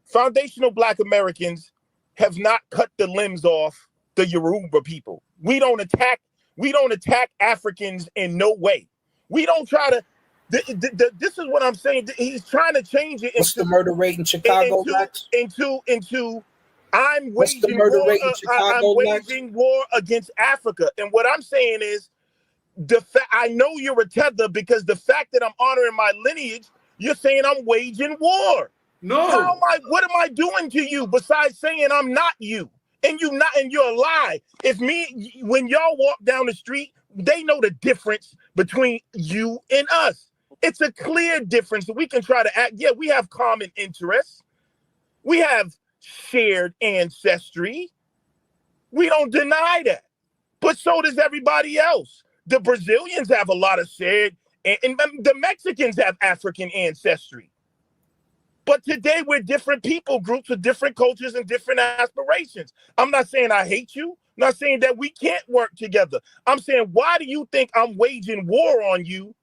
foundational Black Americans have not cut the limbs off the Yoruba people. We don't attack Africans in no way. We don't try to. This is what I'm saying. He's trying to change it. What's the murder rate in Chicago, Max? I'm waging war against Africa. And what I'm saying is, I know you're a tether because the fact that I'm honoring my lineage, you're saying I'm waging war. No. What am I doing to you besides saying I'm not you? And you're a lie. When y'all walk down the street, they know the difference between you and us. It's a clear difference. We can try to act. Yeah, we have common interests. We have shared ancestry. We don't deny that. But so does everybody else. The Brazilians have a lot of shared, and the Mexicans have African ancestry. But today we're different people groups with different cultures and different aspirations. I'm not saying I hate you. I'm not saying that we can't work together. I'm saying, why do you think I'm waging war on you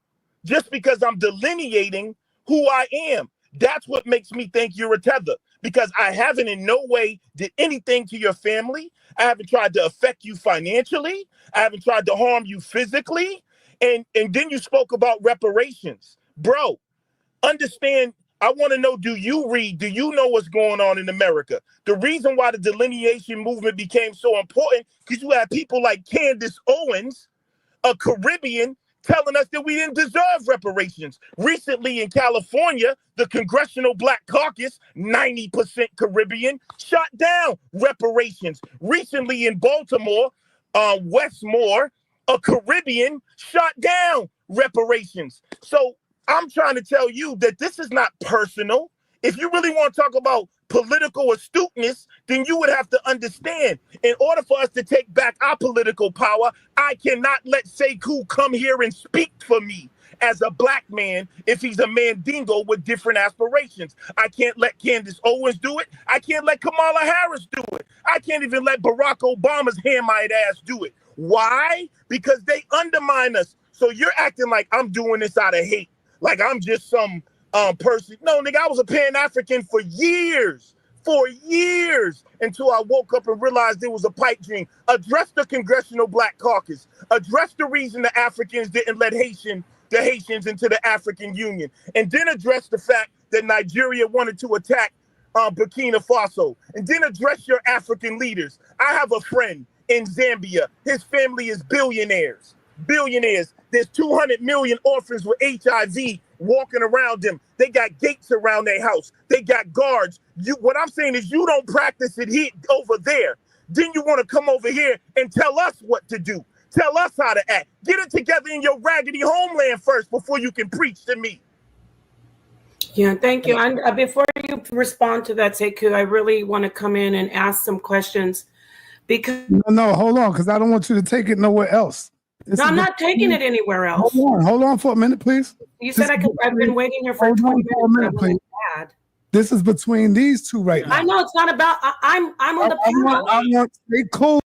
just because I'm delineating who I am? That's what makes me think you're a tether, because I haven't in no way did anything to your family. I haven't tried to affect you financially. I haven't tried to harm you physically. And then you spoke about reparations. Bro, understand, I want to know, do you know what's going on in America? The reason why the delineation movement became so important, because you had people like Candace Owens, a Caribbean, telling us that we didn't deserve reparations. Recently in California, the Congressional Black Caucus, 90% Caribbean, shot down reparations. Recently in Baltimore, Westmore, a Caribbean, shot down reparations. So I'm trying to tell you that this is not personal. If you really want to talk about political astuteness, then you would have to understand, in order for us to take back our political power, I cannot let Sekou come here and speak for me as a black man if he's a mandingo with different aspirations. I can't let Candace Owens do it. I can't let Kamala Harris do it. I can't even let Barack Obama's hamite ass do it. Why? Because they undermine us. So you're acting like I'm doing this out of hate, like I'm just some person. No, nigga, I was a Pan-African for years, until I woke up and realized it was a pipe dream. Address the Congressional Black Caucus. Address the reason the Africans didn't let the Haitians into the African Union. And then address the fact that Nigeria wanted to attack Burkina Faso. And then address your African leaders. I have a friend in Zambia. His family is billionaires. There's 200 million orphans with HIV walking around them. They got gates around their house. They got guards. What I'm saying is you don't practice it here over there. Then you want to come over here and tell us what to do. Tell us how to act. Get it together in your raggedy homeland first before you can preach to me. Yeah, thank you. And before you respond to that, Sekou, I really want to come in and ask some questions because No, hold on, because I don't want you to take it nowhere else. no, I'm not taking it anywhere else. Hold on for a minute, please. You said I've been waiting here for 20 minutes. This is between these two right now. I know it's not about. I'm on the panel. I want to stay cool.